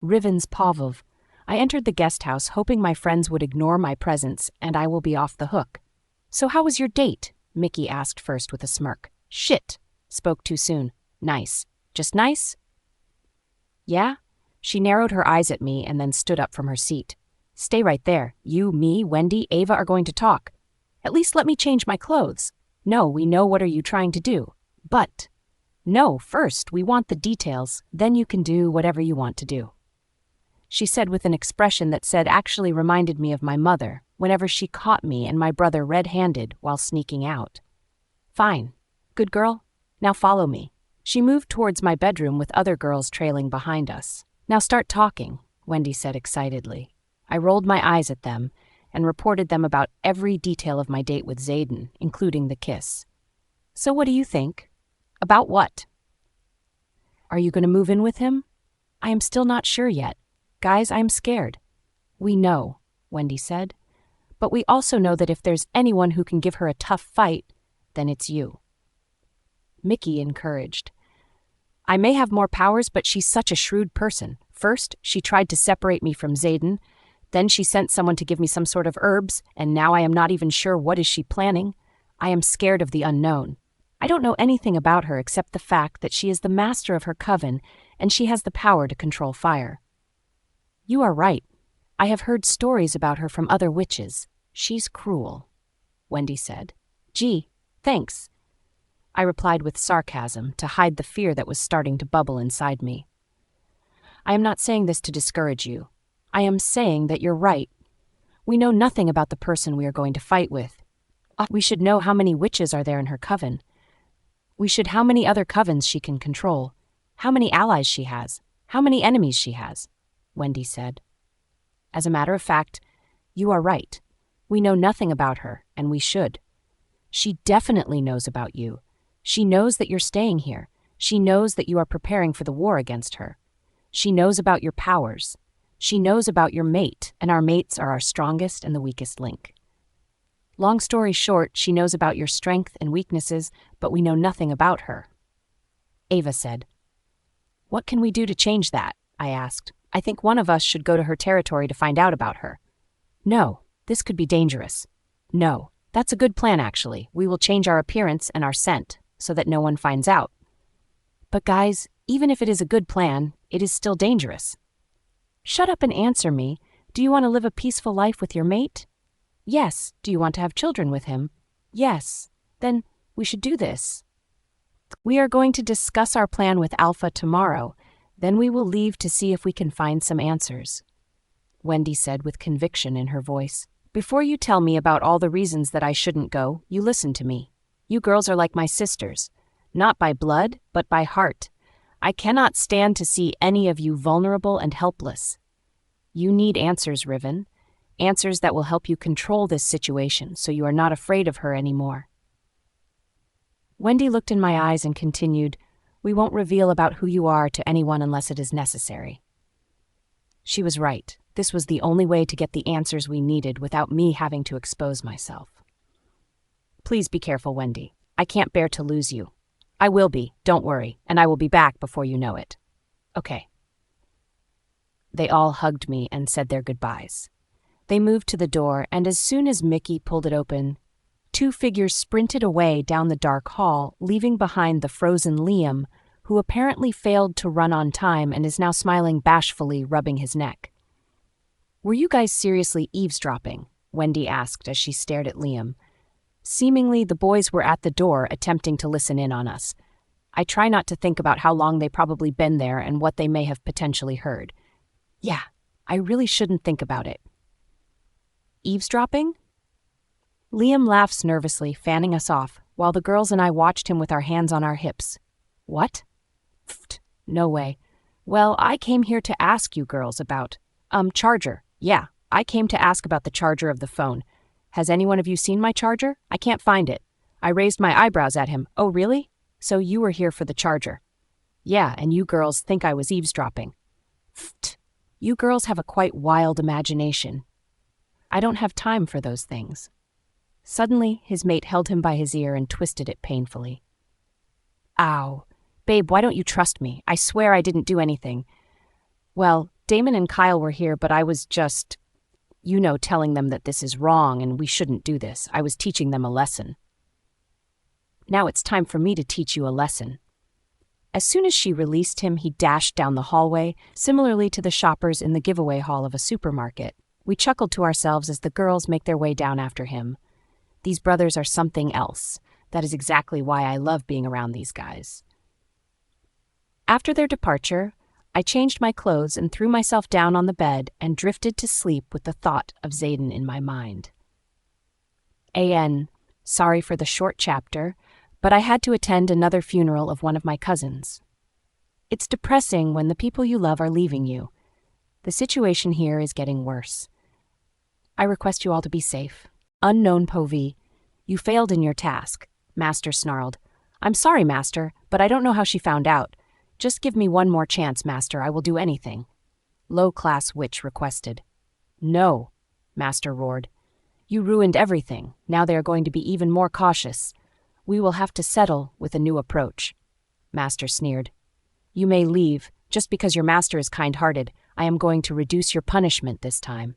Riven's Pavlov. I entered the guest house hoping my friends would ignore my presence and I will be off the hook. So how was your date? Mickey asked first with a smirk. Shit. Spoke too soon. Nice. Just nice? Yeah? She narrowed her eyes at me and then stood up from her seat. Stay right there. You, me, Wendy, Ava are going to talk. At least let me change my clothes. No, we know what are you trying to do. But, no, first we want the details, then you can do whatever you want to do. She said with an expression that actually reminded me of my mother whenever she caught me and my brother red-handed while sneaking out. Fine. Good girl. Now follow me. She moved towards my bedroom with other girls trailing behind us. Now start talking, Wendy said excitedly. I rolled my eyes at them and reported them about every detail of my date with Zayden, including the kiss. So what do you think? About what? Are you going to move in with him? I am still not sure yet. Guys, I am scared. We know, Wendy said. But we also know that if there's anyone who can give her a tough fight, then it's you. Mickey encouraged. I may have more powers, but she's such a shrewd person. First, she tried to separate me from Zayden. Then she sent someone to give me some sort of herbs, and now I am not even sure what is she planning. I am scared of the unknown. I don't know anything about her except the fact that she is the master of her coven, and she has the power to control fire. You are right. I have heard stories about her from other witches. She's cruel, Wendy said. Gee, thanks. I replied with sarcasm to hide the fear that was starting to bubble inside me. I am not saying this to discourage you. I am saying that you're right. We know nothing about the person we are going to fight with. We should know how many witches are there in her coven. We should how many other covens she can control, how many allies she has, how many enemies she has, Wendy said. As a matter of fact, you are right. We know nothing about her, and we should. She definitely knows about you. She knows that you're staying here. She knows that you are preparing for the war against her. She knows about your powers. She knows about your mate, and our mates are our strongest and the weakest link. Long story short, she knows about your strength and weaknesses, but we know nothing about her. Ava said. What can we do to change that? I asked. I think one of us should go to her territory to find out about her. No, this could be dangerous. No, that's a good plan actually. We will change our appearance and our scent, so that no one finds out. But guys, even if it is a good plan, it is still dangerous. Shut up and answer me. Do you want to live a peaceful life with your mate? Yes. Do you want to have children with him? Yes. Then we should do this. We are going to discuss our plan with Alpha tomorrow. Then we will leave to see if we can find some answers, Wendy said with conviction in her voice. Before you tell me about all the reasons that I shouldn't go, you listen to me. You girls are like my sisters, not by blood, but by heart. I cannot stand to see any of you vulnerable and helpless. You need answers, Riven. Answers that will help you control this situation so you are not afraid of her anymore. Wendy looked in my eyes and continued, We won't reveal about who you are to anyone unless it is necessary. She was right. This was the only way to get the answers we needed without me having to expose myself. Please be careful, Wendy. I can't bear to lose you. I will be, don't worry, and I will be back before you know it. Okay. They all hugged me and said their goodbyes. They moved to the door, and as soon as Mickey pulled it open, two figures sprinted away down the dark hall, leaving behind the frozen Liam, who apparently failed to run on time and is now smiling bashfully, rubbing his neck. Were you guys seriously eavesdropping? Wendy asked as she stared at Liam. Seemingly, the boys were at the door attempting to listen in on us. I try not to think about how long they probably been there and what they may have potentially heard. Yeah, I really shouldn't think about it. Eavesdropping? Liam laughs nervously, fanning us off, while the girls and I watched him with our hands on our hips. What? Pfft, no way. Well, I came here to ask you girls about, charger. Yeah, I came to ask about the charger of the phone. Has any one of you seen my charger? I can't find it. I raised my eyebrows at him. Oh, really? So you were here for the charger. Yeah, and you girls think I was eavesdropping. Pfft. You girls have a quite wild imagination. I don't have time for those things. Suddenly, his mate held him by his ear and twisted it painfully. Ow. Babe, why don't you trust me? I swear I didn't do anything. Well, Damon and Kyle were here, but I was just, telling them that this is wrong and we shouldn't do this. I was teaching them a lesson. Now it's time for me to teach you a lesson. As soon as she released him, he dashed down the hallway, similarly to the shoppers in the giveaway hall of a supermarket. We chuckled to ourselves as the girls make their way down after him. These brothers are something else. That is exactly why I love being around these guys. After their departure, I changed my clothes and threw myself down on the bed and drifted to sleep with the thought of Zayden in my mind. Sorry for the short chapter, but I had to attend another funeral of one of my cousins. It's depressing when the people you love are leaving you. The situation here is getting worse. I request you all to be safe. Unknown Povey, you failed in your task, Master snarled. I'm sorry, Master, but I don't know how she found out. Just give me one more chance, Master. I will do anything. Low-class witch requested. No, Master roared. You ruined everything. Now they are going to be even more cautious. We will have to settle with a new approach. Master sneered. You may leave. Just because your master is kind-hearted, I am going to reduce your punishment this time.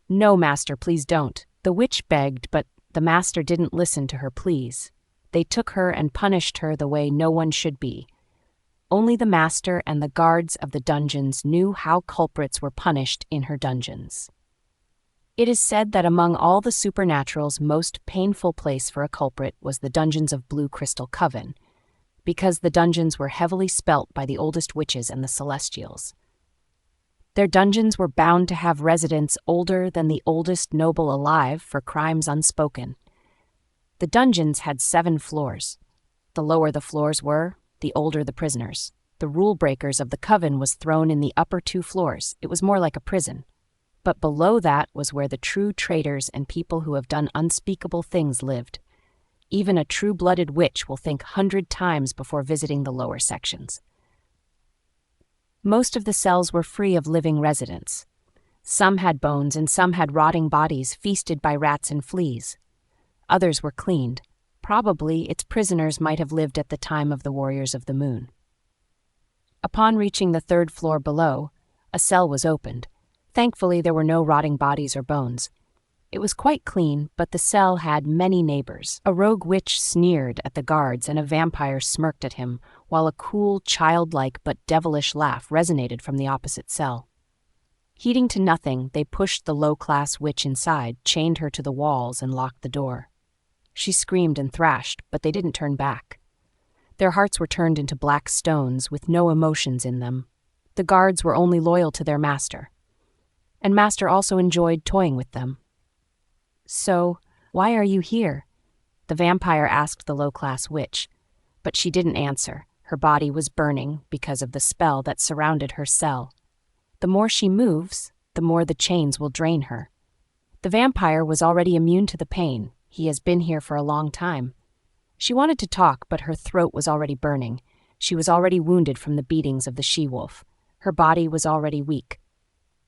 No, Master, please don't. The witch begged, but the master didn't listen to her pleas. They took her and punished her the way no one should be. Only the master and the guards of the dungeons knew how culprits were punished in her dungeons. It is said that among all the supernatural's most painful place for a culprit was the dungeons of Blue Crystal Coven, because the dungeons were heavily spelt by the oldest witches and the Celestials. Their dungeons were bound to have residents older than the oldest noble alive for crimes unspoken. The dungeons had 7 floors. The lower the floors were, the older the prisoners. The rule breakers of the coven was thrown in the upper 2 floors. It was more like a prison. But below that was where the true traitors and people who have done unspeakable things lived. Even a true-blooded witch will think 100 times before visiting the lower sections. Most of the cells were free of living residents. Some had bones and some had rotting bodies feasted by rats and fleas. Others were cleaned. Probably its prisoners might have lived at the time of the Warriors of the Moon. Upon reaching the 3rd floor below, a cell was opened. Thankfully, there were no rotting bodies or bones. It was quite clean, but the cell had many neighbors. A rogue witch sneered at the guards and a vampire smirked at him, while a cool, childlike but devilish laugh resonated from the opposite cell. Heeding to nothing, they pushed the low-class witch inside, chained her to the walls, and locked the door. She screamed and thrashed, but they didn't turn back. Their hearts were turned into black stones with no emotions in them. The guards were only loyal to their master. And Master also enjoyed toying with them. So, why are you here? The vampire asked the low-class witch, but she didn't answer. Her body was burning because of the spell that surrounded her cell. The more she moves, the more the chains will drain her. The vampire was already immune to the pain. He has been here for a long time. She wanted to talk, but her throat was already burning. She was already wounded from the beatings of the she-wolf. Her body was already weak.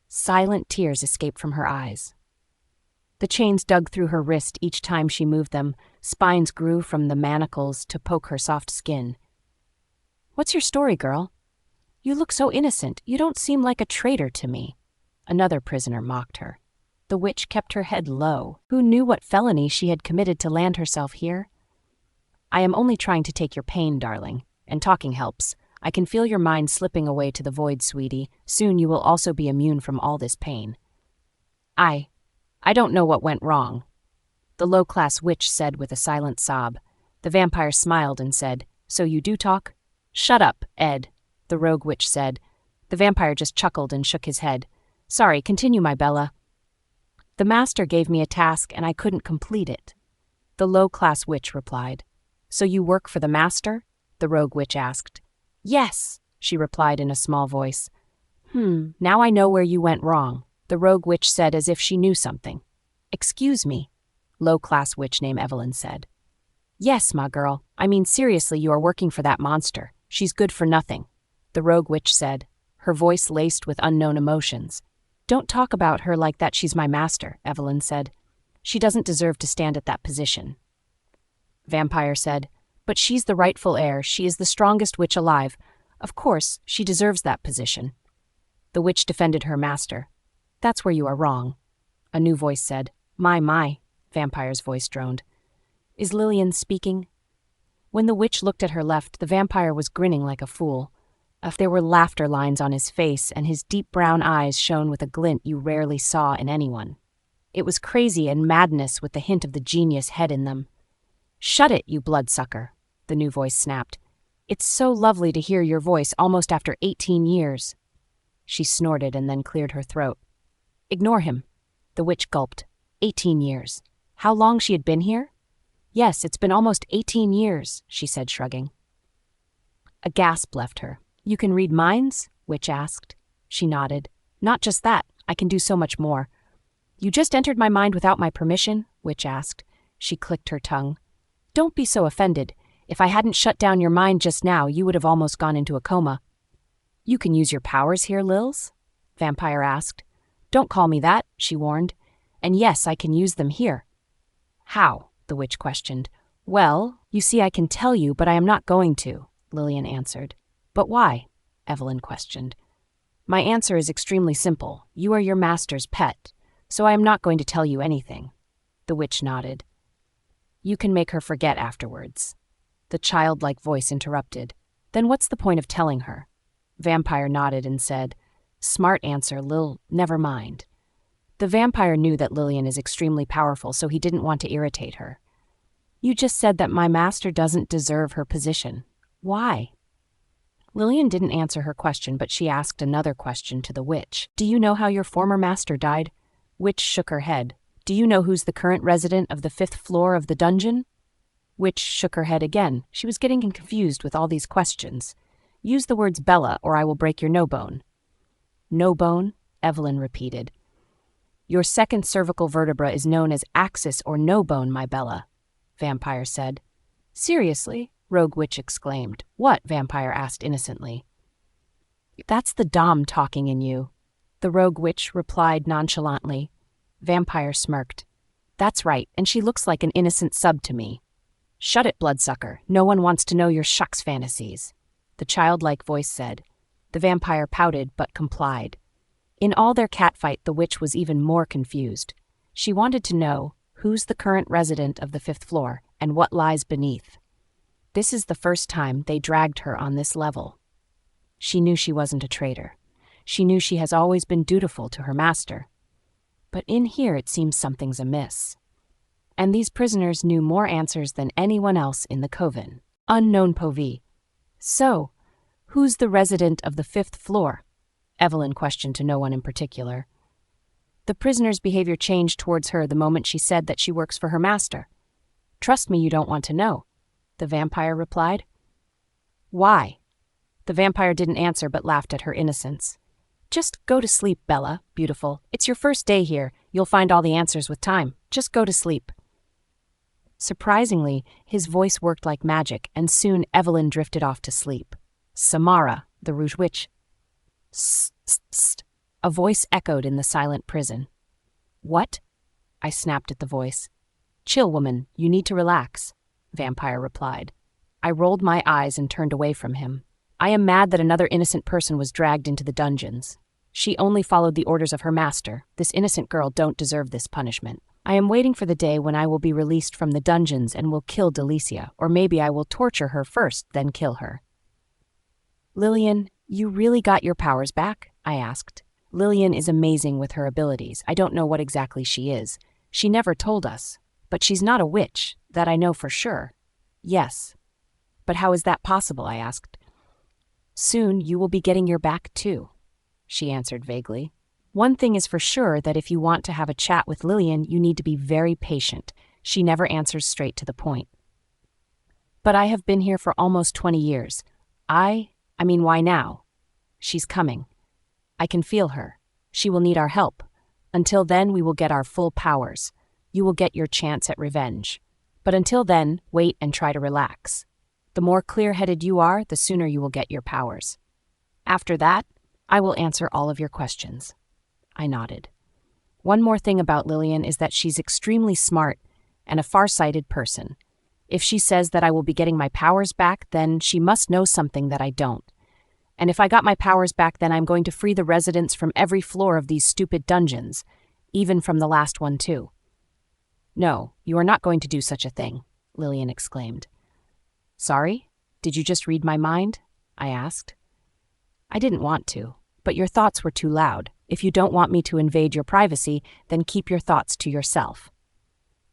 Silent tears escaped from her eyes. The chains dug through her wrist each time she moved them. Spines grew from the manacles to poke her soft skin. What's your story, girl? You look so innocent. You don't seem like a traitor to me. Another prisoner mocked her. The witch kept her head low. Who knew what felony she had committed to land herself here? I am only trying to take your pain, darling, and talking helps. I can feel your mind slipping away to the void, sweetie. Soon you will also be immune from all this pain. I don't know what went wrong, the low-class witch said with a silent sob. The vampire smiled and said, So you do talk? Shut up, Ed, the rogue witch said. The vampire just chuckled and shook his head. Sorry, continue, my Bella. The master gave me a task and I couldn't complete it. The low-class witch replied. So you work for the master? The rogue witch asked. Yes, she replied in a small voice. Now I know where you went wrong, the rogue witch said as if she knew something. Excuse me, low-class witch named Evelyn said. Yes, my girl. I mean, seriously, you are working for that monster. She's good for nothing, the rogue witch said, her voice laced with unknown emotions. Don't talk about her like that. She's my master, Evelyn said. She doesn't deserve to stand at that position. Vampire said, But she's the rightful heir. She is the strongest witch alive. Of course, she deserves that position. The witch defended her master. That's where you are wrong. A new voice said. My, Vampire's voice droned. Is Lillian speaking? When the witch looked at her left, the vampire was grinning like a fool. There were laughter lines on his face, and his deep brown eyes shone with a glint you rarely saw in anyone. It was crazy and madness with the hint of the genius head in them. Shut it, you bloodsucker, the new voice snapped. It's so lovely to hear your voice almost after 18 years. She snorted and then cleared her throat. Ignore him. The witch gulped. 18 years. How long she had been here? Yes, it's been almost 18 years, she said, shrugging. A gasp left her. You can read minds? Witch asked. She nodded. Not just that, I can do so much more. You just entered my mind without my permission? Witch asked. She clicked her tongue. Don't be so offended. If I hadn't shut down your mind just now, you would have almost gone into a coma. You can use your powers here, Lils? Vampire asked. Don't call me that, she warned. And yes, I can use them here. How? The witch questioned. Well, you see, I can tell you, but I am not going to, Lillian answered. But why? Evelyn questioned. My answer is extremely simple. You are your master's pet, so I am not going to tell you anything. The witch nodded. You can make her forget afterwards. The childlike voice interrupted. Then what's the point of telling her? Vampire nodded and said, Smart answer, Lil, never mind. The vampire knew that Lillian is extremely powerful, so he didn't want to irritate her. You just said that my master doesn't deserve her position. Why? Lillian didn't answer her question, but she asked another question to the witch. Do you know how your former master died? Witch shook her head. Do you know who's the current resident of the 5th floor of the dungeon? Witch shook her head again. She was getting confused with all these questions. Use the words Bella, or I will break your no bone. No bone? Evelyn repeated. Your second cervical vertebra is known as axis or no bone, my Bella, Vampire said. Seriously? Rogue Witch exclaimed. What? Vampire asked innocently. That's the Dom talking in you, the Rogue Witch replied nonchalantly. Vampire smirked. That's right, and she looks like an innocent sub to me. Shut it, bloodsucker. No one wants to know your shucks fantasies, the childlike voice said. The vampire pouted but complied. In all their catfight, the witch was even more confused. She wanted to know who's the current resident of the 5th floor and what lies beneath. This is the first time they dragged her on this level. She knew she wasn't a traitor. She knew she has always been dutiful to her master. But in here it seems something's amiss. And these prisoners knew more answers than anyone else in the coven. Unknown POV. So, who's the resident of the 5th floor? Evelyn questioned to no one in particular. The prisoner's behavior changed towards her the moment she said that she works for her master. Trust me, you don't want to know, the vampire replied. Why? The vampire didn't answer but laughed at her innocence. Just go to sleep, Bella, beautiful. It's your first day here. You'll find all the answers with time. Just go to sleep. Surprisingly, his voice worked like magic, and soon Evelyn drifted off to sleep. Samara, the Rouge Witch. Sst. A voice echoed in the silent prison. What? I snapped at the voice. Chill, woman. You need to relax, Vampire replied. I rolled my eyes and turned away from him. I am mad that another innocent person was dragged into the dungeons. She only followed the orders of her master. This innocent girl don't deserve this punishment. I am waiting for the day when I will be released from the dungeons and will kill Delicia, or maybe I will torture her first, then kill her. Lillian, you really got your powers back? I asked. Lillian is amazing with her abilities. I don't know what exactly she is. She never told us. But she's not a witch, that I know for sure. Yes. But how is that possible? I asked. Soon you will be getting your back too, she answered vaguely. One thing is for sure, that if you want to have a chat with Lillian, you need to be very patient. She never answers straight to the point. But I have been here for almost 20 years. I mean, why now? She's coming. I can feel her. She will need our help. Until then, we will get our full powers. You will get your chance at revenge. But until then, wait and try to relax. The more clear-headed you are, the sooner you will get your powers. After that, I will answer all of your questions. I nodded. One more thing about Lillian is that she's extremely smart and a far-sighted person. If she says that I will be getting my powers back, then she must know something that I don't. And if I got my powers back, then I'm going to free the residents from every floor of these stupid dungeons, even from the last one too. No, you are not going to do such a thing, Lillian exclaimed. Sorry? Did you just read my mind? I asked. I didn't want to, but your thoughts were too loud. If you don't want me to invade your privacy, then keep your thoughts to yourself.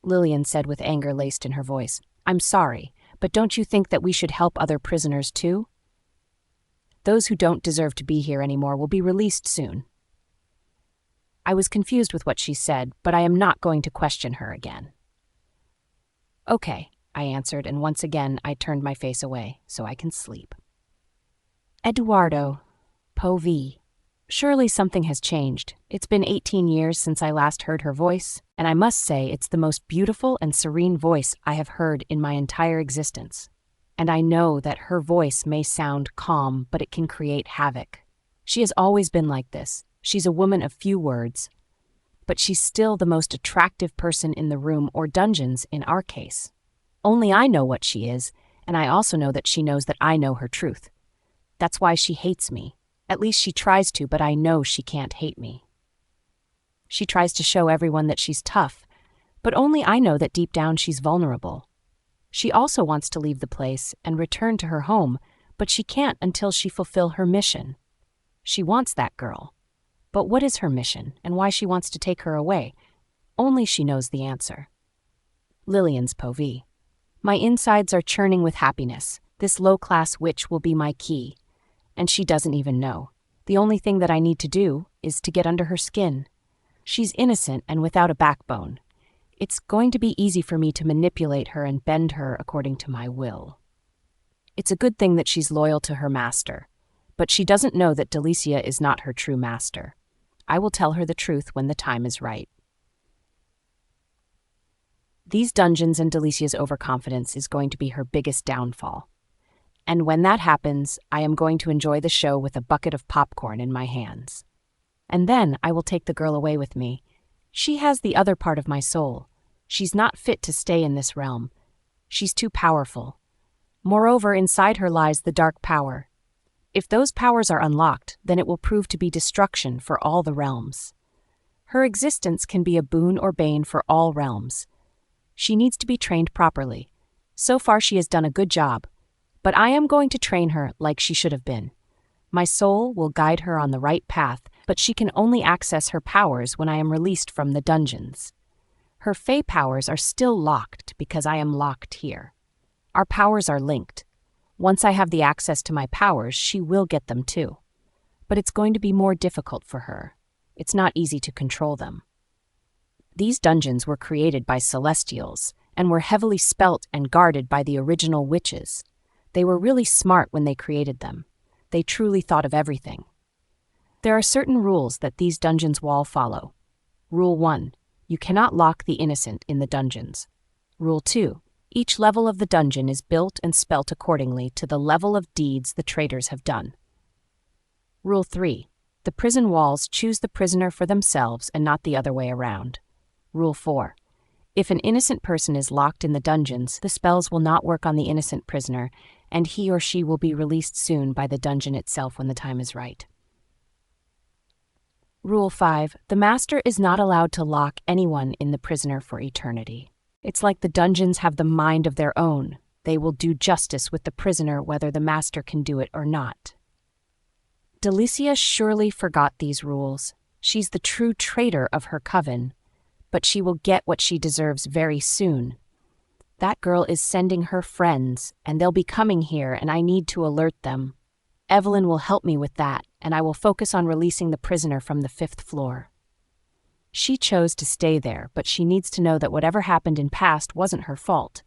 Lillian said with anger laced in her voice. I'm sorry, but don't you think that we should help other prisoners too? Those who don't deserve to be here anymore will be released soon. I was confused with what she said, but I am not going to question her again. Okay, I answered, and once again I turned my face away so I can sleep. Eduardo, Po V. Surely something has changed. It's been 18 years since I last heard her voice, and I must say it's the most beautiful and serene voice I have heard in my entire existence. And I know that her voice may sound calm, but it can create havoc. She has always been like this. She's a woman of few words, but she's still the most attractive person in the room or dungeons in our case. Only I know what she is, and I also know that she knows that I know her truth. That's why she hates me. At least she tries to, but I know she can't hate me. She tries to show everyone that she's tough, but only I know that deep down she's vulnerable. She also wants to leave the place and return to her home, but she can't until she fulfill her mission. She wants that girl. But what is her mission, and why she wants to take her away? Only she knows the answer. Lillian's Po V. My insides are churning with happiness. This low-class witch will be my key. And she doesn't even know. The only thing that I need to do is to get under her skin. She's innocent and without a backbone. It's going to be easy for me to manipulate her and bend her according to my will. It's a good thing that she's loyal to her master, but she doesn't know that Delicia is not her true master. I will tell her the truth when the time is right. These dungeons and Delicia's overconfidence is going to be her biggest downfall. And when that happens, I am going to enjoy the show with a bucket of popcorn in my hands. And then I will take the girl away with me. She has the other part of my soul. She's not fit to stay in this realm. She's too powerful. Moreover, inside her lies the dark power. If those powers are unlocked, then it will prove to be destruction for all the realms. Her existence can be a boon or bane for all realms. She needs to be trained properly. So far she has done a good job, but I am going to train her like she should have been. My soul will guide her on the right path, but she can only access her powers when I am released from the dungeons. Her Fey powers are still locked because I am locked here. Our powers are linked. Once I have the access to my powers, she will get them too. But it's going to be more difficult for her. It's not easy to control them. These dungeons were created by Celestials and were heavily spelt and guarded by the original witches. They were really smart when they created them. They truly thought of everything. There are certain rules that these dungeons will follow. Rule 1. You cannot lock the innocent in the dungeons. Rule 2. Each level of the dungeon is built and spelt accordingly to the level of deeds the traitors have done. Rule 3. The prison walls choose the prisoner for themselves and not the other way around. Rule 4. If an innocent person is locked in the dungeons, the spells will not work on the innocent prisoner, and he or she will be released soon by the dungeon itself when the time is right. Rule 5. The master is not allowed to lock anyone in the prisoner for eternity. It's like the dungeons have the mind of their own. They will do justice with the prisoner whether the master can do it or not. Delicia surely forgot these rules. She's the true traitor of her coven, but she will get what she deserves very soon. That girl is sending her friends, and they'll be coming here, and I need to alert them. Evelyn will help me with that, and I will focus on releasing the prisoner from the 5th floor. She chose to stay there, but she needs to know that whatever happened in past wasn't her fault.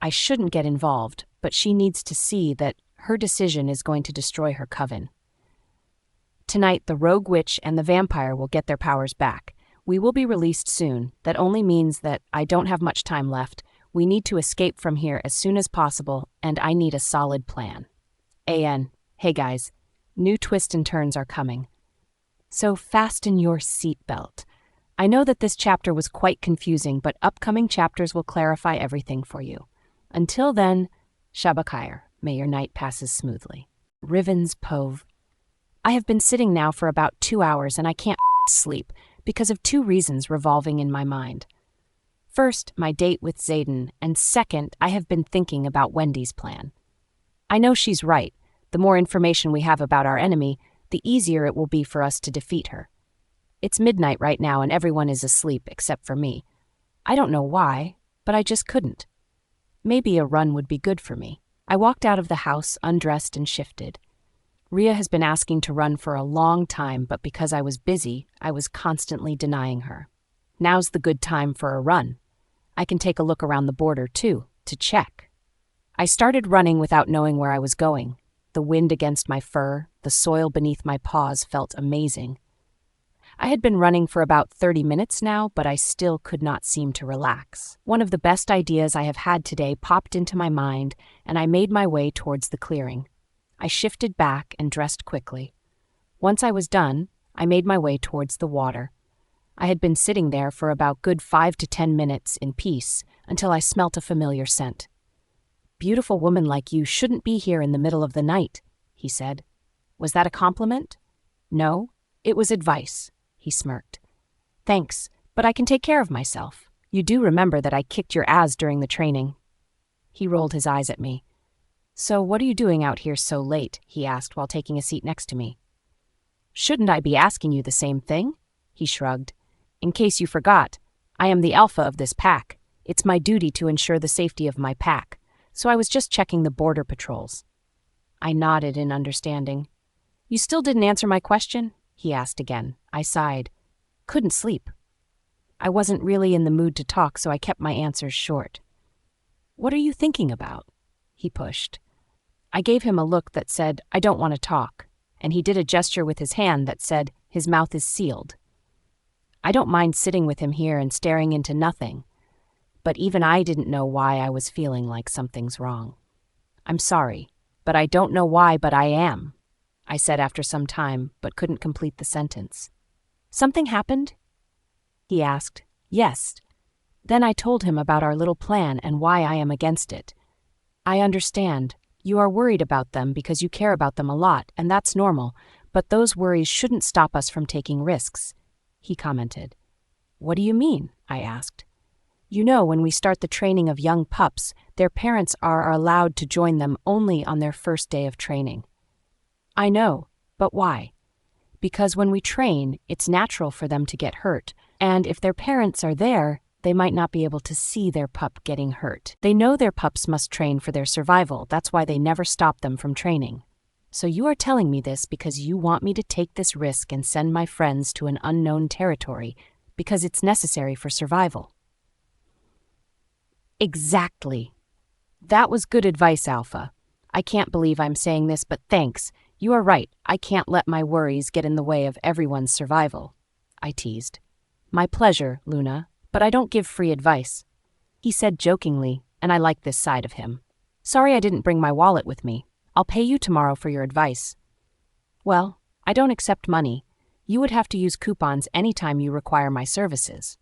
I shouldn't get involved, but she needs to see that her decision is going to destroy her coven. Tonight, the rogue witch and the vampire will get their powers back. We will be released soon. That only means that I don't have much time left. We need to escape from here as soon as possible, and I need a solid plan. Hey guys, new twists and turns are coming. So fasten your seatbelt. I know that this chapter was quite confusing, but upcoming chapters will clarify everything for you. Until then, Shabbat Khair. May your night passes smoothly. Rivens Pove. I have been sitting now for about 2 hours and I can't sleep because of 2 reasons revolving in my mind. First, my date with Zayden, and second, I have been thinking about Wendy's plan. I know she's right. The more information we have about our enemy, the easier it will be for us to defeat her. It's midnight right now and everyone is asleep except for me. I don't know why, but I just couldn't. Maybe a run would be good for me. I walked out of the house, undressed and shifted. Rhea has been asking to run for a long time, but because I was busy, I was constantly denying her. Now's the good time for a run. I can take a look around the border, too, to check. I started running without knowing where I was going. The wind against my fur, the soil beneath my paws felt amazing. I had been running for about 30 minutes now, but I still could not seem to relax. One of the best ideas I have had today popped into my mind, and I made my way towards the clearing. I shifted back and dressed quickly. Once I was done, I made my way towards the water. I had been sitting there for about good 5 to 10 minutes in peace until I smelt a familiar scent. "Beautiful woman like you shouldn't be here in the middle of the night," he said. Was that a compliment? No, it was advice, he smirked. Thanks, but I can take care of myself. You do remember that I kicked your ass during the training. He rolled his eyes at me. So what are you doing out here so late? He asked while taking a seat next to me. Shouldn't I be asking you the same thing? He shrugged. In case you forgot, I am the alpha of this pack. It's my duty to ensure the safety of my pack, so I was just checking the border patrols. I nodded in understanding. You still didn't answer my question? He asked again. I sighed. Couldn't sleep. I wasn't really in the mood to talk, so I kept my answers short. What are you thinking about? He pushed. I gave him a look that said, I don't want to talk, and he did a gesture with his hand that said, his mouth is sealed. I don't mind sitting with him here and staring into nothing, but even I didn't know why I was feeling like something's wrong. I'm sorry, but I don't know why, but I am, I said after some time, but couldn't complete the sentence. Something happened? He asked. Yes. Then I told him about our little plan and why I am against it. I understand. You are worried about them because you care about them a lot, and that's normal, but those worries shouldn't stop us from taking risks, he commented. What do you mean? I asked. You know, when we start the training of young pups, their parents are allowed to join them only on their first day of training. I know, but why? Because when we train, it's natural for them to get hurt, and if their parents are there, they might not be able to see their pup getting hurt. They know their pups must train for their survival, that's why they never stop them from training. So you are telling me this because you want me to take this risk and send my friends to an unknown territory because it's necessary for survival. Exactly. That was good advice, Alpha. I can't believe I'm saying this, but thanks. You are right, I can't let my worries get in the way of everyone's survival, I teased. My pleasure, Luna, but I don't give free advice. He said jokingly, and I liked this side of him. Sorry I didn't bring my wallet with me. I'll pay you tomorrow for your advice. Well, I don't accept money. You would have to use coupons anytime you require my services.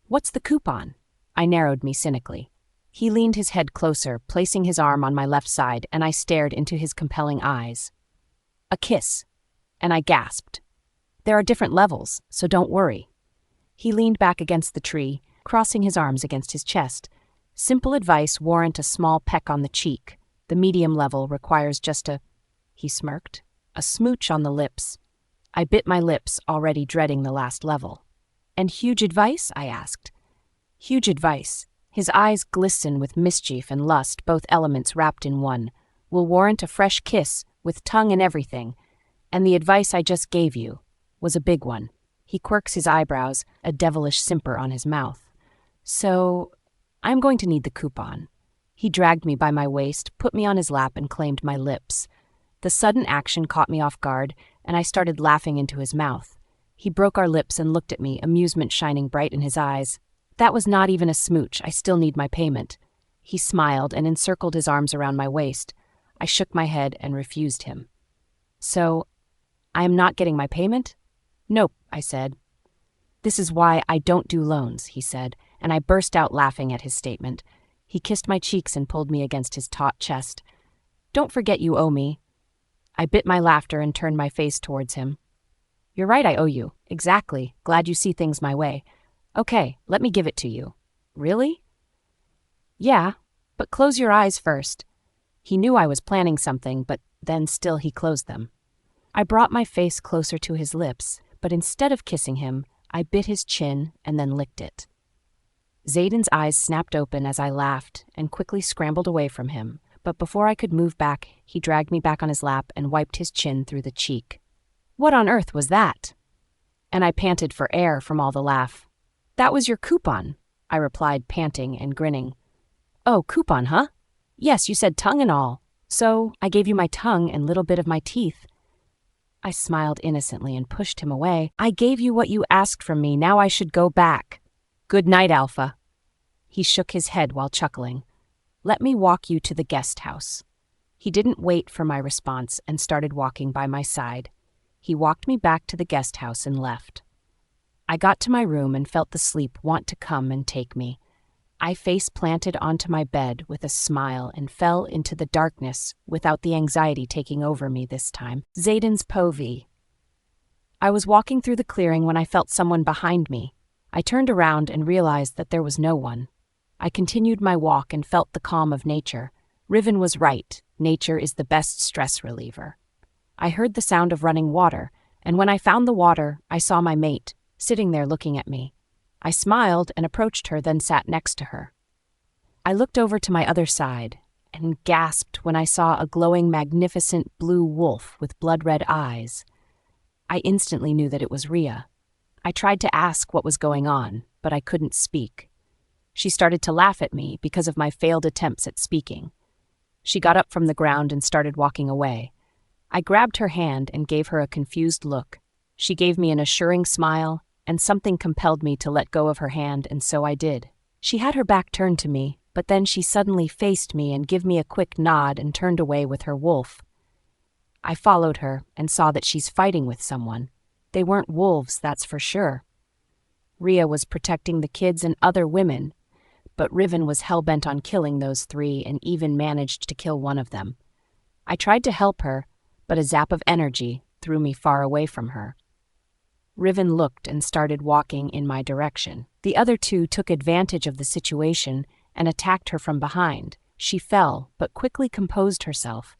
What's the coupon? I narrowed me cynically. He leaned his head closer, placing his arm on my left side, and I stared into his compelling eyes. A kiss, and I gasped. There are different levels, so don't worry. He leaned back against the tree, crossing his arms against his chest. Simple advice warrant a small peck on the cheek. The medium level requires just he smirked, a smooch on the lips. I bit my lips, already dreading the last level. And huge advice? I asked. Huge advice. His eyes glisten with mischief and lust, both elements wrapped in one, will warrant a fresh kiss, with tongue and everything, and the advice I just gave you was a big one. He quirks his eyebrows, a devilish simper on his mouth. So, I'm going to need the coupon. He dragged me by my waist, put me on his lap, and claimed my lips. The sudden action caught me off guard, and I started laughing into his mouth. He broke our lips and looked at me, amusement shining bright in his eyes. That was not even a smooch. I still need my payment. He smiled and encircled his arms around my waist. I shook my head and refused him. So, I am not getting my payment? Nope, I said. This is why I don't do loans, he said, and I burst out laughing at his statement. He kissed my cheeks and pulled me against his taut chest. Don't forget you owe me. I bit my laughter and turned my face towards him. You're right, I owe you. Exactly. Glad you see things my way. Okay, let me give it to you. Really? Yeah, but close your eyes first. He knew I was planning something, but then still he closed them. I brought my face closer to his lips, but instead of kissing him, I bit his chin and then licked it. Zayden's eyes snapped open as I laughed and quickly scrambled away from him, but before I could move back, he dragged me back on his lap and wiped his chin through the cheek. What on earth was that? And I panted for air from all the laugh. That was your coupon, I replied, panting and grinning. Oh, coupon, huh? Yes, you said tongue and all. So I gave you my tongue and little bit of my teeth. I smiled innocently and pushed him away. I gave you what you asked from me. Now I should go back. Good night, Alpha. He shook his head while chuckling. Let me walk you to the guest house. He didn't wait for my response and started walking by my side. He walked me back to the guest house and left. I got to my room and felt the sleep want to come and take me. I face planted onto my bed with a smile and fell into the darkness without the anxiety taking over me this time. Zayden's povey. I was walking through the clearing when I felt someone behind me. I turned around and realized that there was no one. I continued my walk and felt the calm of nature. Riven was right. Nature is the best stress reliever. I heard the sound of running water, and when I found the water, I saw my mate, sitting there looking at me. I smiled and approached her, then sat next to her. I looked over to my other side and gasped when I saw a glowing, magnificent blue wolf with blood-red eyes. I instantly knew that it was Rhea. I tried to ask what was going on, but I couldn't speak. She started to laugh at me because of my failed attempts at speaking. She got up from the ground and started walking away. I grabbed her hand and gave her a confused look. She gave me an assuring smile, and something compelled me to let go of her hand, and so I did. She had her back turned to me, but then she suddenly faced me and gave me a quick nod and turned away with her wolf. I followed her and saw that she's fighting with someone. They weren't wolves, that's for sure. Rhea was protecting the kids and other women, but Riven was hell-bent on killing those three and even managed to kill one of them. I tried to help her, but a zap of energy threw me far away from her. Riven looked and started walking in my direction. The other two took advantage of the situation and attacked her from behind. She fell, but quickly composed herself.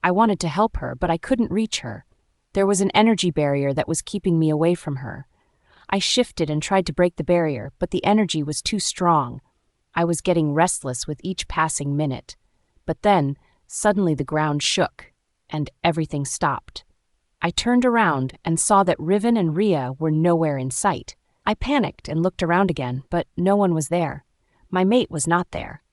I wanted to help her, but I couldn't reach her. There was an energy barrier that was keeping me away from her. I shifted and tried to break the barrier, but the energy was too strong. I was getting restless with each passing minute. But then, suddenly the ground shook, and everything stopped. I turned around and saw that Riven and Rhea were nowhere in sight. I panicked and looked around again, but no one was there. My mate was not there.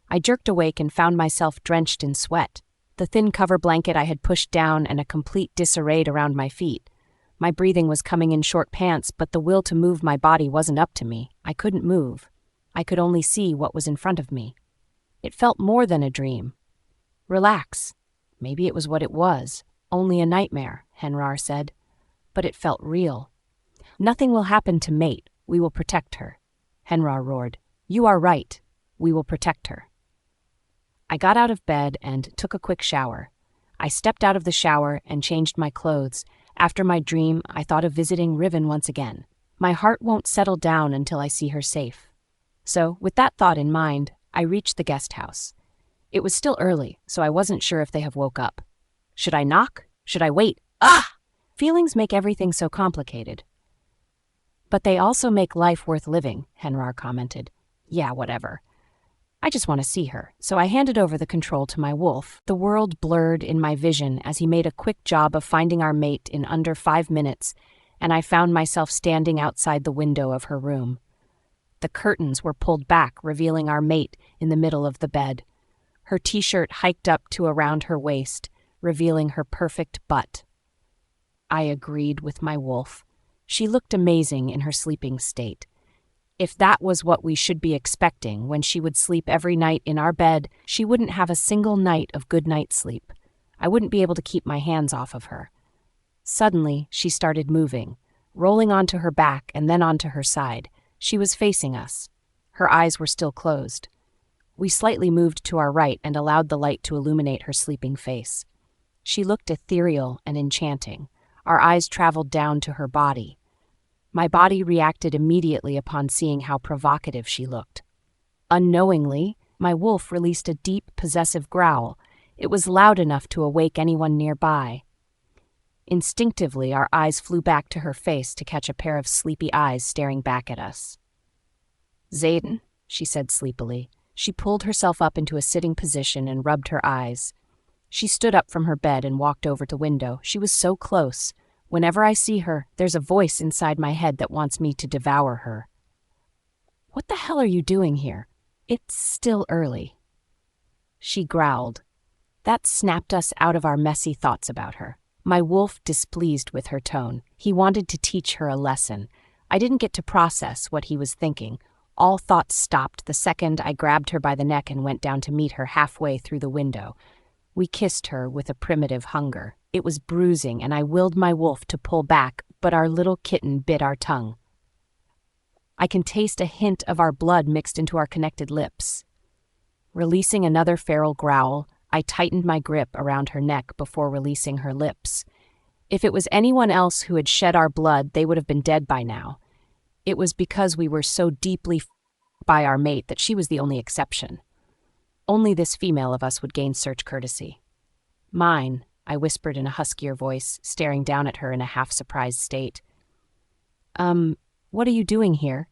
I jerked awake and found myself drenched in sweat, the thin cover blanket I had pushed down and a complete disarray around my feet. My breathing was coming in short pants, but the will to move my body wasn't up to me. I couldn't move. I could only see what was in front of me. It felt more than a dream. Relax. Maybe it was what it was. Only a nightmare, Henrar said. But it felt real. Nothing will happen to Mate. We will protect her. Henrar roared. You are right. We will protect her. I got out of bed and took a quick shower. I stepped out of the shower and changed my clothes. After my dream, I thought of visiting Riven once again. My heart won't settle down until I see her safe. So, with that thought in mind, I reached the guest house. It was still early, so I wasn't sure if they have woke up. Should I knock? Should I wait? Ah! Feelings make everything so complicated. But they also make life worth living, Henrar commented. Yeah, whatever. I just want to see her, so I handed over the control to my wolf. The world blurred in my vision as he made a quick job of finding our mate in under 5 minutes, and I found myself standing outside the window of her room. The curtains were pulled back, revealing our mate in the middle of the bed. Her t-shirt hiked up to around her waist, revealing her perfect butt. I agreed with my wolf. She looked amazing in her sleeping state. If that was what we should be expecting when she would sleep every night in our bed, she wouldn't have a single night of good night sleep. I wouldn't be able to keep my hands off of her. Suddenly, she started moving, rolling onto her back and then onto her side. She was facing us. Her eyes were still closed. We slightly moved to our right and allowed the light to illuminate her sleeping face. She looked ethereal and enchanting. Our eyes traveled down to her body. My body reacted immediately upon seeing how provocative she looked. Unknowingly, my wolf released a deep, possessive growl. It was loud enough to awake anyone nearby. Instinctively, our eyes flew back to her face to catch a pair of sleepy eyes staring back at us. "Zayden," she said sleepily. She pulled herself up into a sitting position and rubbed her eyes. She stood up from her bed and walked over to the window. She was so close. Whenever I see her, there's a voice inside my head that wants me to devour her. "What the hell are you doing here? It's still early." She growled. That snapped us out of our messy thoughts about her. My wolf displeased with her tone. He wanted to teach her a lesson. I didn't get to process what he was thinking. All thoughts stopped the second I grabbed her by the neck and went down to meet her halfway through the window. We kissed her with a primitive hunger. It was bruising, and I willed my wolf to pull back, but our little kitten bit our tongue. I can taste a hint of our blood mixed into our connected lips. Releasing another feral growl, I tightened my grip around her neck before releasing her lips. If it was anyone else who had shed our blood, they would have been dead by now. It was because we were so deeply by our mate that she was the only exception. Only this female of us would gain search courtesy. "Mine," I whispered in a huskier voice, staring down at her in a half-surprised state. What are you doing here?"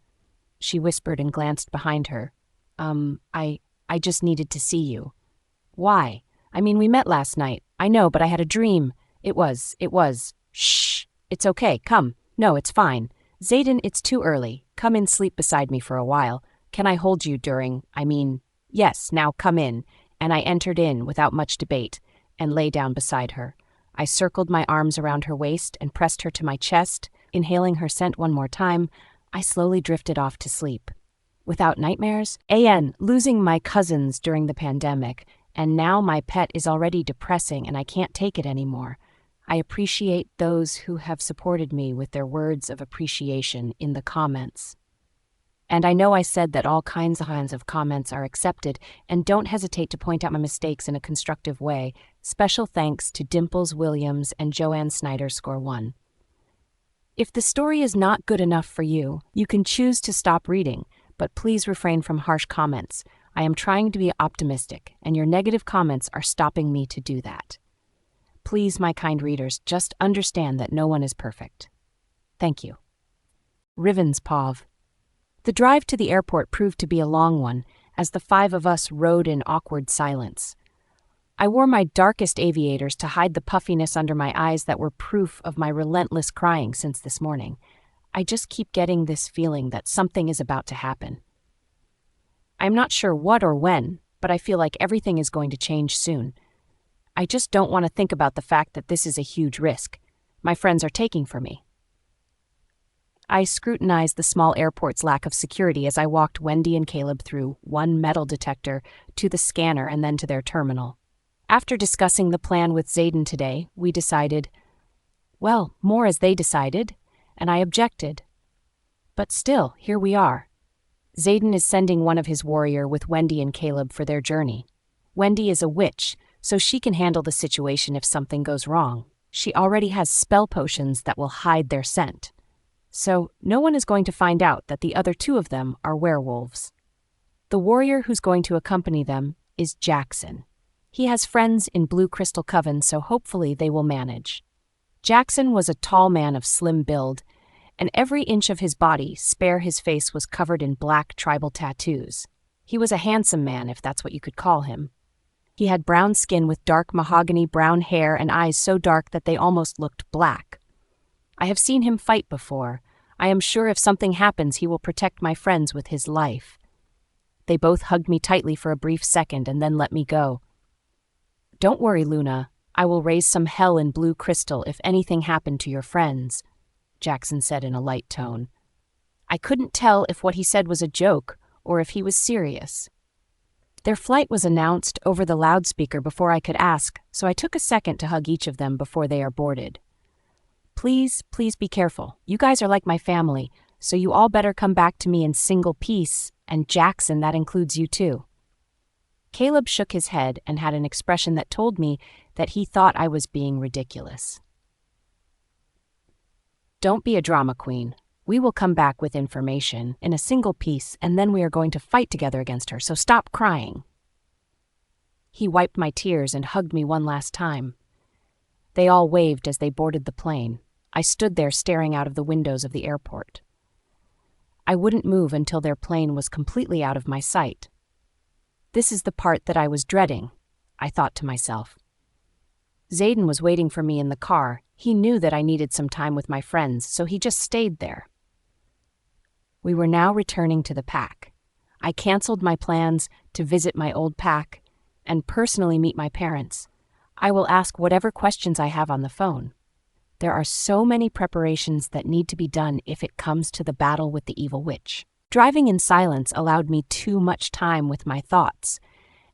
She whispered and glanced behind her. I just needed to see you." "Why? I mean, we met last night. I know, but I had a dream. It was. Shh. It's okay. Come. No, it's fine. Zayden, it's too early. Come in, sleep beside me for a while. Can I hold you yes, now come in." And I entered in without much debate and lay down beside her. I circled my arms around her waist and pressed her to my chest. Inhaling her scent one more time, I slowly drifted off to sleep. Without nightmares? Losing my cousins during the pandemic, and now my pet is already depressing and I can't take it anymore. I appreciate those who have supported me with their words of appreciation in the comments. And I know I said that all kinds of comments are accepted, and don't hesitate to point out my mistakes in a constructive way. Special thanks to Dimples Williams and Joanne Snyder score 1. If the story is not good enough for you, you can choose to stop reading, but please refrain from harsh comments. I am trying to be optimistic, and your negative comments are stopping me to do that. Please, my kind readers, just understand that no one is perfect. Thank you. Rivens Pov. The drive to the airport proved to be a long one, as the 5 of us rode in awkward silence. I wore my darkest aviators to hide the puffiness under my eyes that were proof of my relentless crying since this morning. I just keep getting this feeling that something is about to happen. I'm not sure what or when, but I feel like everything is going to change soon. I just don't want to think about the fact that this is a huge risk my friends are taking for me. I scrutinized the small airport's lack of security as I walked Wendy and Caleb through one metal detector to the scanner and then to their terminal. After discussing the plan with Zayden today, we decided, well, more as they decided, and I objected. But still, here we are. Zayden is sending one of his warrior with Wendy and Caleb for their journey. Wendy is a witch, so she can handle the situation if something goes wrong. She already has spell potions that will hide their scent. So no one is going to find out that the other 2 of them are werewolves. The warrior who's going to accompany them is Jackson. He has friends in Blue Crystal Coven, so hopefully they will manage. Jackson was a tall man of slim build, and every inch of his body, spare his face, was covered in black tribal tattoos. He was a handsome man, if that's what you could call him. He had brown skin with dark mahogany brown hair and eyes so dark that they almost looked black. I have seen him fight before. I am sure if something happens, he will protect my friends with his life. They both hugged me tightly for a brief second and then let me go. "Don't worry, Luna. I will raise some hell in Blue Crystal if anything happened to your friends," Jackson said in a light tone. I couldn't tell if what he said was a joke or if he was serious. Their flight was announced over the loudspeaker before I could ask, so I took a second to hug each of them before they are boarded. Please be careful. You guys are like my family, so you all better come back to me in single piece, and Jackson, that includes you too." Caleb shook his head and had an expression that told me that he thought I was being ridiculous. Don't be a drama queen. We will come back with information in a single piece, and then we are going to fight together against her, so stop crying. He wiped my tears and hugged me one last time. They all waved as they boarded the plane. I stood there staring out of the windows of the airport. I wouldn't move until their plane was completely out of my sight. This is the part that I was dreading, I thought to myself. Zayden was waiting for me in the car. He knew that I needed some time with my friends, so he just stayed there. We were now returning to the pack. I canceled my plans to visit my old pack and personally meet my parents. I will ask whatever questions I have on the phone. There are so many preparations that need to be done if it comes to the battle with the evil witch. Driving in silence allowed me too much time with my thoughts,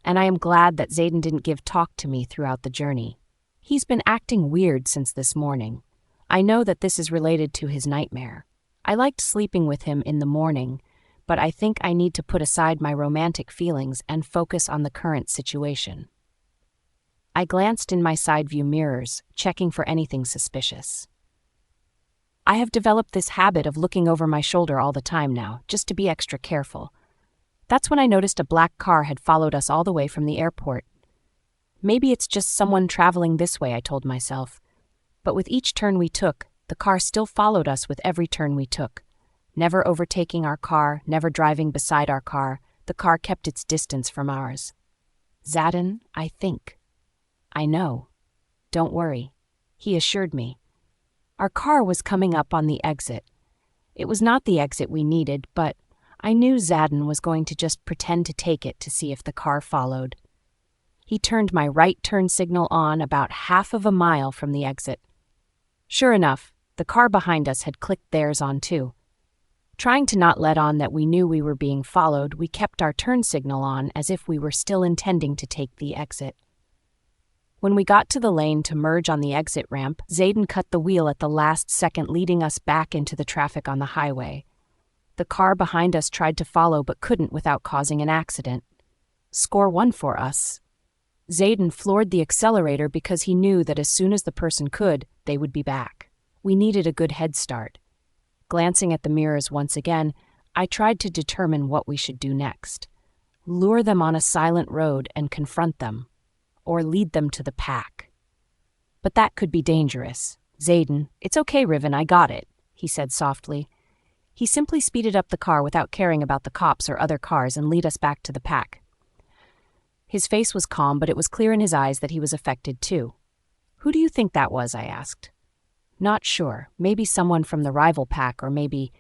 and I am glad that Zayden didn't give talk to me throughout the journey. He's been acting weird since this morning. I know that this is related to his nightmare. I liked sleeping with him in the morning, but I think I need to put aside my romantic feelings and focus on the current situation. I glanced in my side view mirrors, checking for anything suspicious. I have developed this habit of looking over my shoulder all the time now, just to be extra careful. That's when I noticed a black car had followed us all the way from the airport. Maybe it's just someone traveling this way, I told myself. But with each turn we took, the car still followed us with every turn we took. Never overtaking our car, never driving beside our car, the car kept its distance from ours. Zayden, I think. I know. Don't worry, he assured me. Our car was coming up on the exit. It was not the exit we needed, but I knew Zayden was going to just pretend to take it to see if the car followed. He turned my right turn signal on about half of a mile from the exit. Sure enough, the car behind us had clicked theirs on too. Trying to not let on that we knew we were being followed, we kept our turn signal on as if we were still intending to take the exit. When we got to the lane to merge on the exit ramp, Zayden cut the wheel at the last second, leading us back into the traffic on the highway. The car behind us tried to follow but couldn't without causing an accident. Score 1 for us. Zayden floored the accelerator because he knew that as soon as the person could, they would be back. We needed a good head start. Glancing at the mirrors once again, I tried to determine what we should do next. Lure them on a silent road and confront them, or lead them to the pack. But that could be dangerous. Zayden, it's okay, Riven, I got it, he said softly. He simply speeded up the car without caring about the cops or other cars and lead us back to the pack. His face was calm, but it was clear in his eyes that he was affected too. Who do you think that was? I asked. Not sure. Maybe someone from the rival pack, or maybe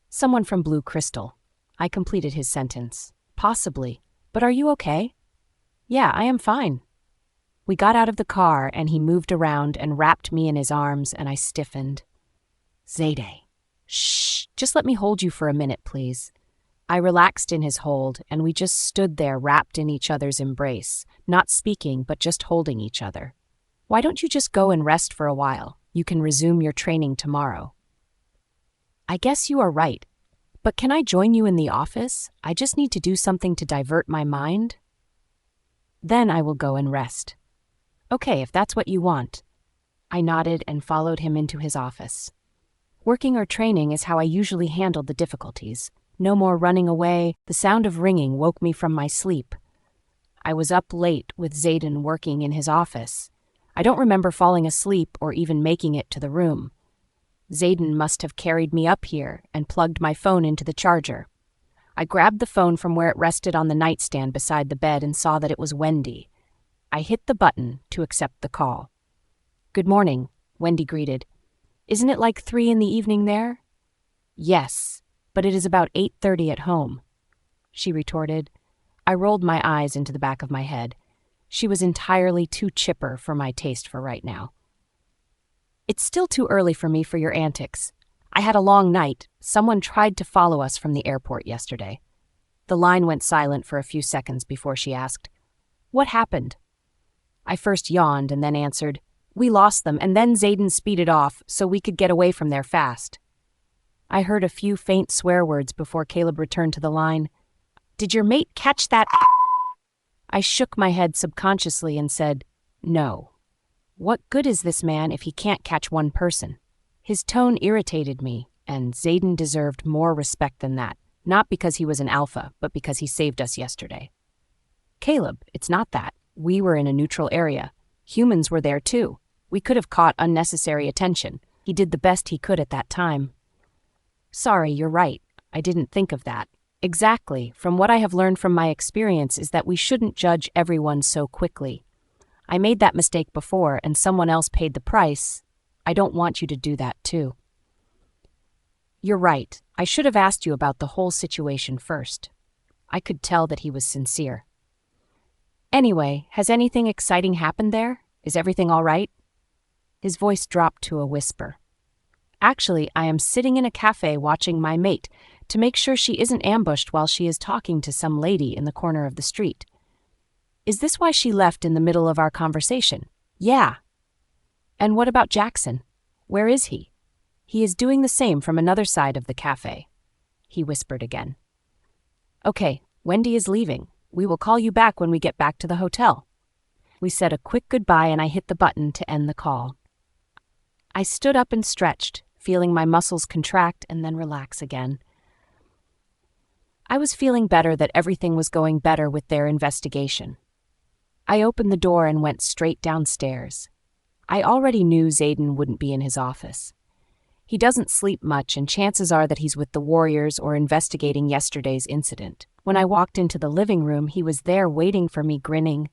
someone from Blue Crystal. I completed his sentence. Possibly. But are you okay? Yeah, I am fine. We got out of the car and he moved around and wrapped me in his arms and I stiffened. Zayde. Shh, just let me hold you for a minute, please. I relaxed in his hold and we just stood there wrapped in each other's embrace, not speaking but just holding each other. Why don't you just go and rest for a while? You can resume your training tomorrow. I guess you are right, but can I join you in the office? I just need to do something to divert my mind. Then I will go and rest. Okay, if that's what you want. I nodded and followed him into his office. Working or training is how I usually handled the difficulties. No more running away. The sound of ringing woke me from my sleep. I was up late with Zayden working in his office. I don't remember falling asleep or even making it to the room. Zayden must have carried me up here and plugged my phone into the charger. I grabbed the phone from where it rested on the nightstand beside the bed and saw that it was Wendy. I hit the button to accept the call. Good morning, Wendy greeted. Isn't it like 3 in the evening there? Yes, but it is about 8:30 at home, she retorted. I rolled my eyes into the back of my head. She was entirely too chipper for my taste for right now. It's still too early for me for your antics. I had a long night. Someone tried to follow us from the airport yesterday. The line went silent for a few seconds before she asked, What happened? I first yawned and then answered, We lost them, and then Zayden speeded off so we could get away from there fast. I heard a few faint swear words before Caleb returned to the line. Did your mate catch that? I shook my head subconsciously and said, "No. What good is this man if he can't catch one person?" His tone irritated me, and Zayden deserved more respect than that, not because he was an alpha, but because he saved us yesterday. "Caleb, it's not that. We were in a neutral area. Humans were there too. We could have caught unnecessary attention. He did the best he could at that time." "Sorry, you're right. I didn't think of that." "Exactly. From what I have learned from my experience is that we shouldn't judge everyone so quickly. I made that mistake before and someone else paid the price. I don't want you to do that too." "You're right. I should have asked you about the whole situation first." I could tell that he was sincere. "Anyway, has anything exciting happened there? Is everything all right?" His voice dropped to a whisper. "Actually, I am sitting in a cafe watching my mate to make sure she isn't ambushed while she is talking to some lady in the corner of the street." "Is this why she left in the middle of our conversation?" "Yeah." "And what about Jackson? Where is he?" "He is doing the same from another side of the cafe," he whispered again. "Okay, Wendy is leaving. We will call you back when we get back to the hotel." We said a quick goodbye and I hit the button to end the call. I stood up and stretched, feeling my muscles contract and then relax again. I was feeling better that everything was going better with their investigation. I opened the door and went straight downstairs. I already knew Zayden wouldn't be in his office. He doesn't sleep much, and chances are that he's with the Warriors or investigating yesterday's incident. When I walked into the living room, he was there waiting for me, grinning.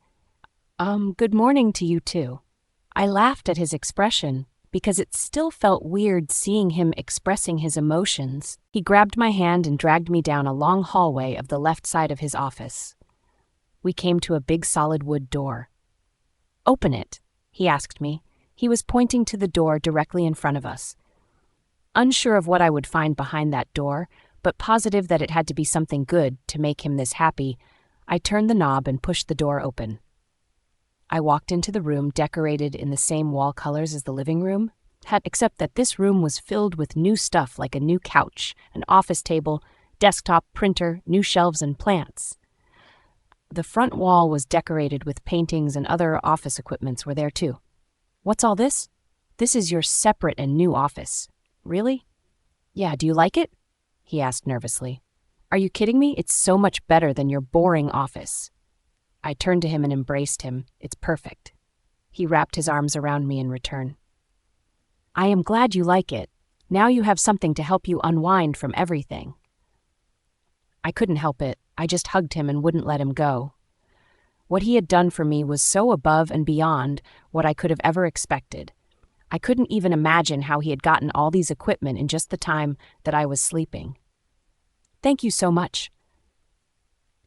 Good morning to you too." I laughed at his expression, because it still felt weird seeing him expressing his emotions. He grabbed my hand and dragged me down a long hallway of the left side of his office. We came to a big solid wood door. "Open it," he asked me. He was pointing to the door directly in front of us. Unsure of what I would find behind that door, but positive that it had to be something good to make him this happy, I turned the knob and pushed the door open. I walked into the room decorated in the same wall colors as the living room, except that this room was filled with new stuff like a new couch, an office table, desktop, printer, new shelves, and plants. The front wall was decorated with paintings and other office equipments were there too. "What's all this?" "This is your separate and new office." "Really?" "Yeah, do you like it?" he asked nervously. "Are you kidding me? It's so much better than your boring office." I turned to him and embraced him. "It's perfect." He wrapped his arms around me in return. "I am glad you like it. Now you have something to help you unwind from everything." I couldn't help it. I just hugged him and wouldn't let him go. What he had done for me was so above and beyond what I could have ever expected. I couldn't even imagine how he had gotten all these equipment in just the time that I was sleeping. "Thank you so much."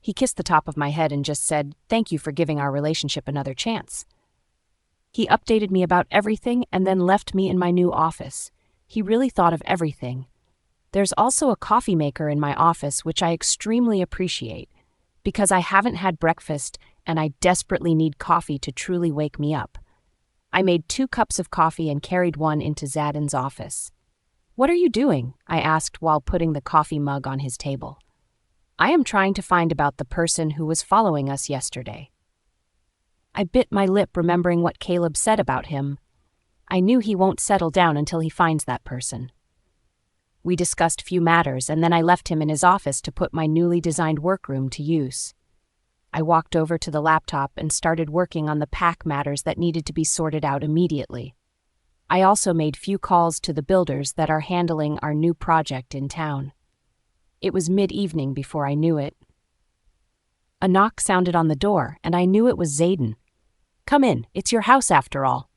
He kissed the top of my head and just said, "Thank you for giving our relationship another chance." He updated me about everything and then left me in my new office. He really thought of everything. There's also a coffee maker in my office, which I extremely appreciate, because I haven't had breakfast and I desperately need coffee to truly wake me up. I made 2 cups of coffee and carried one into Zadin's office. "What are you doing?" I asked while putting the coffee mug on his table. "I am trying to find about the person who was following us yesterday." I bit my lip remembering what Caleb said about him. I knew he won't settle down until he finds that person. We discussed few matters, and then I left him in his office to put my newly designed workroom to use. I walked over to the laptop and started working on the pack matters that needed to be sorted out immediately. I also made few calls to the builders that are handling our new project in town. It was mid-evening before I knew it. A knock sounded on the door, and I knew it was Zayden. "Come in, it's your house after all."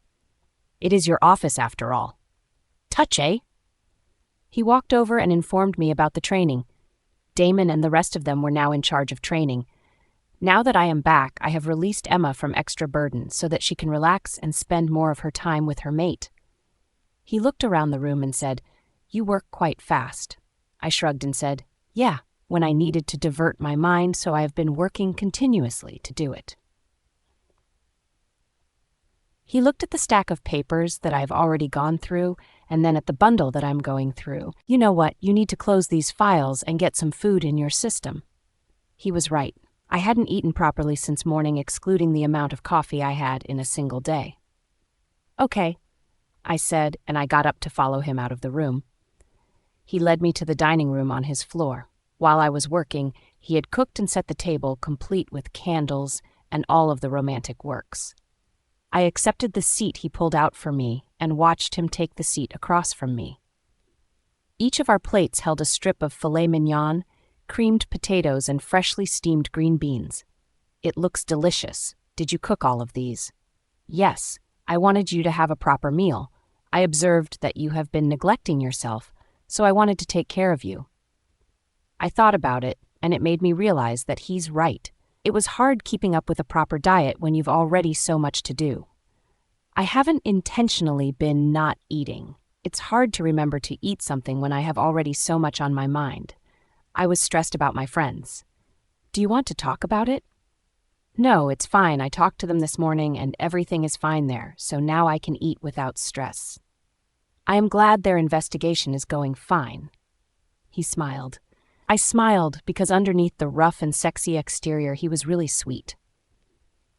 "It is your office after all." "Touch, eh?" He walked over and informed me about the training. Damon and the rest of them were now in charge of training. Now that I am back, I have released Emma from extra burden so that she can relax and spend more of her time with her mate. He looked around the room and said, "You work quite fast." I shrugged and said, "Yeah, when I needed to divert my mind, so I have been working continuously to do it." He looked at the stack of papers that I've already gone through, and then at the bundle that I'm going through. "You know what, you need to close these files and get some food in your system." He was right. I hadn't eaten properly since morning, excluding the amount of coffee I had in a single day. "Okay," I said, and I got up to follow him out of the room. He led me to the dining room on his floor. While I was working, he had cooked and set the table, complete with candles and all of the romantic works. I accepted the seat he pulled out for me and watched him take the seat across from me. Each of our plates held a strip of filet mignon, creamed potatoes, and freshly steamed green beans. "It looks delicious. Did you cook all of these?" "Yes. I wanted you to have a proper meal. I observed that you have been neglecting yourself, so I wanted to take care of you." I thought about it, and it made me realize that he's right. It was hard keeping up with a proper diet when you've already so much to do. I haven't intentionally been not eating. It's hard to remember to eat something when I have already so much on my mind. I was stressed about my friends. "Do you want to talk about it?" "No, it's fine. I talked to them this morning and everything is fine there, so now I can eat without stress. I am glad their investigation is going fine." He smiled. I smiled because underneath the rough and sexy exterior, he was really sweet.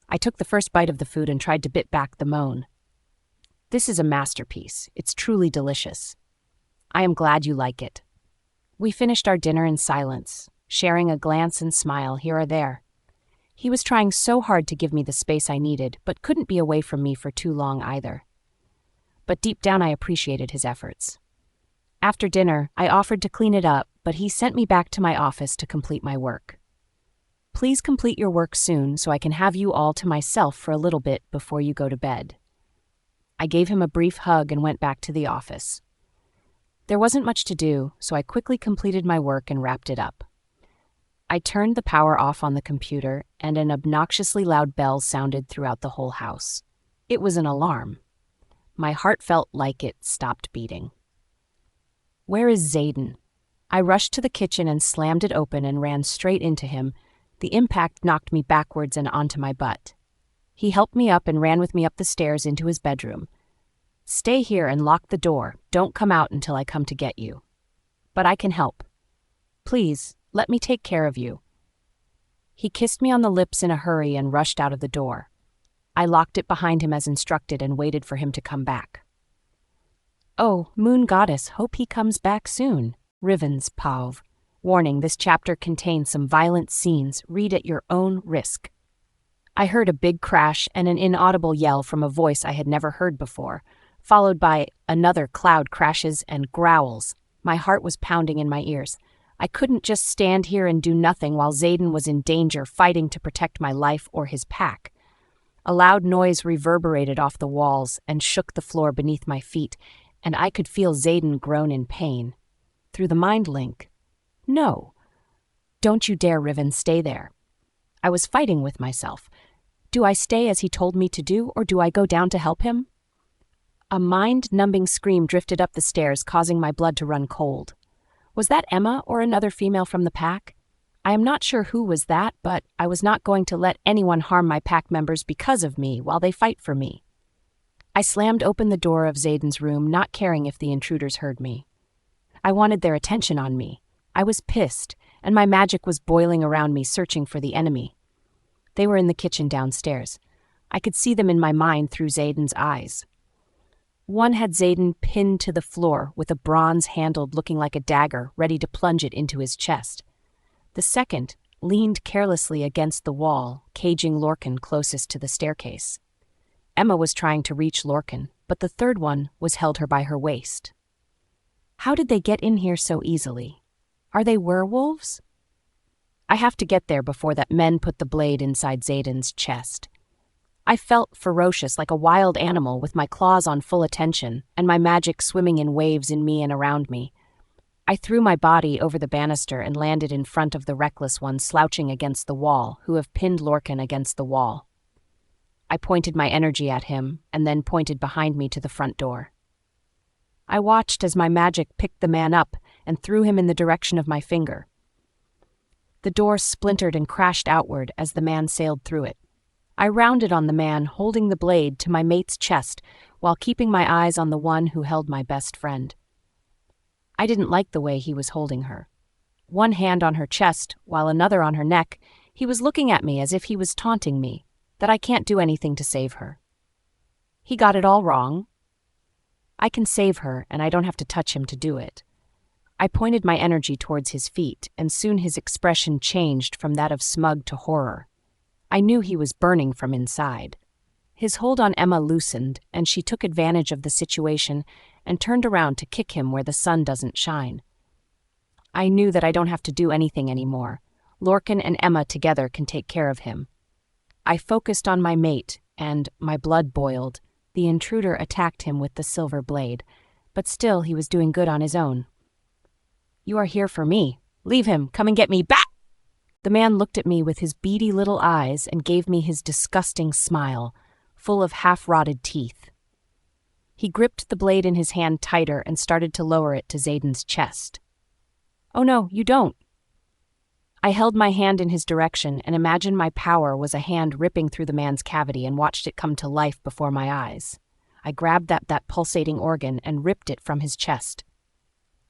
I took the first bite of the food and tried to bit back the moan. "This is a masterpiece. It's truly delicious. I am glad you like it." We finished our dinner in silence, sharing a glance and smile here or there. He was trying so hard to give me the space I needed, but couldn't be away from me for too long either. But deep down I appreciated his efforts. After dinner, I offered to clean it up, but he sent me back to my office to complete my work. "Please complete your work soon so I can have you all to myself for a little bit before you go to bed." I gave him a brief hug and went back to the office. There wasn't much to do, so I quickly completed my work and wrapped it up. I turned the power off on the computer, and an obnoxiously loud bell sounded throughout the whole house. It was an alarm. My heart felt like it stopped beating. Where is Zayden? I rushed to the kitchen and slammed it open and ran straight into him. The impact knocked me backwards and onto my butt. He helped me up and ran with me up the stairs into his bedroom. "Stay here and lock the door. Don't come out until I come to get you." "But I can help. Please, let me take care of you." He kissed me on the lips in a hurry and rushed out of the door. I locked it behind him as instructed and waited for him to come back. "Oh, Moon Goddess, hope he comes back soon. Rivens, Pav. Warning, this chapter contains some violent scenes. Read at your own risk." I heard a big crash and an inaudible yell from a voice I had never heard before, followed by another cloud crashes and growls. My heart was pounding in my ears. I couldn't just stand here and do nothing while Zayden was in danger, fighting to protect my life or his pack. A loud noise reverberated off the walls and shook the floor beneath my feet, and I could feel Zayden groan in pain. Through the mind link. "No. Don't you dare, Riven, stay there." I was fighting with myself. Do I stay as he told me to do, or do I go down to help him? A mind-numbing scream drifted up the stairs, causing my blood to run cold. Was that Emma or another female from the pack? I am not sure who was that, but I was not going to let anyone harm my pack members because of me while they fight for me. I slammed open the door of Zayden's room, not caring if the intruders heard me. I wanted their attention on me. I was pissed, and my magic was boiling around me, searching for the enemy. They were in the kitchen downstairs. I could see them in my mind through Zayden's eyes. One had Zayden pinned to the floor with a bronze handled looking like a dagger, ready to plunge it into his chest. The second leaned carelessly against the wall, caging Lorcan closest to the staircase. Emma was trying to reach Lorcan, but the third one was held her by her waist. How did they get in here so easily? Are they werewolves? I have to get there before that men put the blade inside Zayden's chest. I felt ferocious, like a wild animal, with my claws on full attention and my magic swimming in waves in me and around me. I threw my body over the banister and landed in front of the reckless one slouching against the wall, who have pinned Lorcan against the wall. I pointed my energy at him and then pointed behind me to the front door. I watched as my magic picked the man up and threw him in the direction of my finger. The door splintered and crashed outward as the man sailed through it. I rounded on the man, holding the blade to my mate's chest while keeping my eyes on the one who held my best friend. I didn't like the way he was holding her. One hand on her chest, while another on her neck, He was looking at me as if he was taunting me, that I can't do anything to save her. He got it all wrong. I can save her, and I don't have to touch him to do it. I pointed my energy towards his feet, and soon his expression changed from that of smug to horror. I knew he was burning from inside. His hold on Emma loosened, and she took advantage of the situation and turned around to kick him where the sun doesn't shine. I knew that I don't have to do anything anymore. Lorcan and Emma together can take care of him. I focused on my mate, and my blood boiled. The intruder attacked him with the silver blade, but still he was doing good on his own. "You are here for me. Leave him. Come and get me back!" The man looked at me with his beady little eyes and gave me his disgusting smile, full of half-rotted teeth. He gripped the blade in his hand tighter and started to lower it to Zayden's chest. "Oh no, you don't." I held my hand in his direction and imagined my power was a hand ripping through the man's cavity and watched it come to life before my eyes. I grabbed that pulsating organ and ripped it from his chest.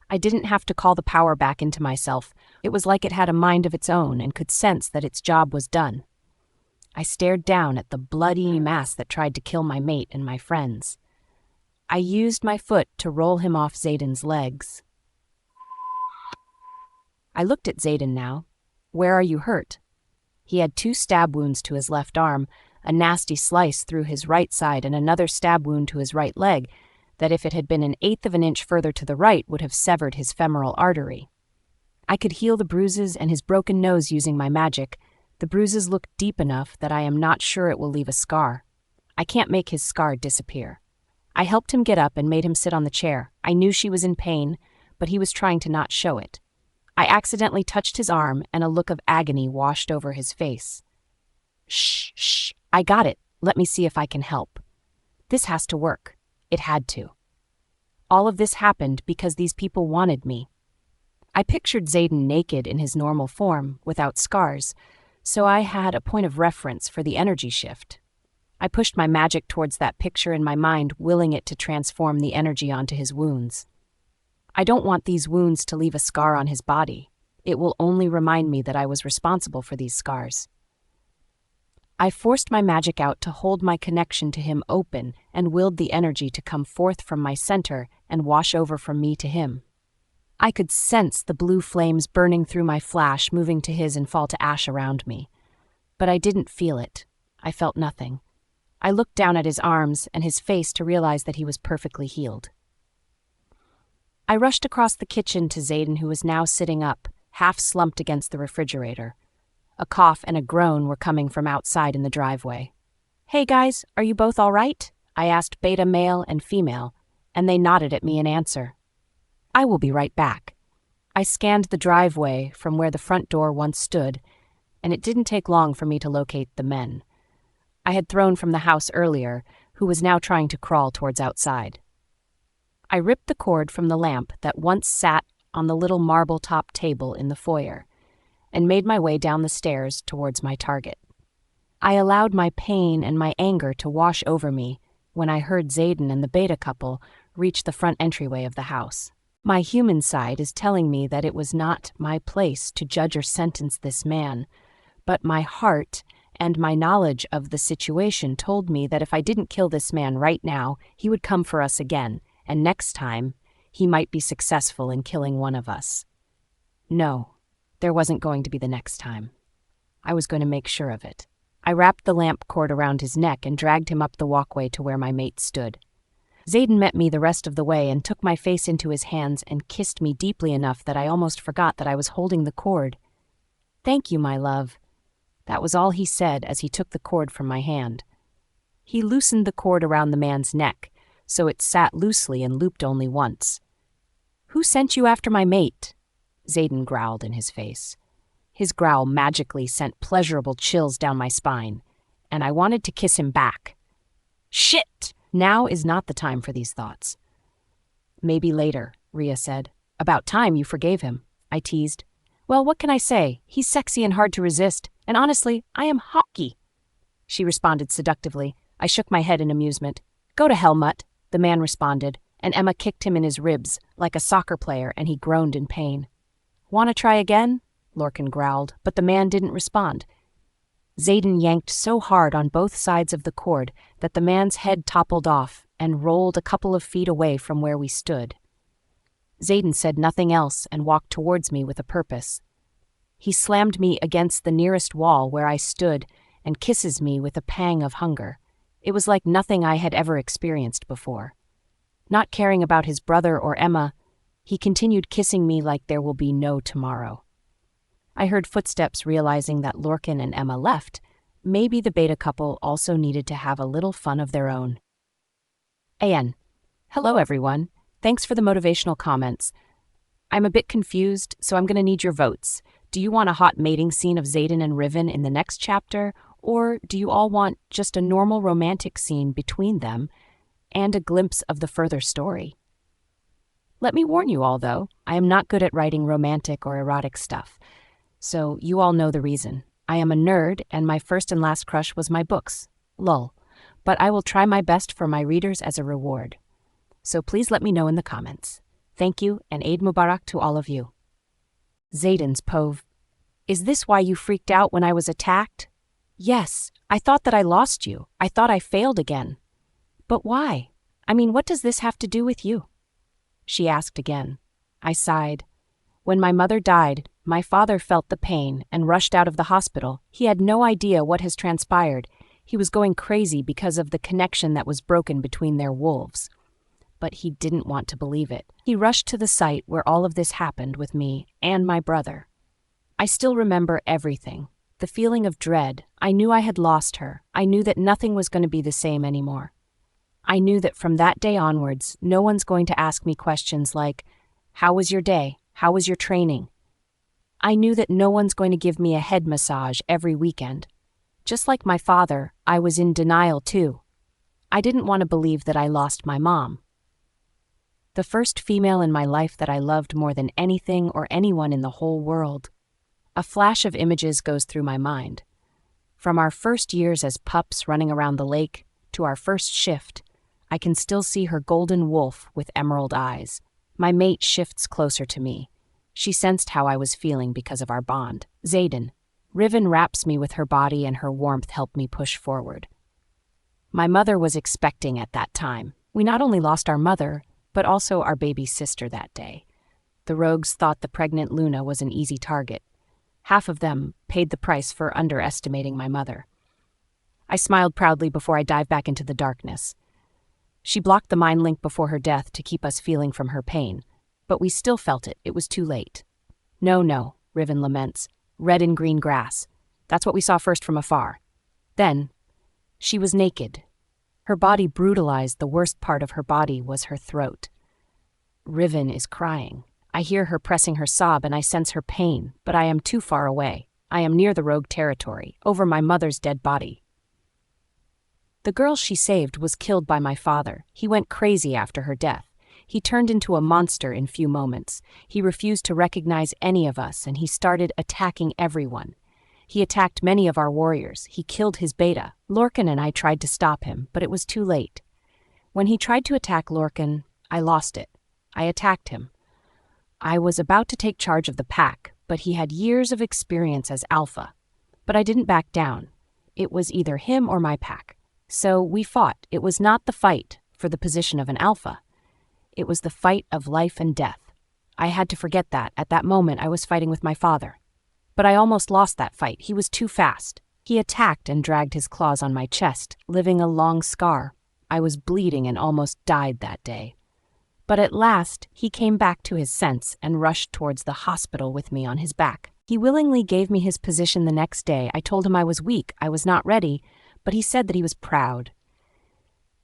I didn't have to call the power back into myself. It was like it had a mind of its own and could sense that its job was done. I stared down at the bloody mass that tried to kill my mate and my friends. I used my foot to roll him off Zayden's legs. I looked at Zayden now. "Where are you hurt?" He had 2 stab wounds to his left arm, a nasty slice through his right side, and another stab wound to his right leg that, if it had been 1/8 of an inch further to the right, would have severed his femoral artery. I could heal the bruises and his broken nose using my magic. The bruises look deep enough that I am not sure it will leave a scar. I can't make his scar disappear. I helped him get up and made him sit on the chair. I knew she was in pain, but he was trying to not show it. I accidentally touched his arm, and a look of agony washed over his face. "Shh, shh, I got it. Let me see if I can help. This has to work." It had to. All of this happened because these people wanted me. I pictured Zayden naked in his normal form, without scars, so I had a point of reference for the energy shift. I pushed my magic towards that picture in my mind, willing it to transform the energy onto his wounds. I don't want these wounds to leave a scar on his body. It will only remind me that I was responsible for these scars. I forced my magic out to hold my connection to him open and willed the energy to come forth from my center and wash over from me to him. I could sense the blue flames burning through my flash, moving to his and fall to ash around me. But I didn't feel it. I felt nothing. I looked down at his arms and his face to realize that he was perfectly healed. I rushed across the kitchen to Zayden, who was now sitting up, half slumped against the refrigerator. A cough and a groan were coming from outside in the driveway. "Hey guys, are you both all right?" I asked beta male and female, and they nodded at me in answer. "I will be right back." I scanned the driveway from where the front door once stood, and it didn't take long for me to locate the men I had thrown from the house earlier, who was now trying to crawl towards outside. I ripped the cord from the lamp that once sat on the little marble-top table in the foyer and made my way down the stairs towards my target. I allowed my pain and my anger to wash over me when I heard Zayden and the beta couple reach the front entryway of the house. My human side is telling me that it was not my place to judge or sentence this man, but my heart and my knowledge of the situation told me that if I didn't kill this man right now, he would come for us again, and next time, he might be successful in killing one of us. No, there wasn't going to be the next time. I was going to make sure of it. I wrapped the lamp cord around his neck and dragged him up the walkway to where my mate stood. Zayden met me the rest of the way and took my face into his hands and kissed me deeply enough that I almost forgot that I was holding the cord. "Thank you, my love." That was all he said as he took the cord from my hand. He loosened the cord around the man's neck, so it sat loosely and looped only once. "Who sent you after my mate?" Zayden growled in his face. His growl magically sent pleasurable chills down my spine, and I wanted to kiss him back. Shit! Now is not the time for these thoughts. "Maybe later," Rhea said. "About time you forgave him," I teased. "Well, what can I say? He's sexy and hard to resist, and honestly, I am hockey," she responded seductively. I shook my head in amusement. "Go to hell, mutt," the man responded, and Emma kicked him in his ribs like a soccer player, and he groaned in pain. "Want to try again?" Lorcan growled, but the man didn't respond. Xaden yanked so hard on both sides of the cord that the man's head toppled off and rolled a couple of feet away from where we stood. Xaden said nothing else and walked towards me with a purpose. He slammed me against the nearest wall where I stood and kisses me with a pang of hunger. It was like nothing I had ever experienced before. Not caring about his brother or Emma, he continued kissing me like there will be no tomorrow. I heard footsteps, realizing that Lorcan and Emma left. Maybe the beta couple also needed to have a little fun of their own. AN. Hello everyone. Thanks for the motivational comments. I'm a bit confused, so I'm going to need your votes. Do you want a hot mating scene of Xaden and Riven in the next chapter, or do you all want just a normal romantic scene between them and a glimpse of the further story? Let me warn you all, though, I am not good at writing romantic or erotic stuff. So you all know the reason. I am a nerd, and my first and last crush was my books. Lol. But I will try my best for my readers as a reward. So please let me know in the comments. Thank you, and Eid Mubarak to all of you. Xaden's Pove. Is this why you freaked out when I was attacked? Yes, I thought that I lost you. I thought I failed again. But why? I mean, what does this have to do with you? She asked again. I sighed. When my mother died, my father felt the pain and rushed out of the hospital. He had no idea what has transpired. He was going crazy because of the connection that was broken between their wolves. But he didn't want to believe it. He rushed to the site where all of this happened with me and my brother. I still remember everything. The feeling of dread. I knew I had lost her. I knew that nothing was going to be the same anymore. I knew that from that day onwards, no one's going to ask me questions like, how was your day? How was your training? I knew that no one's going to give me a head massage every weekend. Just like my father, I was in denial too. I didn't want to believe that I lost my mom. The first female in my life that I loved more than anything or anyone in the whole world. A flash of images goes through my mind. From our first years as pups running around the lake to our first shift, I can still see her golden wolf with emerald eyes. My mate shifts closer to me. She sensed how I was feeling because of our bond. Xaden. Riven wraps me with her body and her warmth helped me push forward. My mother was expecting at that time. We not only lost our mother, but also our baby sister that day. The rogues thought the pregnant Luna was an easy target. Half of them paid the price for underestimating my mother. I smiled proudly before I dived back into the darkness. She blocked the mind link before her death to keep us feeling from her pain, but we still felt it. It was too late. No, Riven laments. Red and green grass. That's what we saw first from afar. Then, she was naked. Her body brutalized. The worst part of her body was her throat. Riven is crying. I hear her pressing her sob and I sense her pain, but I am too far away. I am near the rogue territory, over my mother's dead body. The girl she saved was killed by my father. He went crazy after her death. He turned into a monster in few moments. He refused to recognize any of us, and he started attacking everyone. He attacked many of our warriors. He killed his beta. Lorcan and I tried to stop him, but it was too late. When he tried to attack Lorcan, I lost it. I attacked him. I was about to take charge of the pack, but he had years of experience as alpha. But I didn't back down. It was either him or my pack. So we fought. It was not the fight for the position of an alpha. It was the fight of life and death. I had to forget that. At that moment, I was fighting with my father. But I almost lost that fight. He was too fast. He attacked and dragged his claws on my chest, leaving a long scar. I was bleeding and almost died that day. But at last, he came back to his sense and rushed towards the hospital with me on his back. He willingly gave me his position the next day. I told him I was weak, I was not ready, but he said that he was proud.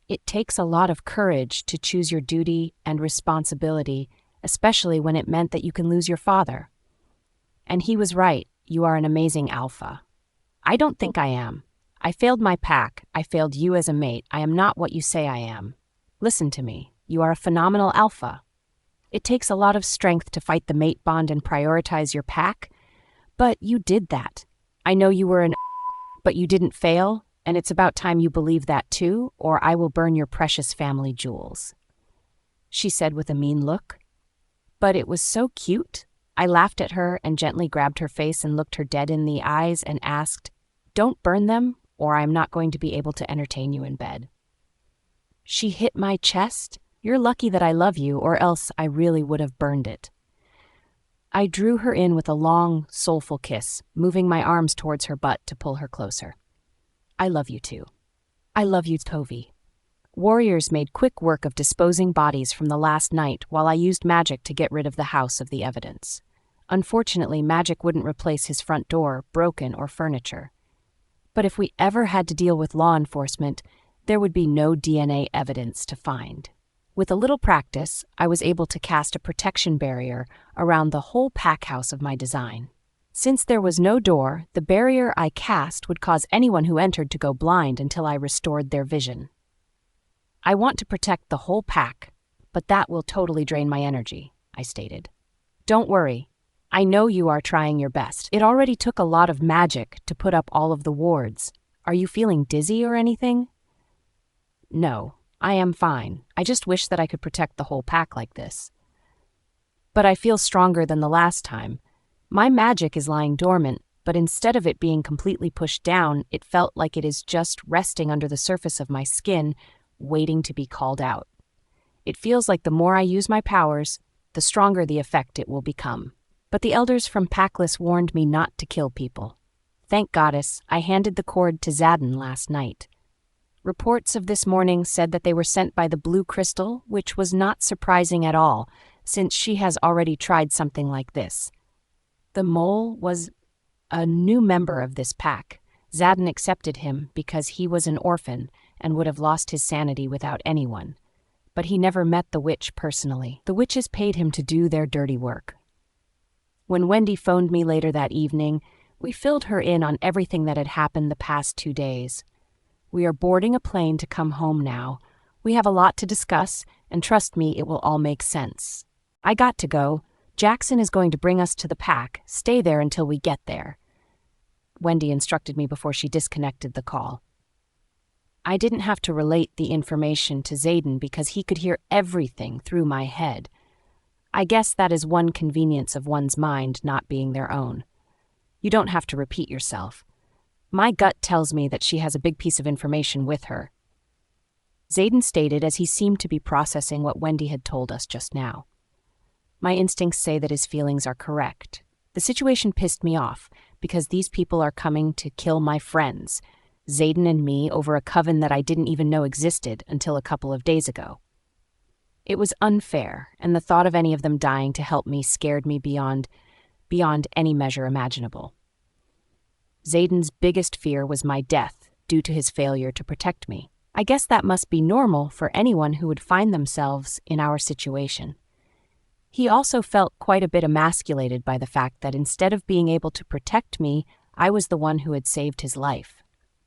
It takes a lot of courage to choose your duty and responsibility, especially when it meant that you can lose your father. And he was right. You are an amazing alpha. I don't think I am. I failed my pack. I failed you as a mate. I am not what you say I am. Listen to me. You are a phenomenal alpha. It takes a lot of strength to fight the mate bond and prioritize your pack, but you did that. I know you were but you didn't fail, and it's about time you believe that too, or I will burn your precious family jewels. She said with a mean look. But it was so cute. I laughed at her and gently grabbed her face and looked her dead in the eyes and asked, "Don't burn them, or I'm not going to be able to entertain you in bed." She hit my chest. "You're lucky that I love you, or else I really would have burned it." I drew her in with a long, soulful kiss, moving my arms towards her butt to pull her closer. "I love you too. I love you, Tovi." Warriors made quick work of disposing bodies from the last night while I used magic to get rid of the house of the evidence. Unfortunately, magic wouldn't replace his front door, broken, or furniture. But if we ever had to deal with law enforcement, there would be no DNA evidence to find. With a little practice, I was able to cast a protection barrier around the whole pack house of my design. Since there was no door, the barrier I cast would cause anyone who entered to go blind until I restored their vision. "I want to protect the whole pack, but that will totally drain my energy," I stated. "Don't worry. I know you are trying your best. It already took a lot of magic to put up all of the wards. Are you feeling dizzy or anything?" "No, I am fine. I just wish that I could protect the whole pack like this. But I feel stronger than the last time. My magic is lying dormant, but instead of it being completely pushed down, it felt like it is just resting under the surface of my skin, waiting to be called out. It feels like the more I use my powers, the stronger the effect it will become. But the elders from Packless warned me not to kill people. Thank Goddess, I handed the cord to Zadin last night. Reports of this morning said that they were sent by the Blue Crystal, which was not surprising at all, since she has already tried something like this. The mole was a new member of this pack. Zadin accepted him because he was an orphan and would have lost his sanity without anyone. But he never met the witch personally. The witches paid him to do their dirty work. When Wendy phoned me later that evening, we filled her in on everything that had happened the past 2 days. We are boarding a plane to come home now. We have a lot to discuss, and trust me, it will all make sense. I got to go. Jackson is going to bring us to the pack. Stay there until we get there. Wendy instructed me before she disconnected the call. I didn't have to relate the information to Zayden because he could hear everything through my head. I guess that is one convenience of one's mind not being their own. You don't have to repeat yourself. My gut tells me that she has a big piece of information with her. Zayden stated as he seemed to be processing what Wendy had told us just now. My instincts say that his feelings are correct. The situation pissed me off because these people are coming to kill my friends, Zayden and me, over a coven that I didn't even know existed until a couple of days ago. It was unfair, and the thought of any of them dying to help me scared me beyond any measure imaginable. Zayden's biggest fear was my death due to his failure to protect me. I guess that must be normal for anyone who would find themselves in our situation. He also felt quite a bit emasculated by the fact that instead of being able to protect me, I was the one who had saved his life.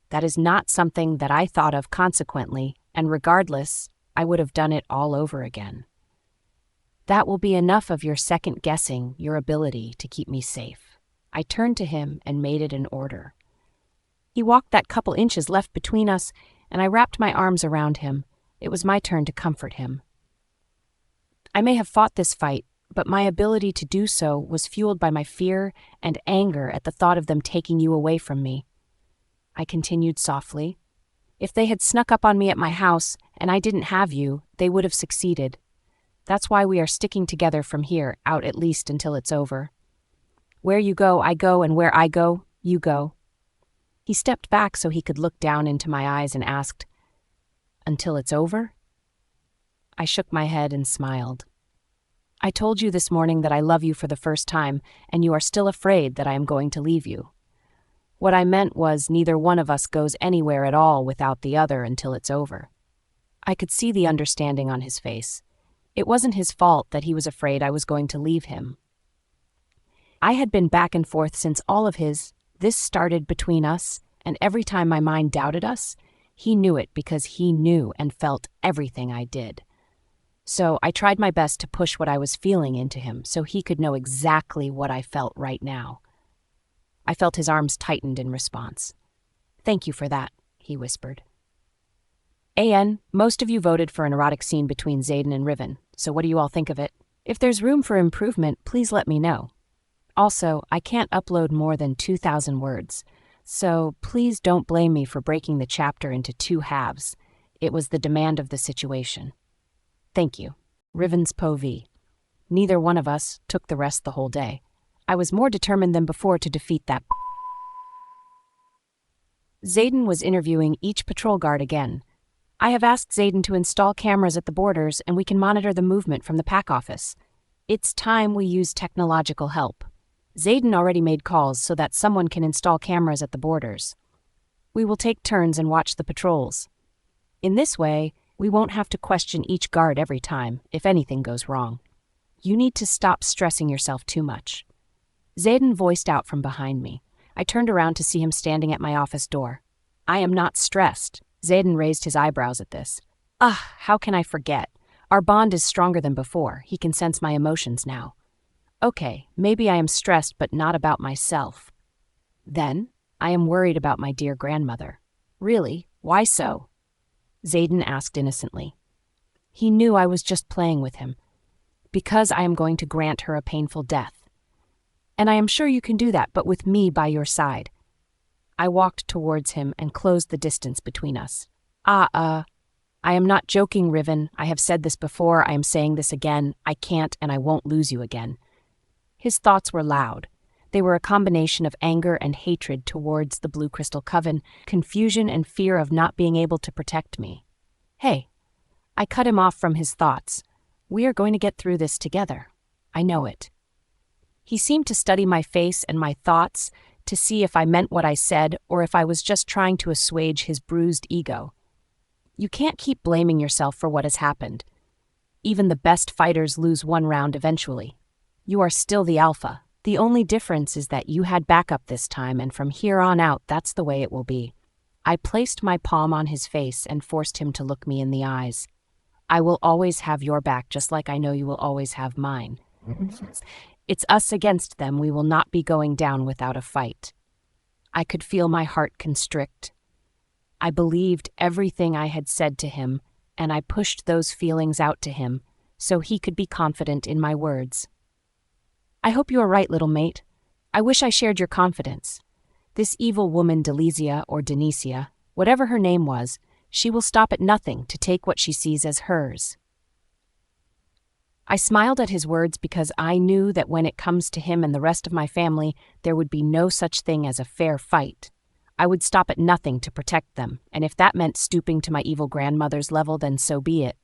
That is not something that I thought of consequently, and regardless, I would have done it all over again. That will be enough of your second-guessing your ability to keep me safe. I turned to him and made it an order. He walked that couple inches left between us, and I wrapped my arms around him. It was my turn to comfort him. I may have fought this fight, but my ability to do so was fueled by my fear and anger at the thought of them taking you away from me. I continued softly. If they had snuck up on me at my house and I didn't have you, they would have succeeded. That's why we are sticking together from here out at least until it's over. Where you go, I go, and where I go, you go. He stepped back so he could look down into my eyes and asked, "Until it's over?" I shook my head and smiled. "I told you this morning that I love you for the first time, and you are still afraid that I am going to leave you. What I meant was neither one of us goes anywhere at all without the other until it's over." I could see the understanding on his face. It wasn't his fault that he was afraid I was going to leave him. I had been back and forth since all of this started between us, and every time my mind doubted us, he knew it because he knew and felt everything I did. So I tried my best to push what I was feeling into him so he could know exactly what I felt right now. I felt his arms tightened in response. "Thank you for that," he whispered. "AN, most of you voted for an erotic scene between Zayden and Riven, so what do you all think of it? If there's room for improvement, please let me know. Also, I can't upload more than 2,000 words, so please don't blame me for breaking the chapter into 2 halves. It was the demand of the situation. Thank you. Riven's POV. Neither one of us took the rest the whole day. I was more determined than before to defeat that. Zayden was interviewing each patrol guard again. I have asked Zayden to install cameras at the borders and we can monitor the movement from the pack office. It's time we use technological help. Zayden already made calls so that someone can install cameras at the borders. We will take turns and watch the patrols. In this way, we won't have to question each guard every time if anything goes wrong. You need to stop stressing yourself too much. Zayden voiced out from behind me. I turned around to see him standing at my office door. I am not stressed. Zayden raised his eyebrows at this. How can I forget? Our bond is stronger than before. He can sense my emotions now. Okay, maybe I am stressed, but not about myself. Then, I am worried about my dear grandmother. Really? Why so? Zayden asked innocently. He knew I was just playing with him. Because I am going to grant her a painful death. And I am sure you can do that, but with me by your side. I walked towards him and closed the distance between us. I am not joking, Riven. I have said this before. I am saying this again. I can't and I won't lose you again. His thoughts were loud. They were a combination of anger and hatred towards the Blue Crystal Coven, confusion and fear of not being able to protect me. Hey, I cut him off from his thoughts. We are going to get through this together. I know it. He seemed to study my face and my thoughts to see if I meant what I said or if I was just trying to assuage his bruised ego. You can't keep blaming yourself for what has happened. Even the best fighters lose one round eventually. You are still the alpha. The only difference is that you had backup this time, and from here on out, that's the way it will be. I placed my palm on his face and forced him to look me in the eyes. I will always have your back, just like I know you will always have mine. It's us against them. We will not be going down without a fight. I could feel my heart constrict. I believed everything I had said to him, and I pushed those feelings out to him so he could be confident in my words. I hope you are right, little mate. I wish I shared your confidence. This evil woman, Delicia or Denicia, whatever her name was, she will stop at nothing to take what she sees as hers. I smiled at his words because I knew that when it comes to him and the rest of my family, there would be no such thing as a fair fight. I would stop at nothing to protect them, and if that meant stooping to my evil grandmother's level, then so be it.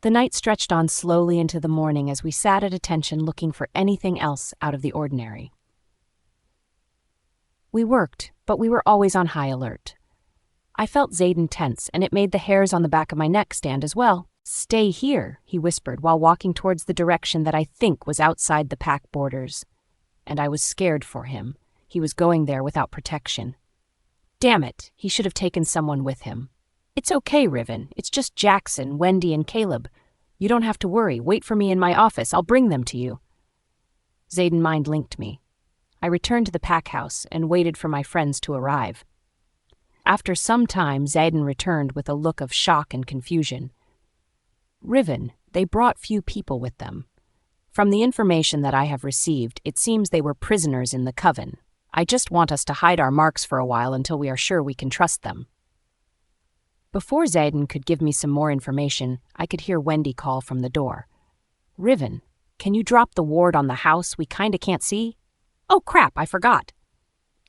The night stretched on slowly into the morning as we sat at attention looking for anything else out of the ordinary. We worked, but we were always on high alert. I felt Zayden tense, and it made the hairs on the back of my neck stand as well. Stay here, he whispered while walking towards the direction that I think was outside the pack borders. And I was scared for him. He was going there without protection. Damn it, he should have taken someone with him. It's okay, Riven. It's just Jackson, Wendy, and Caleb. You don't have to worry. Wait for me in my office. I'll bring them to you. Zayden mind-linked me. I returned to the pack house and waited for my friends to arrive. After some time, Zayden returned with a look of shock and confusion. Riven, they brought few people with them. From the information that I have received, it seems they were prisoners in the Coven. I just want us to hide our marks for a while until we are sure we can trust them. Before Zayden could give me some more information, I could hear Wendy call from the door. Riven, can you drop the ward on the house? We kinda can't see. Oh crap, I forgot.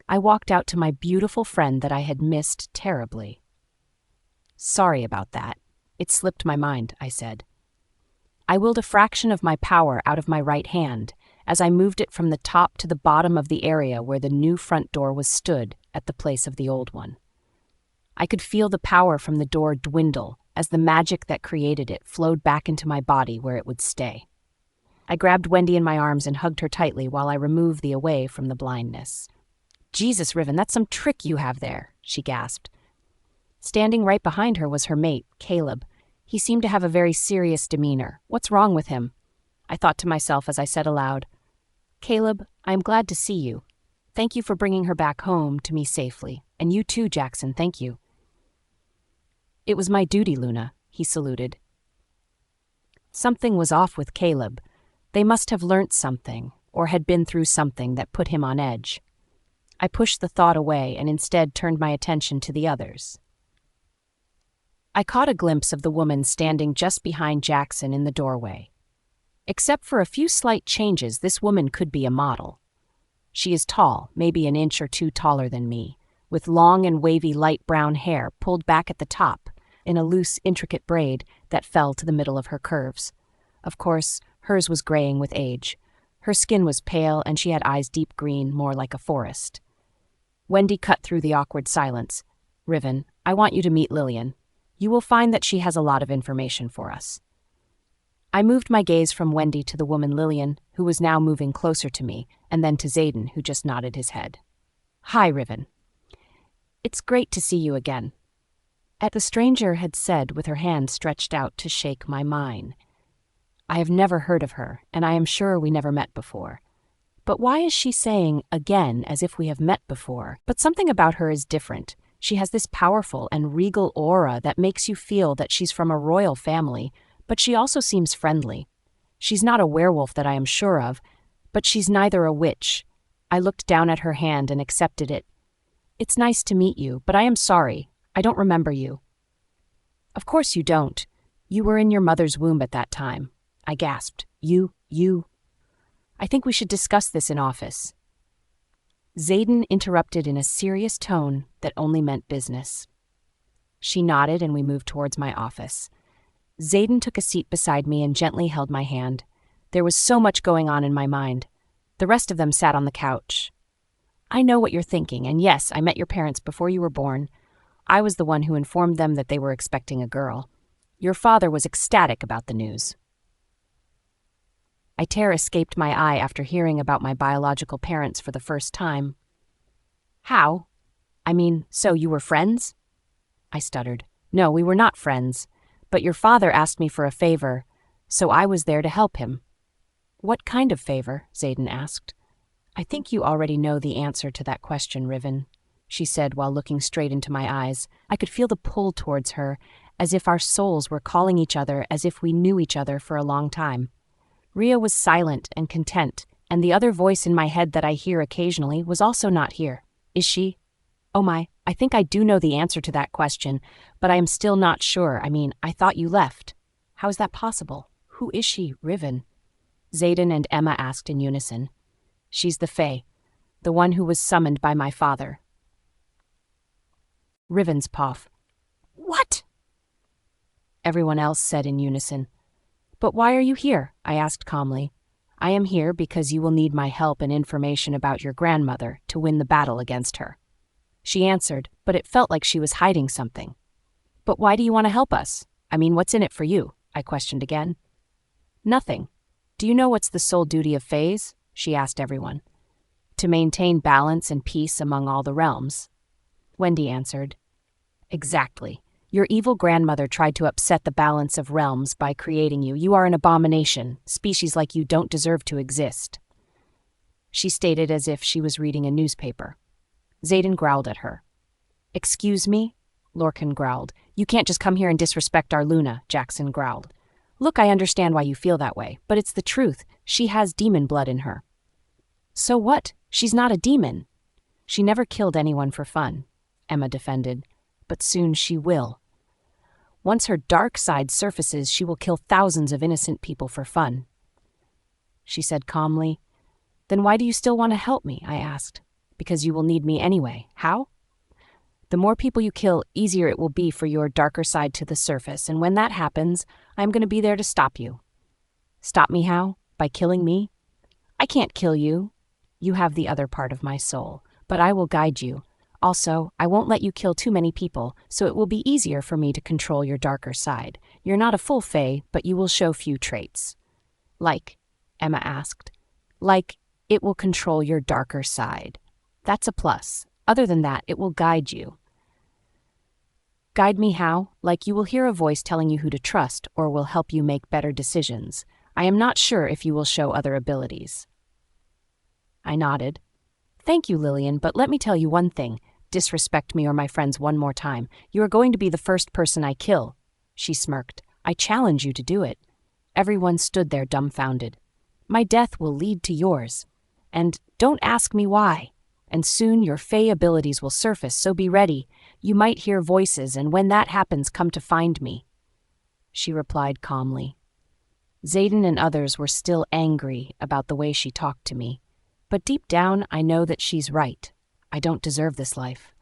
I walked out to my beautiful friend that I had missed terribly. Sorry about that. It slipped my mind, I said. I willed a fraction of my power out of my right hand as I moved it from the top to the bottom of the area where the new front door was stood at the place of the old one. I could feel the power from the door dwindle as the magic that created it flowed back into my body where it would stay. I grabbed Wendy in my arms and hugged her tightly while I removed the away from the blindness. Jesus, Riven, that's some trick you have there, she gasped. Standing right behind her was her mate, Caleb. He seemed to have a very serious demeanor. What's wrong with him? I thought to myself as I said aloud, Caleb, I am glad to see you. Thank you for bringing her back home to me safely. And you too, Jackson, thank you. It was my duty, Luna, he saluted. Something was off with Caleb. They must have learnt something. or had been through something that put him on edge. I pushed the thought away and instead turned my attention to the others. I caught a glimpse of the woman standing just behind Jackson in the doorway. Except for a few slight changes, this woman could be a model. She is tall, maybe an inch or two taller than me, with long and wavy light brown hair pulled back at the top in a loose, intricate braid that fell to the middle of her curves. Of course, hers was graying with age. Her skin was pale and she had eyes deep green, more like a forest. Wendy cut through the awkward silence. "Riven, I want you to meet Lillian. You will find that she has a lot of information for us." I moved my gaze from Wendy to the woman Lillian, who was now moving closer to me, and then to Zayden, who just nodded his head. "Hi, Riven. It's great to see you again," the stranger had said with her hand stretched out to shake my mine. I have never heard of her, and I am sure we never met before. But why is she saying again as if we have met before? But something about her is different. She has this powerful and regal aura that makes you feel that she's from a royal family, but she also seems friendly. She's not a werewolf that I am sure of, but she's neither a witch. I looked down at her hand and accepted it. "It's nice to meet you, but I am sorry. I don't remember you." "Of course you don't. You were in your mother's womb at that time." I gasped. You. "I think we should discuss this in office." Zayden interrupted in a serious tone that only meant business. She nodded and we moved towards my office. Zayden took a seat beside me and gently held my hand. There was so much going on in my mind. The rest of them sat on the couch. "I know what you're thinking, and yes, I met your parents before you were born. I was the one who informed them that they were expecting a girl. Your father was ecstatic about the news." A tear escaped my eye after hearing about my biological parents for the first time. "How? I mean, so you were friends?" I stuttered. "No, we were not friends, but your father asked me for a favor, so I was there to help him." "What kind of favor?" Zayden asked. "I think you already know the answer to that question, Riven," she said while looking straight into my eyes. I could feel the pull towards her, as if our souls were calling each other, as if we knew each other for a long time. Ria was silent and content, and the other voice in my head that I hear occasionally was also not here. "Is she?" "Oh my, I think I do know the answer to that question, but I am still not sure. I thought you left." "How is that possible? Who is she, Riven?" Zayden and Emma asked in unison. "She's the Fae, the one who was summoned by my father." Riven's Poff. "What?" everyone else said in unison. "But why are you here?" I asked calmly. "I am here because you will need my help and information about your grandmother to win the battle against her." She answered, but it felt like she was hiding something. "But why do you want to help us? What's in it for you?" I questioned again. "Nothing. Do you know what's the sole duty of Faes?" she asked everyone. "To maintain balance and peace among all the realms." Wendy answered. "Exactly. Your evil grandmother tried to upset the balance of realms by creating you. You are an abomination. Species like you don't deserve to exist." She stated as if she was reading a newspaper. Zayden growled at her. "Excuse me?" Lorcan growled. "You can't just come here and disrespect our Luna," Jackson growled. "Look, I understand why you feel that way, but it's the truth. She has demon blood in her." "So what? She's not a demon." "She never killed anyone for fun," Emma defended. "But soon she will. Once her dark side surfaces, she will kill thousands of innocent people for fun." She said calmly. "Then why do you still want to help me?" I asked. "Because you will need me anyway. How?" "The more people you kill, easier it will be for your darker side to the surface, and when that happens, I am going to be there to stop you." "Stop me how? By killing me?" "I can't kill you. You have the other part of my soul, but I will guide you. Also, I won't let you kill too many people, so it will be easier for me to control your darker side. You're not a full Fae, but you will show few traits." "Like?" Emma asked. "Like, it will control your darker side. That's a plus. Other than that, it will guide you." "Guide me how? Like you will hear a voice telling you who to trust, or will help you make better decisions. I am not sure if you will show other abilities." I nodded. "Thank you, Lillian, but let me tell you one thing. Disrespect me or my friends one more time. You are going to be the first person I kill." She smirked. "I challenge you to do it." Everyone stood there dumbfounded. My death will lead to yours. And don't ask me why. And soon your Fey abilities will surface, so be ready. You might hear voices, and when that happens, come to find me." She replied calmly. Xaden and others were still angry about the way she talked to me, but deep down I know that she's right. I don't deserve this life.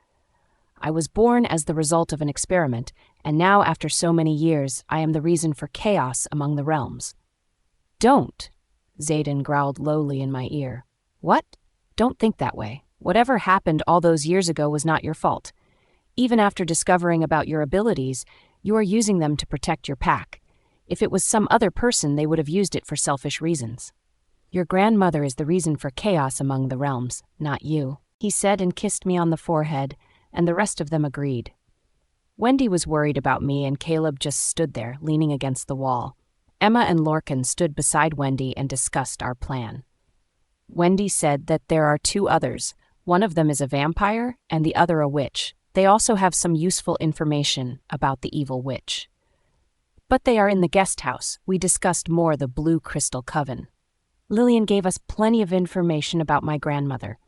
I was born as the result of an experiment, and now after so many years, I am the reason for chaos among the realms. "Don't," Xaden growled lowly in my ear. "What? Don't think that way. Whatever happened all those years ago was not your fault. Even after discovering about your abilities, you are using them to protect your pack. If it was some other person, they would have used it for selfish reasons. Your grandmother is the reason for chaos among the realms, not you," he said and kissed me on the forehead, and the rest of them agreed. Wendy was worried about me, and Caleb just stood there, leaning against the wall. Emma and Lorcan stood beside Wendy and discussed our plan. Wendy said that there are two others. One of them is a vampire, and the other a witch. They also have some useful information about the evil witch. But they are in the guest house. We discussed more the Blue Crystal Coven. Lillian gave us plenty of information about my grandmother.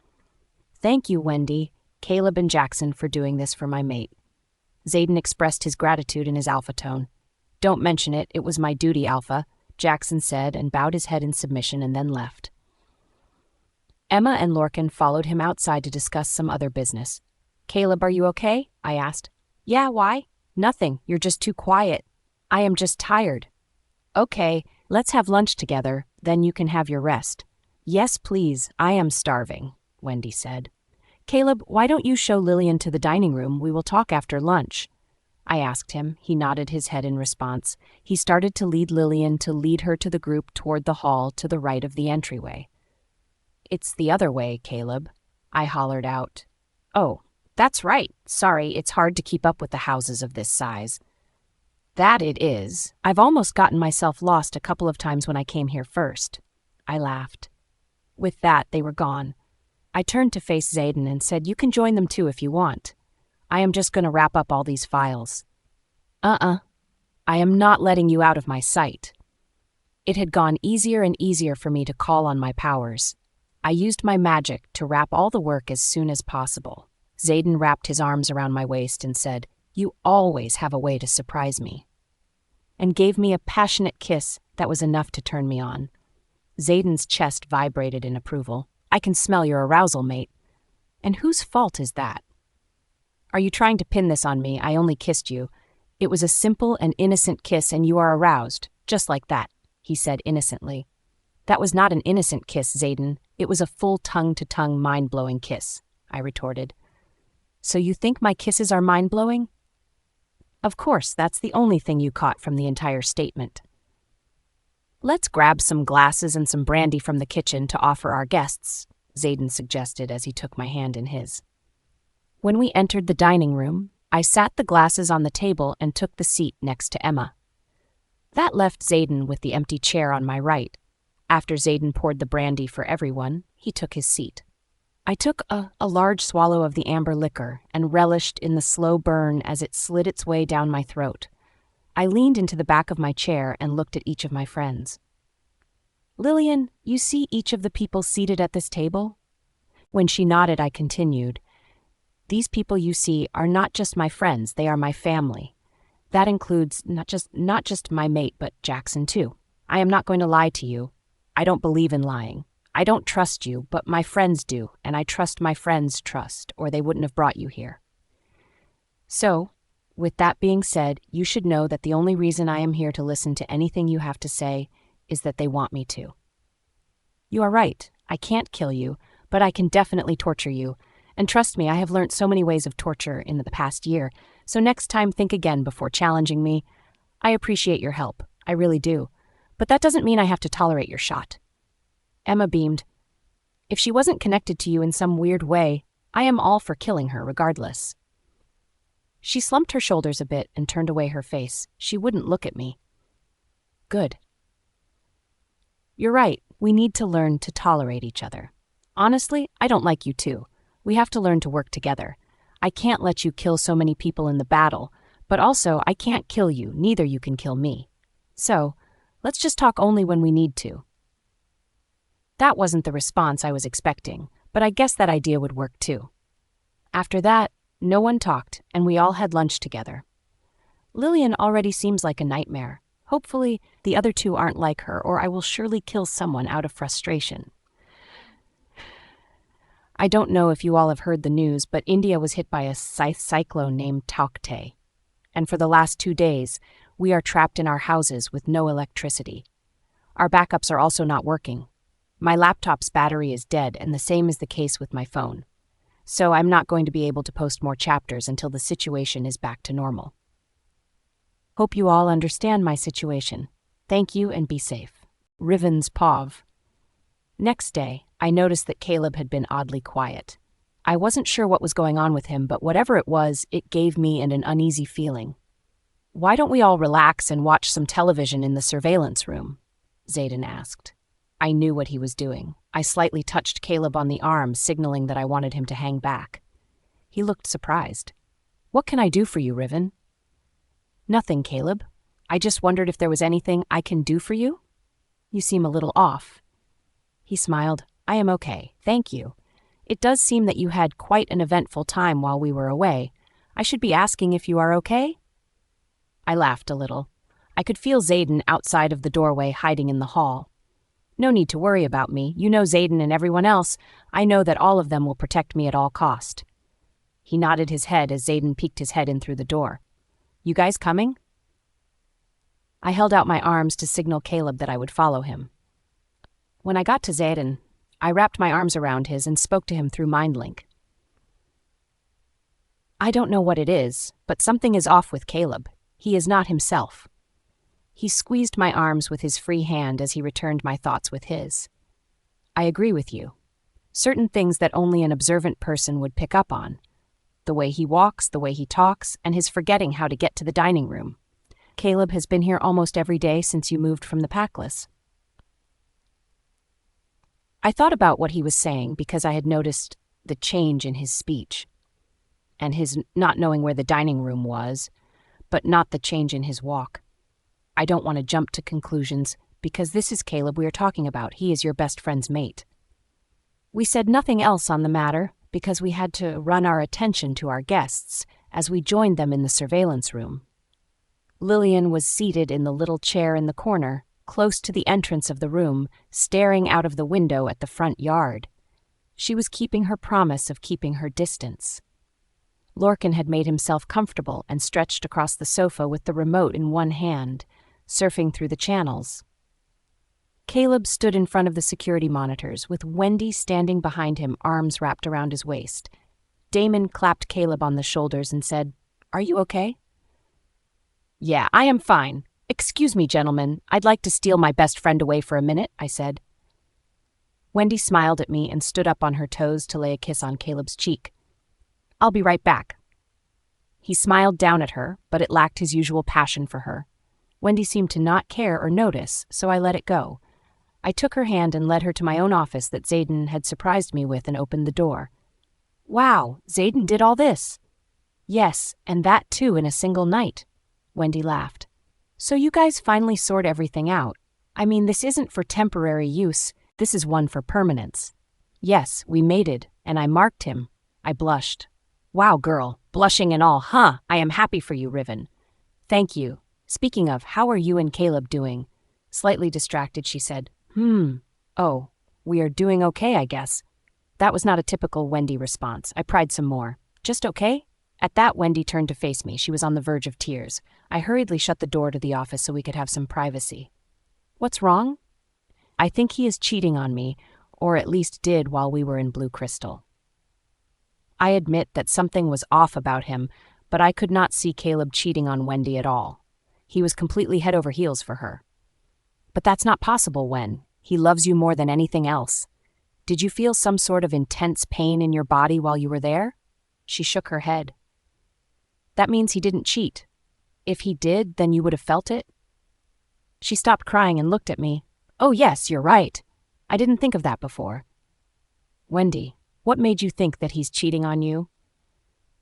"Thank you, Wendy, Caleb, and Jackson for doing this for my mate." Xaden expressed his gratitude in his alpha tone. "Don't mention it, it was my duty, Alpha," Jackson said and bowed his head in submission and then left. Emma and Lorcan followed him outside to discuss some other business. "Caleb, are you okay?" I asked. "Yeah, why?" "Nothing, you're just too quiet." "I am just tired." "Okay, let's have lunch together, then you can have your rest." "Yes, please, I am starving," Wendy said. "Caleb, why don't you show Lillian to the dining room? We will talk after lunch." I asked him. He nodded his head in response. He started to lead Lillian to lead her to the group toward the hall to the right of the entryway. "It's the other way, Caleb," I hollered out. "Oh, that's right. Sorry, it's hard to keep up with the houses of this size." "That it is. I've almost gotten myself lost a couple of times when I came here first." I laughed. With that, they were gone. I turned to face Xaden and said, "You can join them too if you want. I am just going to wrap up all these files." I am not letting you out of my sight." It had gone easier and easier for me to call on my powers. I used my magic to wrap all the work as soon as possible. Xaden wrapped his arms around my waist and said, "You always have a way to surprise me," and gave me a passionate kiss that was enough to turn me on. Xaden's chest vibrated in approval. "I can smell your arousal, mate." "And whose fault is that?" "Are you trying to pin this on me? I only kissed you. It was a simple and innocent kiss and you are aroused, just like that," he said innocently. "That was not an innocent kiss, Xaden. It was a full tongue-to-tongue mind-blowing kiss," I retorted. "So you think my kisses are mind-blowing?" "Of course, that's the only thing you caught from the entire statement." "Let's grab some glasses and some brandy from the kitchen to offer our guests," Xaden suggested as he took my hand in his. When we entered the dining room, I sat the glasses on the table and took the seat next to Emma. That left Xaden with the empty chair on my right. After Xaden poured the brandy for everyone, he took his seat. I took a large swallow of the amber liquor and relished in the slow burn as it slid its way down my throat. I leaned into the back of my chair and looked at each of my friends. "Lillian, you see each of the people seated at this table?" When she nodded, I continued, "These people you see are not just my friends, they are my family. That includes not just my mate, but Jackson too. I am not going to lie to you. I don't believe in lying. I don't trust you, but my friends do, and I trust my friends' trust, or they wouldn't have brought you here. So, with that being said, you should know that the only reason I am here to listen to anything you have to say is that they want me to. You are right, I can't kill you, but I can definitely torture you. And trust me, I have learned so many ways of torture in the past year, so next time think again before challenging me. I appreciate your help, I really do, but that doesn't mean I have to tolerate your shot." Emma beamed. "If she wasn't connected to you in some weird way, I am all for killing her regardless." She slumped her shoulders a bit and turned away her face. She wouldn't look at me. "Good. You're right, we need to learn to tolerate each other. Honestly, I don't like you too. We have to learn to work together. I can't let you kill so many people in the battle, but also I can't kill you, neither you can kill me. So, let's just talk only when we need to." That wasn't the response I was expecting, but I guess that idea would work too. After that, no one talked, and we all had lunch together. Lillian already seems like a nightmare. Hopefully, the other two aren't like her, or I will surely kill someone out of frustration. I don't know if you all have heard the news, but India was hit by a cyclone named Tauktae. And for the last 2 days, we are trapped in our houses with no electricity. Our backups are also not working. My laptop's battery is dead, and the same is the case with my phone. So I'm not going to be able to post more chapters until the situation is back to normal. Hope you all understand my situation. Thank you and be safe. Riven's Pov. Next day, I noticed that Caleb had been oddly quiet. I wasn't sure what was going on with him, but whatever it was, it gave me an uneasy feeling. Why don't we all relax and watch some television in the surveillance room? Zayden asked. I knew what he was doing. I slightly touched Caleb on the arm, signaling that I wanted him to hang back. He looked surprised. What can I do for you, Riven? Nothing, Caleb. I just wondered if there was anything I can do for you? You seem a little off. He smiled. I am okay, thank you. It does seem that you had quite an eventful time while we were away. I should be asking if you are okay? I laughed a little. I could feel Zayden outside of the doorway hiding in the hall. No need to worry about me. You know Zayden and everyone else. I know that all of them will protect me at all cost. He nodded his head as Zayden peeked his head in through the door. You guys coming? I held out my arms to signal Caleb that I would follow him. When I got to Zayden, I wrapped my arms around his and spoke to him through MindLink. I don't know what it is, but something is off with Caleb. He is not himself. He squeezed my arms with his free hand as he returned my thoughts with his. I agree with you. Certain things that only an observant person would pick up on. The way he walks, the way he talks, and his forgetting how to get to the dining room. Caleb has been here almost every day since you moved from the Packless. I thought about what he was saying because I had noticed the change in his speech, and his not knowing where the dining room was, but not the change in his walk. I don't want to jump to conclusions, because this is Caleb we are talking about. He is your best friend's mate. We said nothing else on the matter, because we had to run our attention to our guests as we joined them in the surveillance room. Lillian was seated in the little chair in the corner, close to the entrance of the room, staring out of the window at the front yard. She was keeping her promise of keeping her distance. Lorcan had made himself comfortable and stretched across the sofa with the remote in one hand, surfing through the channels. Caleb stood in front of the security monitors, with Wendy standing behind him, arms wrapped around his waist. Damon clapped Caleb on the shoulders and said, "Are you okay?" "Yeah, I am fine. Excuse me, gentlemen. I'd like to steal my best friend away for a minute," I said. Wendy smiled at me and stood up on her toes to lay a kiss on Caleb's cheek. "I'll be right back." He smiled down at her, but it lacked his usual passion for her. Wendy seemed to not care or notice, so I let it go. I took her hand and led her to my own office that Zayden had surprised me with and opened the door. "Wow, Zayden did all this?" "Yes, and that too in a single night," Wendy laughed. "So you guys finally sort everything out. I mean, this isn't for temporary use, this is one for permanence." "Yes, we mated, and I marked him." I blushed. "Wow, girl, blushing and all, huh? I am happy for you, Riven." "Thank you. Speaking of, how are you and Caleb doing?" Slightly distracted, she said, "Oh, we are doing okay, I guess." That was not a typical Wendy response. I pried some more. "Just okay?" At that, Wendy turned to face me. She was on the verge of tears. I hurriedly shut the door to the office so we could have some privacy. "What's wrong?" "I think he is cheating on me, or at least did while we were in Blue Crystal." I admit that something was off about him, but I could not see Caleb cheating on Wendy at all. He was completely head over heels for her. "But that's not possible, Wen. He loves you more than anything else. Did you feel some sort of intense pain in your body while you were there?" She shook her head. "That means he didn't cheat. If he did, then you would have felt it?" She stopped crying and looked at me. "Oh yes, you're right. I didn't think of that before." "Wendy, what made you think that he's cheating on you?"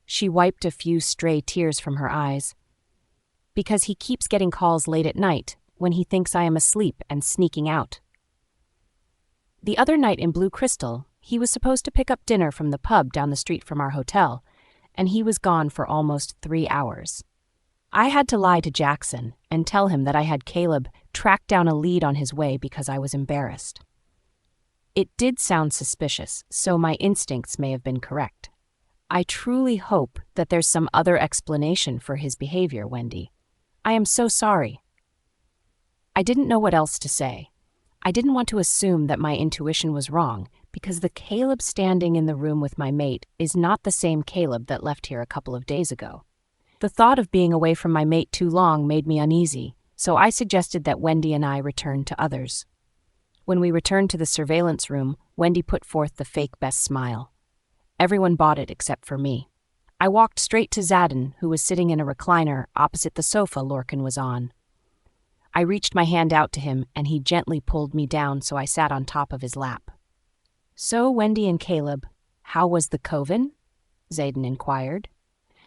She wiped a few stray tears from her eyes. "Because he keeps getting calls late at night, when he thinks I am asleep and sneaking out." The other night in Blue Crystal, he was supposed to pick up dinner from the pub down the street from our hotel, and he was gone for almost 3 hours. I had to lie to Jackson and tell him that I had Caleb track down a lead on his way because I was embarrassed. It did sound suspicious, so my instincts may have been correct. I truly hope that there's some other explanation for his behavior, Wendy. I am so sorry. I didn't know what else to say. I didn't want to assume that my intuition was wrong, because the Caleb standing in the room with my mate is not the same Caleb that left here a couple of days ago. The thought of being away from my mate too long made me uneasy, so I suggested that Wendy and I return to others. When we returned to the surveillance room, Wendy put forth the fake best smile. Everyone bought it except for me. I walked straight to Zadin, who was sitting in a recliner opposite the sofa Lorcan was on. I reached my hand out to him, and he gently pulled me down so I sat on top of his lap. "So, Wendy and Caleb, how was the coven?" Zadin inquired.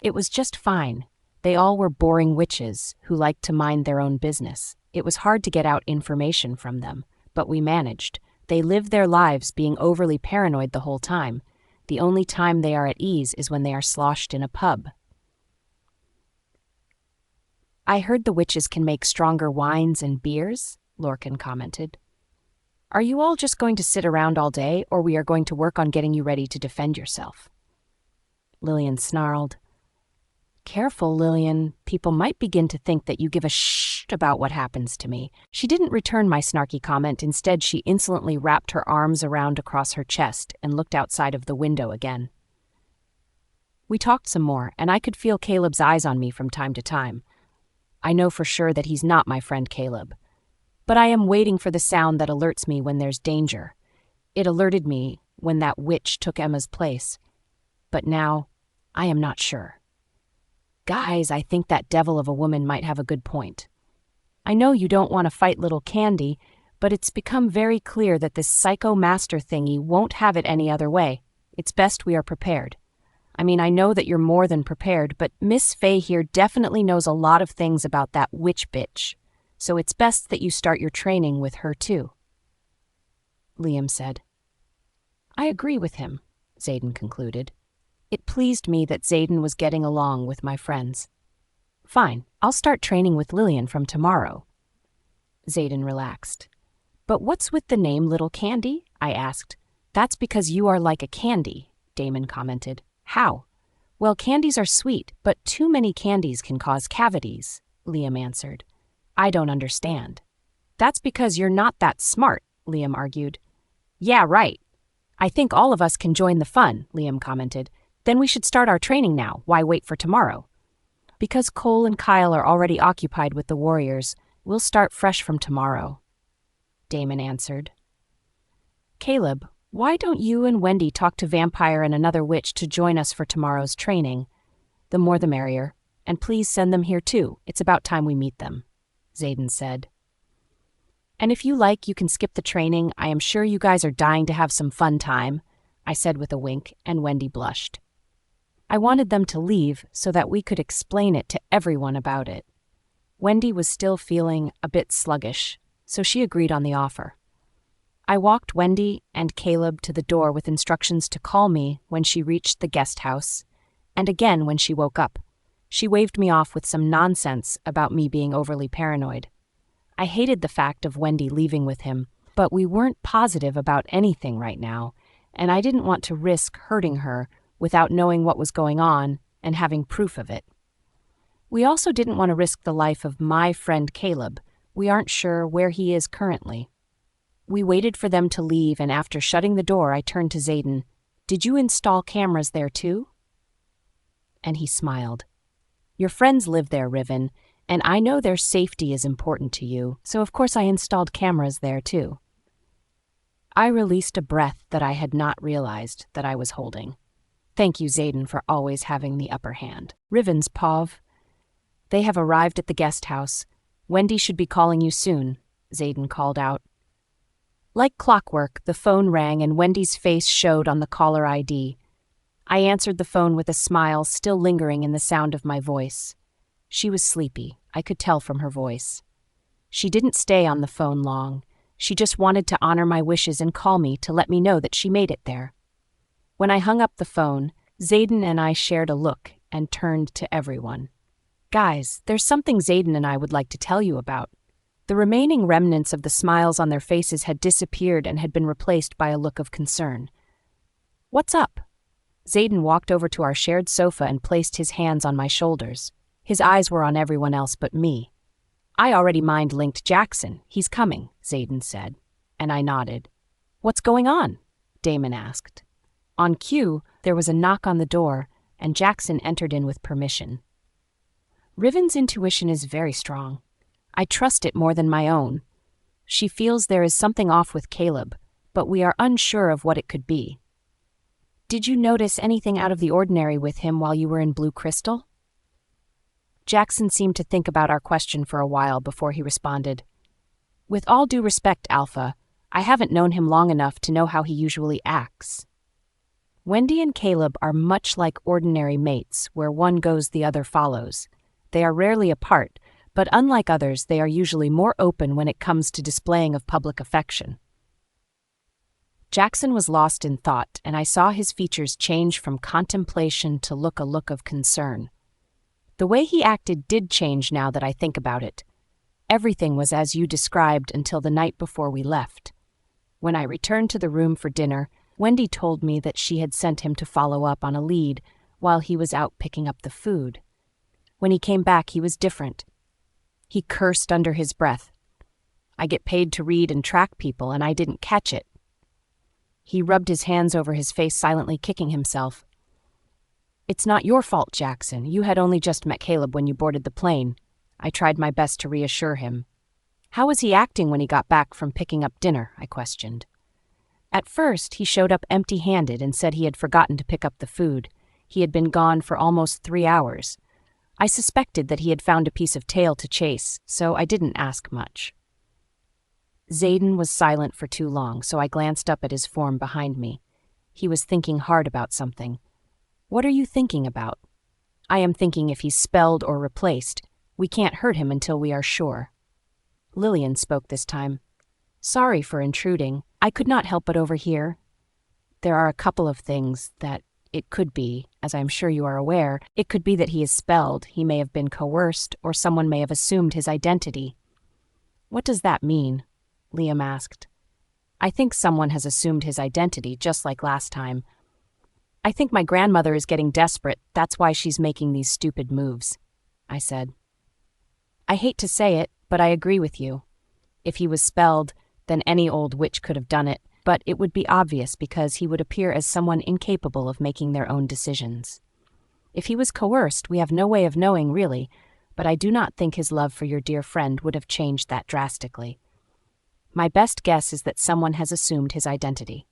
"It was just fine. They all were boring witches who liked to mind their own business. It was hard to get out information from them, but we managed. They live their lives being overly paranoid the whole time. The only time they are at ease is when they are sloshed in a pub." "I heard the witches can make stronger wines and beers," Lorcan commented. "Are you all just going to sit around all day, or we are going to work on getting you ready to defend yourself?" Lillian snarled. "Careful, Lillian. People might begin to think that you give a shit about what happens to me." She didn't return my snarky comment. Instead, she insolently wrapped her arms around across her chest and looked outside of the window again. We talked some more, and I could feel Caleb's eyes on me from time to time. I know for sure that he's not my friend Caleb, but I am waiting for the sound that alerts me when there's danger. It alerted me when that witch took Emma's place, but now I am not sure. Guys, I think that devil of a woman might have a good point. I know you don't want to fight little Candy, but it's become very clear that this psycho master thingy won't have it any other way. It's best we are prepared. I mean, I know that you're more than prepared, but Miss Faye here definitely knows a lot of things about that witch bitch, so it's best that you start your training with her too," Liam said. "I agree with him," Zadin concluded. It pleased me that Zadin was getting along with my friends. "Fine, I'll start training with Lillian from tomorrow." Zadin relaxed. "But what's with the name Little Candy?" I asked. "That's because you are like a candy," Damon commented. "How?" "Well, candies are sweet, but too many candies can cause cavities," Liam answered. "I don't understand." "That's because you're not that smart," Liam argued. "Yeah, right. I think all of us can join the fun," Liam commented. "Then we should start our training now. Why wait for tomorrow?" "Because Cole and Kyle are already occupied with the warriors, we'll start fresh from tomorrow," Damon answered. "Caleb, why don't you and Wendy talk to Vampire and another witch to join us for tomorrow's training? The more the merrier, and please send them here too. It's about time we meet them," Zadin said. "And if you like, you can skip the training. I am sure you guys are dying to have some fun time," I said with a wink, and Wendy blushed. I wanted them to leave so that we could explain it to everyone about it. Wendy was still feeling a bit sluggish, so she agreed on the offer. I walked Wendy and Caleb to the door with instructions to call me when she reached the guest house, and again when she woke up. She waved me off with some nonsense about me being overly paranoid. I hated the fact of Wendy leaving with him, but we weren't positive about anything right now, and I didn't want to risk hurting her without knowing what was going on and having proof of it. We also didn't want to risk the life of my friend Caleb. We aren't sure where he is currently. We waited for them to leave, and after shutting the door, I turned to Zadin. "Did you install cameras there too?" And he smiled. "Your friends live there, Riven, and I know their safety is important to you, so of course I installed cameras there too." I released a breath that I had not realized that I was holding. Thank you, Zadin, for always having the upper hand. "Riven's Pov. They have arrived at the guest house. Wendy should be calling you soon," Zadin called out. Like clockwork, the phone rang and Wendy's face showed on the caller ID. I answered the phone with a smile still lingering in the sound of my voice. She was sleepy, I could tell from her voice. She didn't stay on the phone long. She just wanted to honor my wishes and call me to let me know that she made it there. When I hung up the phone, Zayden and I shared a look and turned to everyone. Guys, there's something Zayden and I would like to tell you about. The remaining remnants of the smiles on their faces had disappeared and had been replaced by a look of concern. What's up? Zayden walked over to our shared sofa and placed his hands on my shoulders. His eyes were on everyone else but me. I already mind-linked Jackson. He's coming, Zayden said, and I nodded. What's going on? Damon asked. On cue, there was a knock on the door, and Jackson entered in with permission. Riven's intuition is very strong. I trust it more than my own. She feels there is something off with Caleb, but we are unsure of what it could be. Did you notice anything out of the ordinary with him while you were in Blue Crystal? Jackson seemed to think about our question for a while before he responded. With all due respect, Alpha, I haven't known him long enough to know how he usually acts. Wendy and Caleb are much like ordinary mates, where one goes the other follows. They are rarely apart, but unlike others, they are usually more open when it comes to displaying of public affection. Jackson was lost in thought, and I saw his features change from contemplation to a look of concern. The way he acted did change now that I think about it. Everything was as you described until the night before we left. When I returned to the room for dinner, Wendy told me that she had sent him to follow up on a lead while he was out picking up the food. When he came back, he was different. He cursed under his breath. I get paid to read and track people, and I didn't catch it. He rubbed his hands over his face, silently kicking himself. It's not your fault, Jackson. You had only just met Caleb when you boarded the plane. I tried my best to reassure him. How was he acting when he got back from picking up dinner? I questioned. At first, he showed up empty-handed and said he had forgotten to pick up the food. He had been gone for almost 3 hours. I suspected that he had found a piece of tail to chase, so I didn't ask much. Zayden was silent for too long, so I glanced up at his form behind me. He was thinking hard about something. What are you thinking about? I am thinking if he's spelled or replaced. We can't hurt him until we are sure. Lillian spoke this time. Sorry for intruding. I could not help but overhear. There are a couple of things that it could be, as I'm sure you are aware. It could be that he is spelled, he may have been coerced, or someone may have assumed his identity. What does that mean? Liam asked. I think someone has assumed his identity, just like last time. I think my grandmother is getting desperate. That's why she's making these stupid moves, I said. I hate to say it, but I agree with you. If he was spelled, then any old witch could have done it, but it would be obvious because he would appear as someone incapable of making their own decisions. If he was coerced, we have no way of knowing, really, but I do not think his love for your dear friend would have changed that drastically. My best guess is that someone has assumed his identity.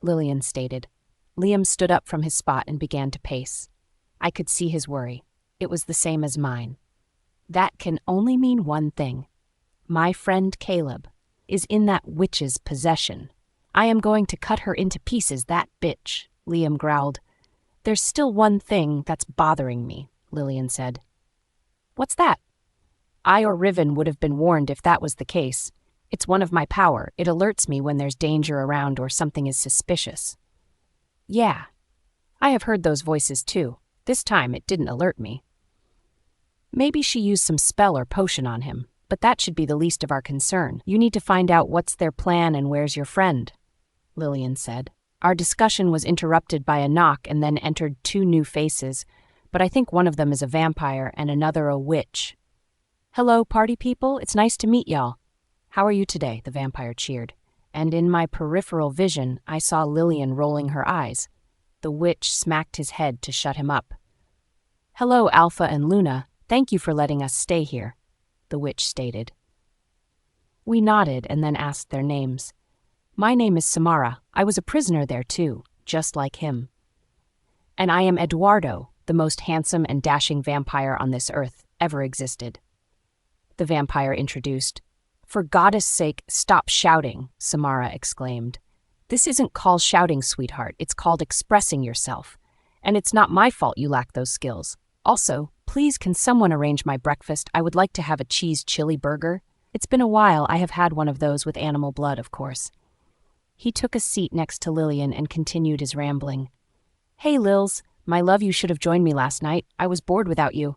Lillian stated. Liam stood up from his spot and began to pace. I could see his worry. It was the same as mine. That can only mean one thing. My friend Caleb is in that witch's possession. I am going to cut her into pieces, that bitch, Liam growled. There's still one thing that's bothering me, Lillian said. What's that? I or Riven would have been warned if that was the case. It's one of my power. It alerts me when there's danger around or something is suspicious. Yeah, I have heard those voices too. This time it didn't alert me. Maybe she used some spell or potion on him, but that should be the least of our concern. You need to find out what's their plan and where's your friend, Lillian said. Our discussion was interrupted by a knock and then entered 2 new faces, but I think one of them is a vampire and another a witch. Hello, party people. It's nice to meet y'all. How are you today? The vampire cheered. And in my peripheral vision, I saw Lillian rolling her eyes. The witch smacked his head to shut him up. Hello, Alpha and Luna. Thank you for letting us stay here, the witch stated. We nodded and then asked their names. My name is Samara. I was a prisoner there too, just like him. And I am Eduardo, the most handsome and dashing vampire on this earth ever existed. The vampire introduced. For goddess' sake, stop shouting, Samara exclaimed. This isn't called shouting, sweetheart. It's called expressing yourself. And it's not my fault you lack those skills. Also, please, can someone arrange my breakfast? I would like to have a cheese chili burger. It's been a while. I have had one of those with animal blood, of course. He took a seat next to Lillian and continued his rambling. Hey, Lils, my love, you should have joined me last night. I was bored without you.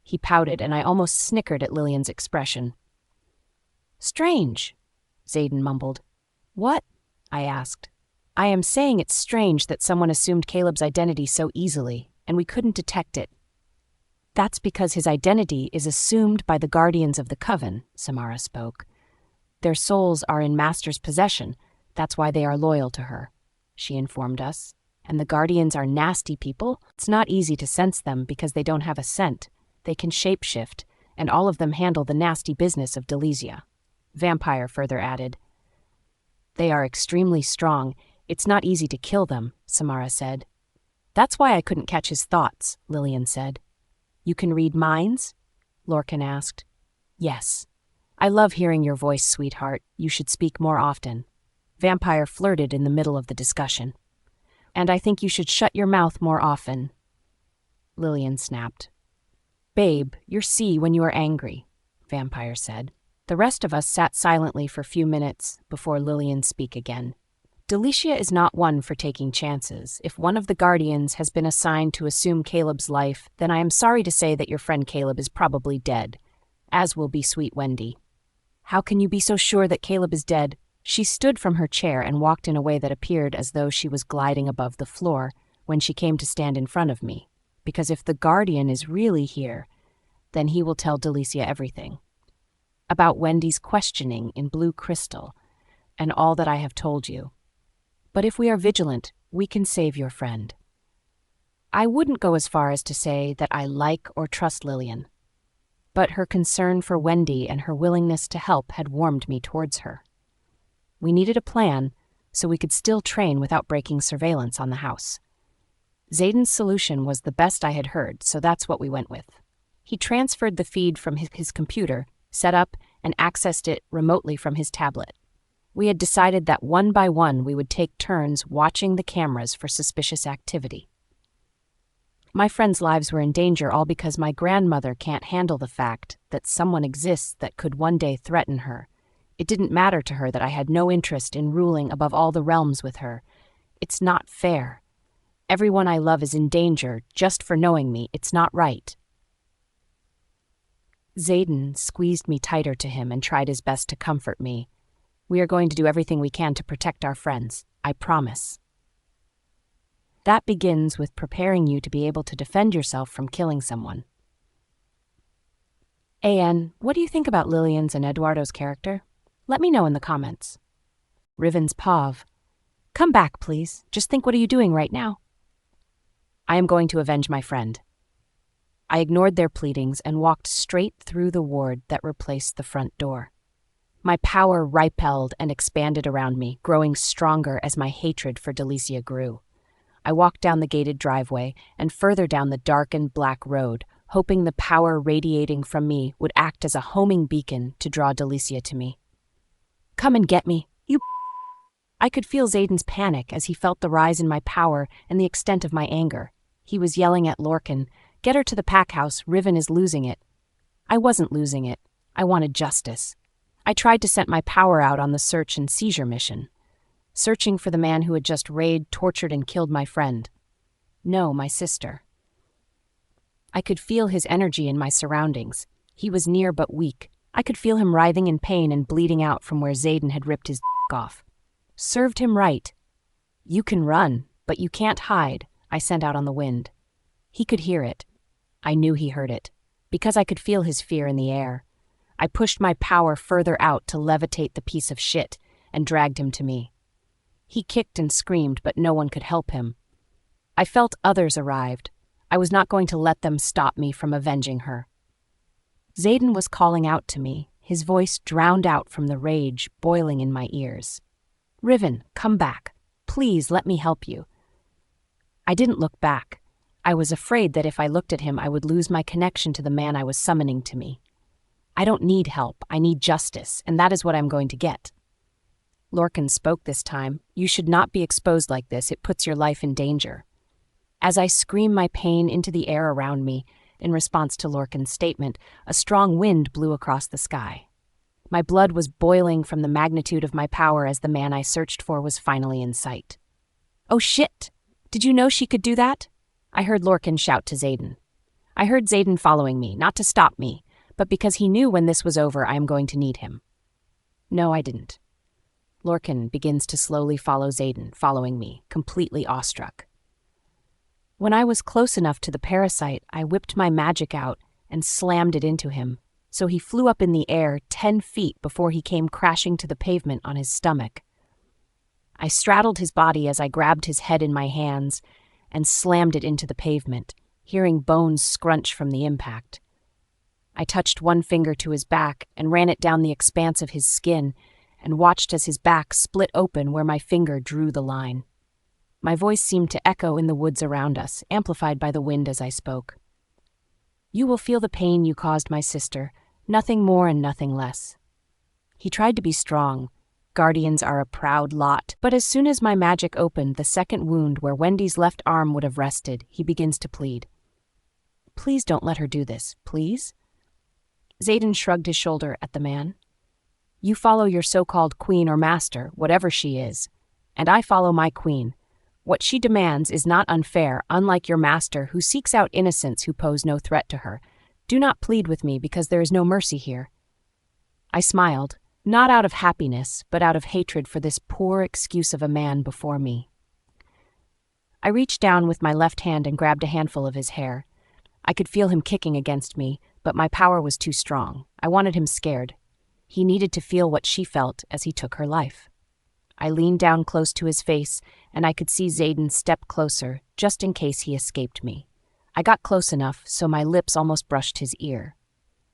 He pouted, and I almost snickered at Lillian's expression. Strange, Zayden mumbled. What? I asked. I am saying it's strange that someone assumed Caleb's identity so easily, and we couldn't detect it. That's because his identity is assumed by the guardians of the coven, Samara spoke. Their souls are in Master's possession. That's why they are loyal to her, she informed us. And the guardians are nasty people. It's not easy to sense them because they don't have a scent. They can shapeshift, and all of them handle the nasty business of Delesia. Vampire further added. They are extremely strong. It's not easy to kill them, Samara said. That's why I couldn't catch his thoughts, Lillian said. You can read minds? Lorcan asked. Yes. I love hearing your voice, sweetheart. You should speak more often. Vampire flirted in the middle of the discussion. And I think you should shut your mouth more often. Lillian snapped. Babe, you're C when you are angry, Vampire said. The rest of us sat silently for a few minutes before Lillian spoke again. Delesia is not one for taking chances. If one of the guardians has been assigned to assume Caleb's life, then I am sorry to say that your friend Caleb is probably dead, as will be sweet Wendy. How can you be so sure that Caleb is dead? She stood from her chair and walked in a way that appeared as though she was gliding above the floor when she came to stand in front of me, because if the guardian is really here, then he will tell Delesia everything. About Wendy's questioning in Blue Crystal, and all that I have told you. But if we are vigilant, we can save your friend. I wouldn't go as far as to say that I like or trust Lillian, but her concern for Wendy and her willingness to help had warmed me towards her. We needed a plan so we could still train without breaking surveillance on the house. Zayden's solution was the best I had heard, so that's what we went with. He transferred the feed from his computer, set up, and accessed it remotely from his tablet. We had decided that one by one we would take turns watching the cameras for suspicious activity. My friends' lives were in danger all because my grandmother can't handle the fact that someone exists that could one day threaten her. It didn't matter to her that I had no interest in ruling above all the realms with her. It's not fair. Everyone I love is in danger just for knowing me. It's not right. Zayden squeezed me tighter to him and tried his best to comfort me. We are going to do everything we can to protect our friends. I promise. That begins with preparing you to be able to defend yourself from killing someone. AN, what do you think about Lillian's and Eduardo's character? Let me know in the comments. Riven's Pav. Come back, please. Just think, what are you doing right now? I am going to avenge my friend. I ignored their pleadings and walked straight through the ward that replaced the front door. My power rippled and expanded around me, growing stronger as my hatred for Delesia grew. I walked down the gated driveway and further down the darkened black road, hoping the power radiating from me would act as a homing beacon to draw Delesia to me. Come and get me, you. I could feel Zayden's panic as he felt the rise in my power and the extent of my anger. He was yelling at Lorcan, "Get her to the pack house, Riven is losing it." I wasn't losing it. I wanted justice. I tried to send my power out on the search and seizure mission, searching for the man who had just raped, tortured, and killed my friend. No, my sister. I could feel his energy in my surroundings. He was near but weak. I could feel him writhing in pain and bleeding out from where Zayden had ripped his off. Served him right. You can run, but you can't hide, I sent out on the wind. He could hear it. I knew he heard it, because I could feel his fear in the air. I pushed my power further out to levitate the piece of shit and dragged him to me. He kicked and screamed, but no one could help him. I felt others arrived. I was not going to let them stop me from avenging her. Zayden was calling out to me, his voice drowned out from the rage boiling in my ears. Riven, come back. Please let me help you. I didn't look back. I was afraid that if I looked at him, I would lose my connection to the man I was summoning to me. I don't need help. I need justice, and that is what I'm going to get. Lorcan spoke this time. You should not be exposed like this. It puts your life in danger. As I screamed my pain into the air around me, in response to Lorcan's statement, a strong wind blew across the sky. My blood was boiling from the magnitude of my power as the man I searched for was finally in sight. "Oh shit! Did you know she could do that?" I heard Lorcan shout to Zayden. I heard Zayden following me, not to stop me, but because he knew when this was over I am going to need him. No, I didn't. Lorcan begins to slowly follow Zayden, following me, completely awestruck. When I was close enough to the parasite, I whipped my magic out and slammed it into him, so he flew up in the air 10 feet before he came crashing to the pavement on his stomach. I straddled his body as I grabbed his head in my hands and slammed it into the pavement, hearing bones scrunch from the impact. I touched one finger to his back and ran it down the expanse of his skin and watched as his back split open where my finger drew the line. My voice seemed to echo in the woods around us, amplified by the wind as I spoke. "You will feel the pain you caused my sister, nothing more and nothing less." He tried to be strong. Guardians are a proud lot, but as soon as my magic opened the second wound where Wendy's left arm would have rested, he begins to plead. "Please don't let her do this, please?" Zayden shrugged his shoulder at the man. "You follow your so-called queen or master, whatever she is, and I follow my queen. What she demands is not unfair, unlike your master who seeks out innocents who pose no threat to her. Do not plead with me because there is no mercy here." I smiled, not out of happiness, but out of hatred for this poor excuse of a man before me. I reached down with my left hand and grabbed a handful of his hair. I could feel him kicking against me, but my power was too strong. I wanted him scared. He needed to feel what she felt as he took her life. I leaned down close to his face, and I could see Zayden step closer, just in case he escaped me. I got close enough so my lips almost brushed his ear.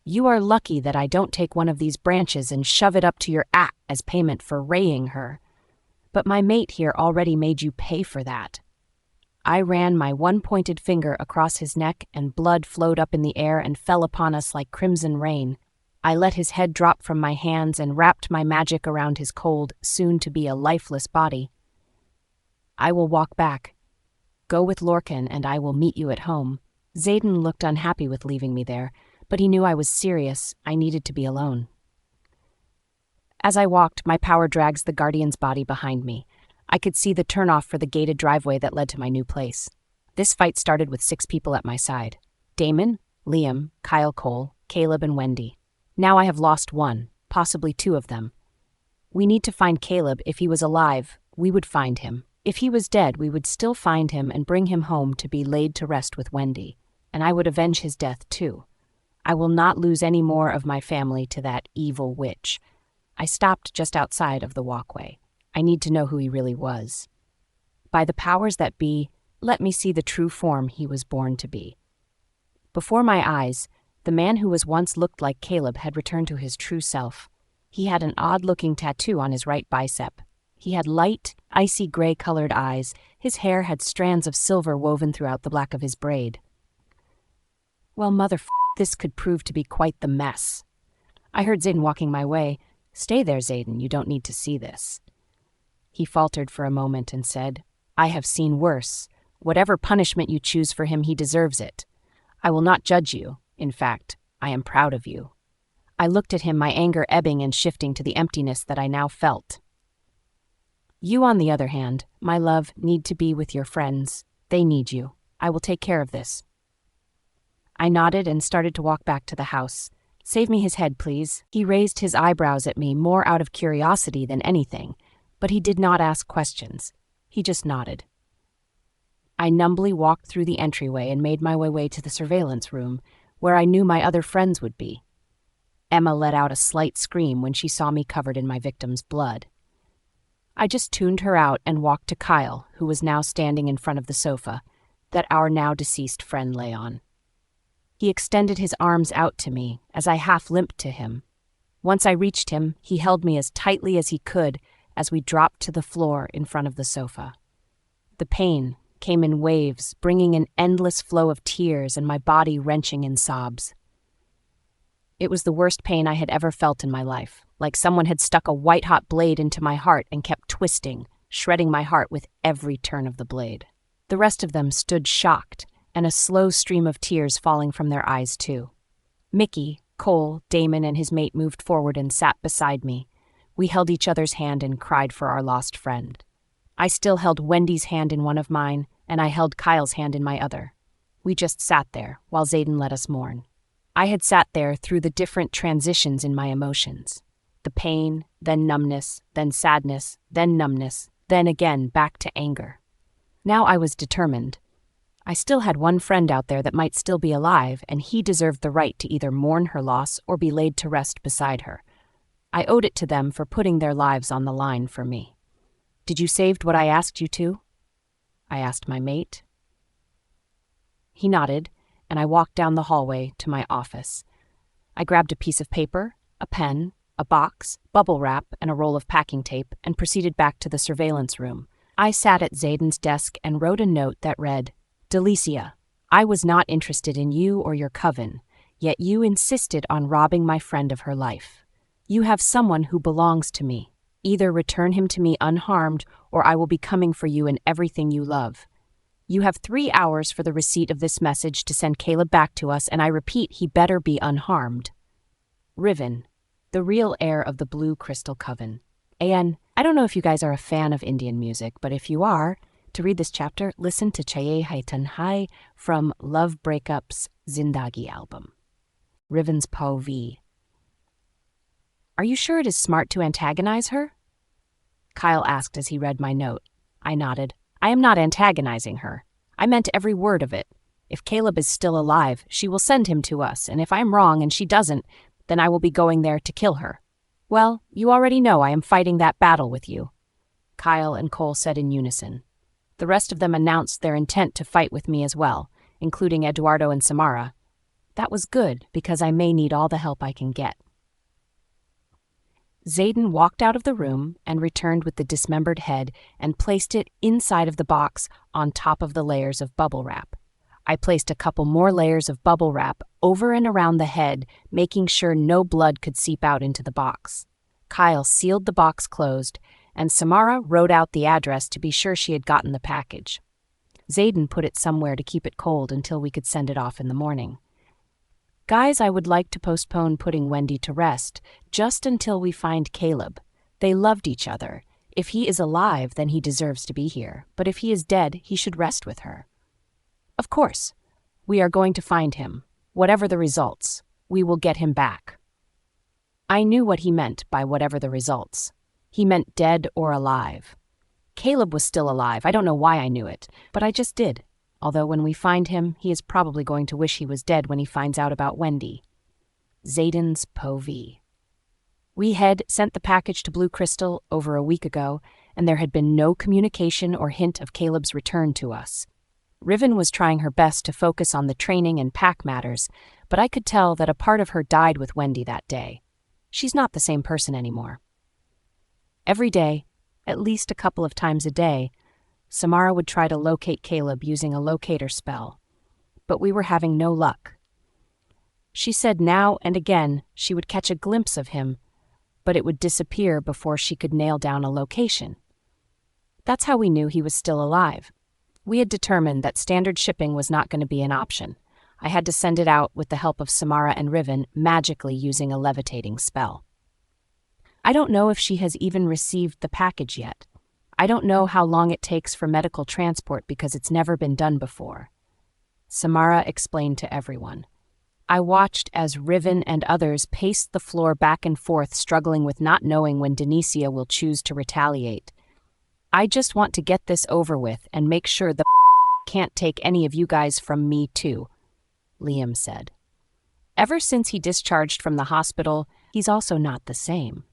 "You are lucky that I don't take one of these branches and shove it up to your as payment for raying her. But my mate here already made you pay for that." I ran my one-pointed finger across his neck and blood flowed up in the air and fell upon us like crimson rain. I let his head drop from my hands and wrapped my magic around his cold, soon-to-be a lifeless body. "I will walk back. Go with Lorcan and I will meet you at home." Zayden looked unhappy with leaving me there, but he knew I was serious. I needed to be alone. As I walked, my power drags the guardian's body behind me. I could see the turnoff for the gated driveway that led to my new place. This fight started with 6 people at my side. Damon, Liam, Kyle Cole, Caleb, and Wendy. Now I have lost 1, possibly 2 of them. We need to find Caleb. If he was alive, we would find him. If he was dead, we would still find him and bring him home to be laid to rest with Wendy. And I would avenge his death too. I will not lose any more of my family to that evil witch. I stopped just outside of the walkway. I need to know who he really was. By the powers that be, let me see the true form he was born to be. Before my eyes, the man who was once looked like Caleb had returned to his true self. He had an odd-looking tattoo on his right bicep. He had light, icy gray-colored eyes. His hair had strands of silver woven throughout the black of his braid. Well, this could prove to be quite the mess. I heard Zayden walking my way. "Stay there, Zayden, you don't need to see this." He faltered for a moment and said, "I have seen worse. Whatever punishment you choose for him, he deserves it. I will not judge you. In fact, I am proud of you." I looked at him, my anger ebbing and shifting to the emptiness that I now felt. "You, on the other hand, my love, need to be with your friends. They need you. I will take care of this." I nodded and started to walk back to the house. "Save me his head, please." He raised his eyebrows at me more out of curiosity than anything, but he did not ask questions. He just nodded. I numbly walked through the entryway and made my way to the surveillance room, where I knew my other friends would be. Emma let out a slight scream when she saw me covered in my victim's blood. I just tuned her out and walked to Kyle, who was now standing in front of the sofa that our now-deceased friend lay on. He extended his arms out to me as I half-limped to him. Once I reached him, he held me as tightly as he could as we dropped to the floor in front of the sofa. The pain came in waves, bringing an endless flow of tears and my body wrenching in sobs. It was the worst pain I had ever felt in my life, like someone had stuck a white-hot blade into my heart and kept twisting, shredding my heart with every turn of the blade. The rest of them stood shocked, and a slow stream of tears falling from their eyes too. Mickey, Cole, Damon, and his mate moved forward and sat beside me. We held each other's hand and cried for our lost friend. I still held Wendy's hand in one of mine, and I held Kyle's hand in my other. We just sat there, while Zayden let us mourn. I had sat there through the different transitions in my emotions. The pain, then numbness, then sadness, then numbness, then again back to anger. Now I was determined. I still had one friend out there that might still be alive, and he deserved the right to either mourn her loss or be laid to rest beside her. I owed it to them for putting their lives on the line for me. "Did you saved what I asked you to?" I asked my mate. He nodded, and I walked down the hallway to my office. I grabbed a piece of paper, a pen, a box, bubble wrap, and a roll of packing tape, and proceeded back to the surveillance room. I sat at Zayden's desk and wrote a note that read, "Delicia, I was not interested in you or your coven, yet you insisted on robbing my friend of her life. You have someone who belongs to me. Either return him to me unharmed, or I will be coming for you and everything you love. You have 3 hours for the receipt of this message to send Caleb back to us, and I repeat, he better be unharmed. Riven, the real heir of the Blue Crystal Coven." And I don't know if you guys are a fan of Indian music, but if you are, to read this chapter, listen to Chaye Hai Tanhai from Love Breakup's Zindagi album. Riven's Po V. "Are you sure it is smart to antagonize her?" Kyle asked as he read my note. I nodded. "I am not antagonizing her. I meant every word of it. If Caleb is still alive, she will send him to us, and if I'm wrong and she doesn't, then I will be going there to kill her. Well, you already know I am fighting that battle with you," Kyle and Cole said in unison. The rest of them announced their intent to fight with me as well, including Eduardo and Samara. That was good, because I may need all the help I can get. Zayden walked out of the room and returned with the dismembered head and placed it inside of the box on top of the layers of bubble wrap. I placed a couple more layers of bubble wrap over and around the head, making sure no blood could seep out into the box. Kyle sealed the box closed, and Samara wrote out the address to be sure she had gotten the package. Zayden put it somewhere to keep it cold until we could send it off in the morning. "Guys, I would like to postpone putting Wendy to rest just until we find Caleb. They loved each other. If he is alive, then he deserves to be here. But if he is dead, he should rest with her." "Of course. We are going to find him. Whatever the results, we will get him back." I knew what he meant by whatever the results. He meant dead or alive. Caleb was still alive. I don't know why I knew it, but I just did. Although when we find him, he is probably going to wish he was dead when he finds out about Wendy. Zayden's Po V. We had sent the package to Blue Crystal over a week ago, and there had been no communication or hint of Caleb's return to us. Riven was trying her best to focus on the training and pack matters, but I could tell that a part of her died with Wendy that day. She's not the same person anymore. Every day, at least a couple of times a day, Samara would try to locate Caleb using a locator spell, but we were having no luck. She said now and again she would catch a glimpse of him, but it would disappear before she could nail down a location. That's how we knew he was still alive. We had determined that standard shipping was not going to be an option. I had to send it out with the help of Samara and Riven, magically using a levitating spell. I don't know if she has even received the package yet. I don't know how long it takes for medical transport because it's never been done before. Samara explained to everyone. I watched as Riven and others paced the floor back and forth, struggling with not knowing when Denicia will choose to retaliate. "I just want to get this over with and make sure the can't take any of you guys from me too," Liam said. Ever since he discharged from the hospital, he's also not the same.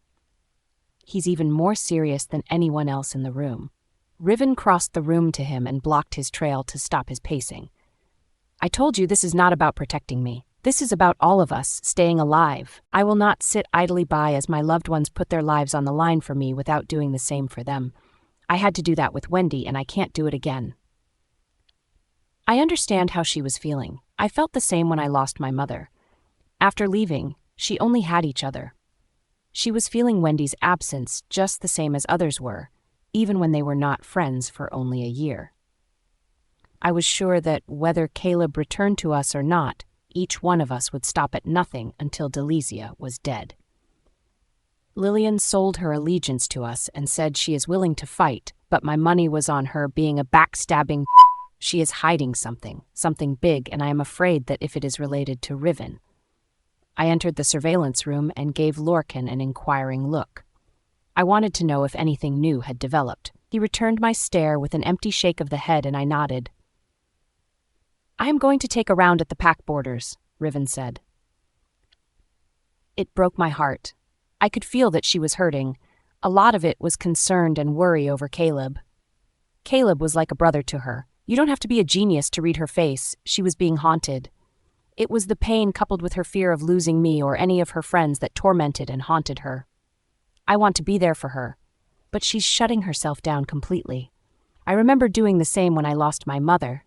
He's even more serious than anyone else in the room. Riven crossed the room to him and blocked his trail to stop his pacing. "I told you this is not about protecting me. This is about all of us staying alive. I will not sit idly by as my loved ones put their lives on the line for me without doing the same for them. I had to do that with Wendy, and I can't do it again." I understand how she was feeling. I felt the same when I lost my mother. After leaving, she only had each other. She was feeling Wendy's absence just the same as others were, even when they were not friends for only a year. I was sure that whether Caleb returned to us or not, Each one of us would stop at nothing until Delicia was dead. Lillian sold her allegiance to us and said she is willing to fight, but my money was on her being a backstabbing. She is hiding something big, and I am afraid that if it is related to Riven. I entered the surveillance room and gave Lorcan an inquiring look. I wanted to know if anything new had developed. He returned my stare with an empty shake of the head, and I nodded. "I am going to take a round at the pack borders," Riven said. It broke my heart. I could feel that she was hurting. A lot of it was concerned and worry over Caleb. Caleb was like a brother to her. You don't have to be a genius to read her face. She was being haunted. It was the pain coupled with her fear of losing me or any of her friends that tormented and haunted her. I want to be there for her, but she's shutting herself down completely. I remember doing the same when I lost my mother.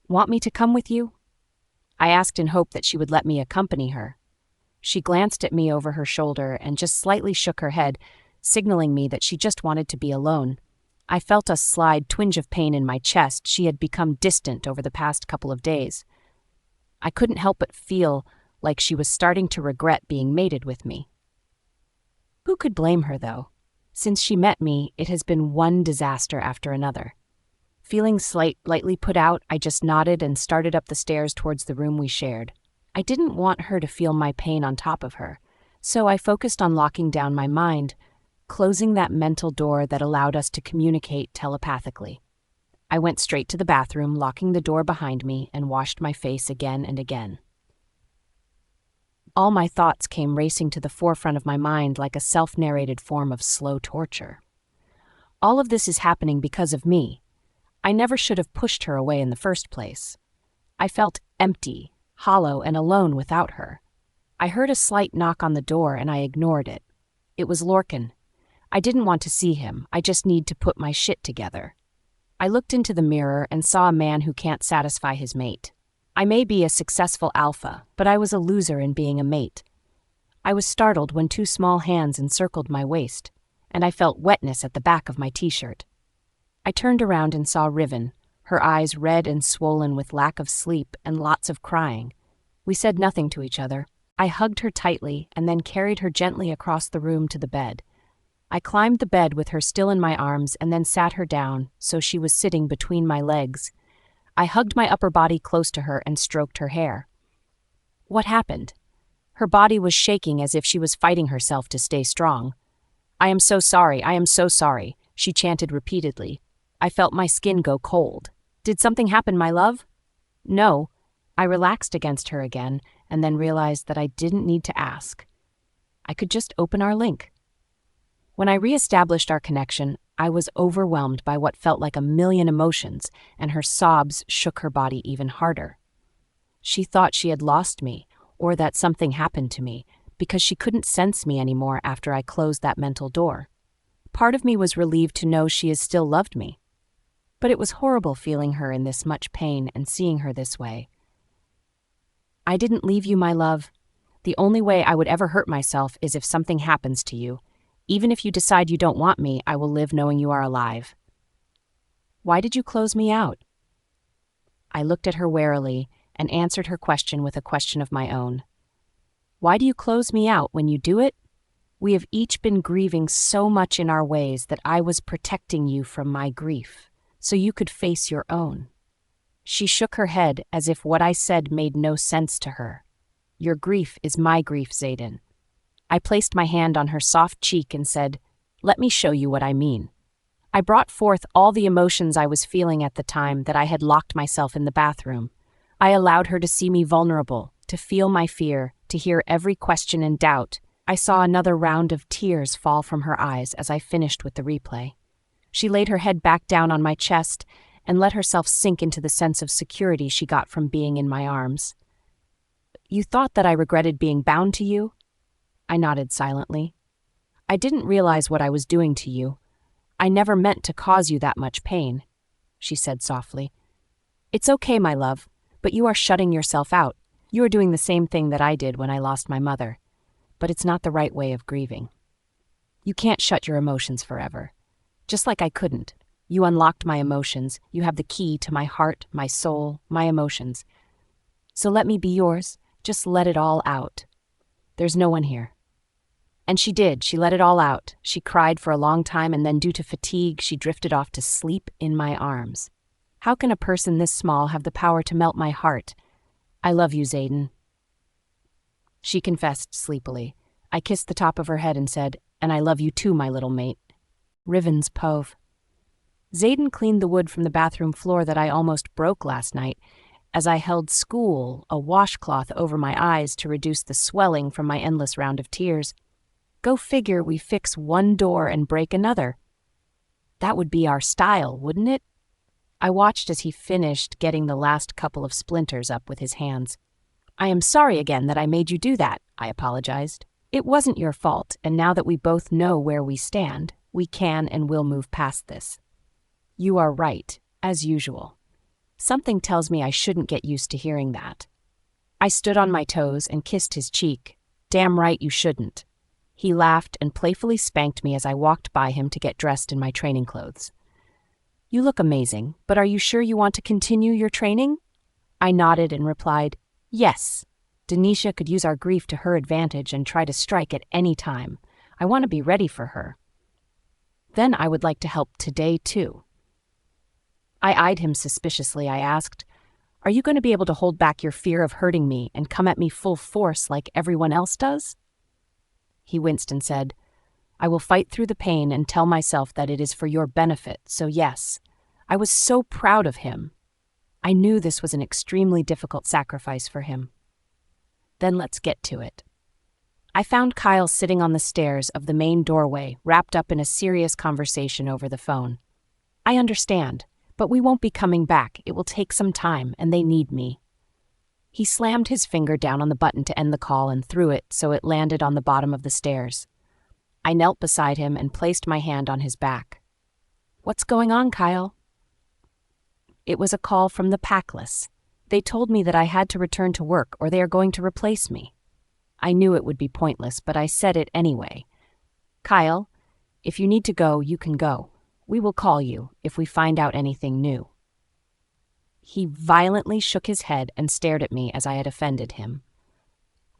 "Want me to come with you?" I asked in hope that she would let me accompany her. She glanced at me over her shoulder and just slightly shook her head, signaling me that she just wanted to be alone. I felt a slight twinge of pain in my chest. She had become distant over the past couple of days. I couldn't help but feel like she was starting to regret being mated with me. Who could blame her, though? Since she met me, it has been one disaster after another. Feeling slightly put out, I just nodded and started up the stairs towards the room we shared. I didn't want her to feel my pain on top of her, so I focused on locking down my mind, closing that mental door that allowed us to communicate telepathically. I went straight to the bathroom, locking the door behind me, and washed my face again and again. All my thoughts came racing to the forefront of my mind like a self-narrated form of slow torture. All of this is happening because of me. I never should have pushed her away in the first place. I felt empty, hollow, and alone without her. I heard a slight knock on the door and I ignored it. It was Lorcan. I didn't want to see him. I just need to put my shit together. I looked into the mirror and saw a man who can't satisfy his mate. I may be a successful alpha, but I was a loser in being a mate. I was startled when two small hands encircled my waist, and I felt wetness at the back of my t-shirt. I turned around and saw Riven, her eyes red and swollen with lack of sleep and lots of crying. We said nothing to each other. I hugged her tightly and then carried her gently across the room to the bed. I climbed the bed with her still in my arms and then sat her down so she was sitting between my legs. I hugged my upper body close to her and stroked her hair. What happened? Her body was shaking as if she was fighting herself to stay strong. "I am so sorry, I am so sorry," she chanted repeatedly. I felt my skin go cold. "Did something happen, my love?" "No." I relaxed against her again and then realized that I didn't need to ask. I could just open our link. When I reestablished our connection, I was overwhelmed by what felt like a million emotions, and her sobs shook her body even harder. She thought she had lost me, or that something happened to me, because she couldn't sense me anymore after I closed that mental door. Part of me was relieved to know she has still loved me. But it was horrible feeling her in this much pain and seeing her this way. "I didn't leave you, my love. The only way I would ever hurt myself is if something happens to you. Even if you decide you don't want me, I will live knowing you are alive." "Why did you close me out?" I looked at her warily and answered her question with a question of my own. "Why do you close me out when you do it? We have each been grieving so much in our ways that I was protecting you from my grief, so you could face your own." She shook her head as if what I said made no sense to her. "Your grief is my grief, Zayden." I placed my hand on her soft cheek and said, "Let me show you what I mean." I brought forth all the emotions I was feeling at the time that I had locked myself in the bathroom. I allowed her to see me vulnerable, to feel my fear, to hear every question and doubt. I saw another round of tears fall from her eyes as I finished with the replay. She laid her head back down on my chest and let herself sink into the sense of security she got from being in my arms. "You thought that I regretted being bound to you?" I nodded silently. "I didn't realize what I was doing to you. I never meant to cause you that much pain," she said softly. "It's okay, my love, but you are shutting yourself out. You are doing the same thing that I did when I lost my mother. But it's not the right way of grieving. You can't shut your emotions forever. Just like I couldn't. You unlocked my emotions. You have the key to my heart, my soul, my emotions. So let me be yours. Just let it all out. There's no one here. And she did. She let it all out. She cried for a long time, and then due to fatigue, she drifted off to sleep in my arms. How can a person this small have the power to melt my heart? I love you, Zayden. She confessed sleepily. I kissed the top of her head and said, and I love you too, my little mate. Rivens Pove. Zayden cleaned the wood from the bathroom floor that I almost broke last night as I held school, a washcloth over my eyes to reduce the swelling from my endless round of tears. Go figure we fix one door and break another. That would be our style, wouldn't it? I watched as he finished getting the last couple of splinters up with his hands. I am sorry again that I made you do that, I apologized. It wasn't your fault, and now that we both know where we stand, we can and will move past this. You are right, as usual. Something tells me I shouldn't get used to hearing that. I stood on my toes and kissed his cheek. Damn right you shouldn't. He laughed and playfully spanked me as I walked by him to get dressed in my training clothes. You look amazing, but are you sure you want to continue your training? I nodded and replied, yes. Denisha could use our grief to her advantage and try to strike at any time. I want to be ready for her. Then I would like to help today, too. I eyed him suspiciously. I asked, are you going to be able to hold back your fear of hurting me and come at me full force like everyone else does? He winced and said, I will fight through the pain and tell myself that it is for your benefit, so yes. I was so proud of him. I knew this was an extremely difficult sacrifice for him. Then let's get to it. I found Kyle sitting on the stairs of the main doorway, wrapped up in a serious conversation over the phone. I understand, but we won't be coming back. It will take some time, and they need me. He slammed his finger down on the button to end the call and threw it so it landed on the bottom of the stairs. I knelt beside him and placed my hand on his back. What's going on, Kyle? It was a call from the Packless. They told me that I had to return to work or they are going to replace me. I knew it would be pointless, but I said it anyway. Kyle, if you need to go, you can go. We will call you if we find out anything new. He violently shook his head and stared at me as I had offended him.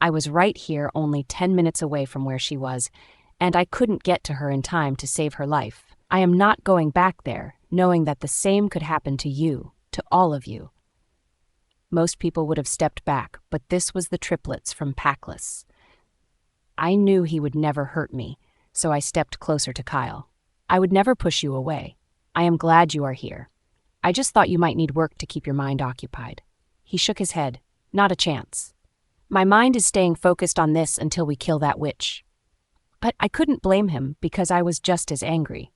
I was right here, only 10 minutes away from where she was, and I couldn't get to her in time to save her life. I am not going back there, knowing that the same could happen to you, to all of you. Most people would have stepped back, but this was the triplets from Packless. I knew he would never hurt me, so I stepped closer to Kyle. I would never push you away. I am glad you are here. I just thought you might need work to keep your mind occupied. He shook his head. Not a chance. My mind is staying focused on this until we kill that witch. But I couldn't blame him because I was just as angry.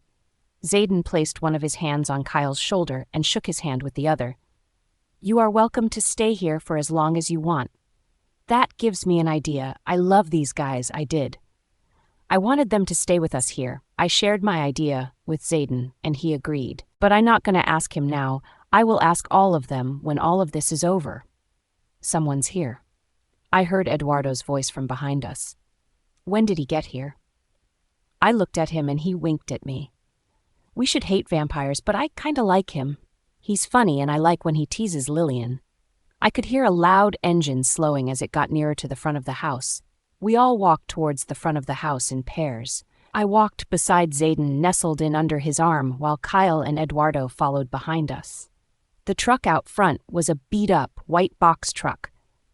Zayden placed one of his hands on Kyle's shoulder and shook his hand with the other. You are welcome to stay here for as long as you want. That gives me an idea. I love these guys, I did. I wanted them to stay with us here. I shared my idea with Zayden, and he agreed. But I'm not going to ask him now. I will ask all of them when all of this is over. Someone's here. I heard Eduardo's voice from behind us. When did he get here? I looked at him and he winked at me. We should hate vampires, but I kinda like him. He's funny and I like when he teases Lillian. I could hear a loud engine slowing as it got nearer to the front of the house. We all walked towards the front of the house in pairs. I walked beside Zayden, nestled in under his arm, while Kyle and Eduardo followed behind us. The truck out front was a beat-up, white box truck.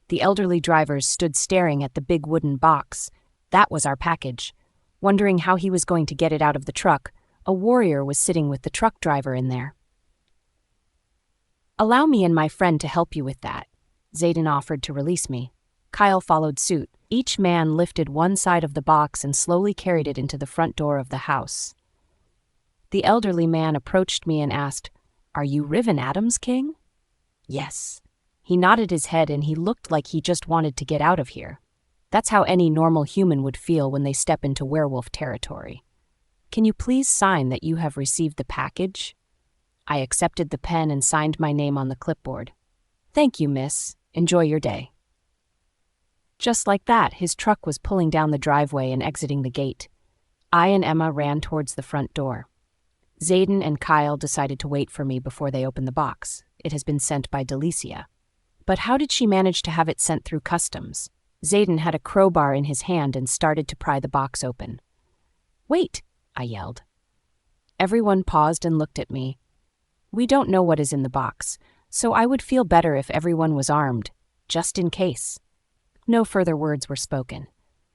The elderly drivers stood staring at the big wooden box. That was our package. Wondering how he was going to get it out of the truck, a warrior was sitting with the truck driver in there. Allow me and my friend to help you with that. Zayden offered to release me. Kyle followed suit. Each man lifted one side of the box and slowly carried it into the front door of the house. The elderly man approached me and asked, Are you Riven Adams, King? Yes. He nodded his head and he looked like he just wanted to get out of here. That's how any normal human would feel when they step into werewolf territory. Can you please sign that you have received the package? I accepted the pen and signed my name on the clipboard. Thank you, miss. Enjoy your day. Just like that, his truck was pulling down the driveway and exiting the gate. I and Emma ran towards the front door. Zayden and Kyle decided to wait for me before they opened the box. It has been sent by Delicia. But how did she manage to have it sent through customs? Zayden had a crowbar in his hand and started to pry the box open. "Wait!" I yelled. Everyone paused and looked at me. We don't know what is in the box, so I would feel better if everyone was armed, just in case. No further words were spoken.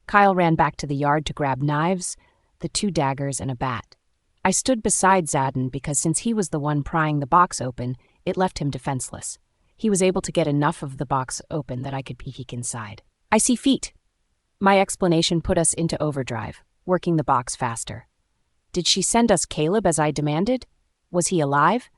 Kyle ran back to the yard to grab knives, the 2 daggers, and a bat. I stood beside Zayden because since he was the one prying the box open, it left him defenseless. He was able to get enough of the box open that I could peek inside. "I see feet." My explanation put us into overdrive, working the box faster. Did she send us Caleb as I demanded? Was he alive?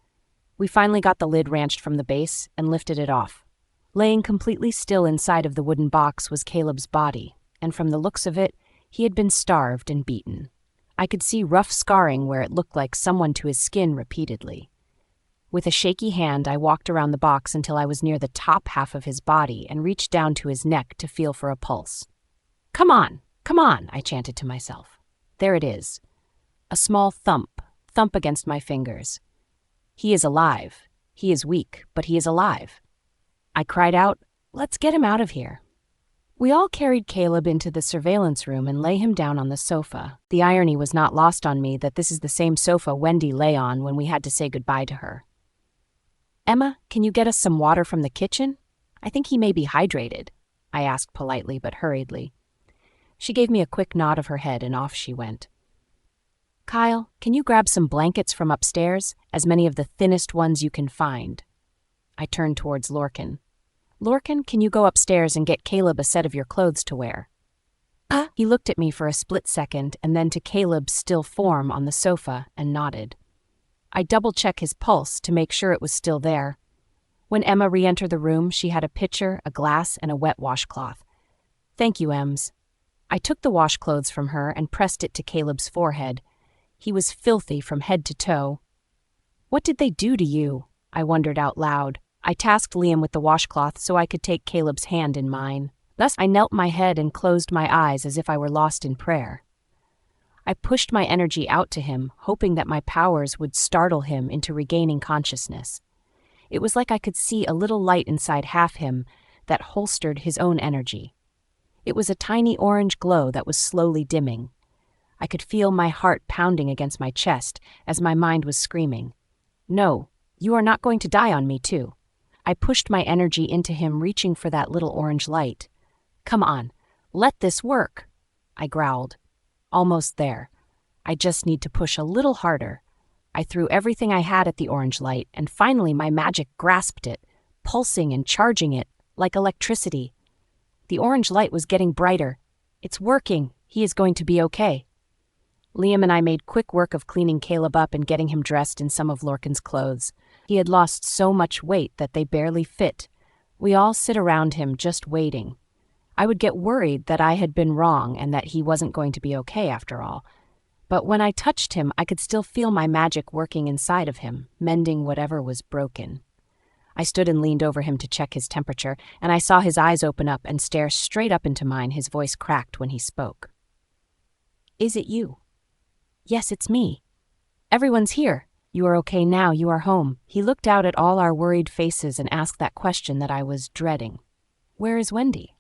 We finally got the lid wrenched from the base and lifted it off. Laying completely still inside of the wooden box was Caleb's body, and from the looks of it, he had been starved and beaten. I could see rough scarring where it looked like someone to his skin repeatedly. With a shaky hand, I walked around the box until I was near the top half of his body and reached down to his neck to feel for a pulse. Come on, I chanted to myself. There it is. A small thump against my fingers. He is alive. He is weak, but he is alive. I cried out, "Let's get him out of here." We all carried Caleb into the surveillance room and lay him down on the sofa. The irony was not lost on me that this is the same sofa Wendy lay on when we had to say goodbye to her. "Emma, can you get us some water from the kitchen? I think he may be hydrated," I asked politely but hurriedly. She gave me a quick nod of her head and off she went. "Kyle, can you grab some blankets from upstairs, as many of the thinnest ones you can find?" I turned towards Lorcan. "Lorcan, can you go upstairs and get Caleb a set of your clothes to wear?" He looked at me for a split second and then to Caleb's still form on the sofa and nodded. I double-checked his pulse to make sure it was still there. When Emma re-entered the room, she had a pitcher, a glass, and a wet washcloth. "Thank you, Ems." I took the washclothes from her and pressed it to Caleb's forehead. He was filthy from head to toe. "What did they do to you?" I wondered out loud. I tasked Liam with the washcloth so I could take Caleb's hand in mine. Thus I knelt my head and closed my eyes as if I were lost in prayer. I pushed my energy out to him, hoping that my powers would startle him into regaining consciousness. It was like I could see a little light inside half him that holstered his own energy. It was a tiny orange glow that was slowly dimming. I could feel my heart pounding against my chest as my mind was screaming, "No, you are not going to die on me too." I pushed my energy into him, reaching for that little orange light. "Come on, let this work," I growled. "Almost there. I just need to push a little harder." I threw everything I had at the orange light, and finally my magic grasped it, pulsing and charging it like electricity. The orange light was getting brighter. "It's working. He is going to be okay." Liam and I made quick work of cleaning Caleb up and getting him dressed in some of Lorcan's clothes. He had lost so much weight that they barely fit. We all sit around him just waiting. I would get worried that I had been wrong and that he wasn't going to be okay after all. But when I touched him, I could still feel my magic working inside of him, mending whatever was broken. I stood and leaned over him to check his temperature, and I saw his eyes open up and stare straight up into mine. His voice cracked when he spoke. "Is it you?" "Yes, it's me." "Everyone's here. You are okay now. You are home." He looked out at all our worried faces and asked that question that I was dreading. "Where is Wendy?"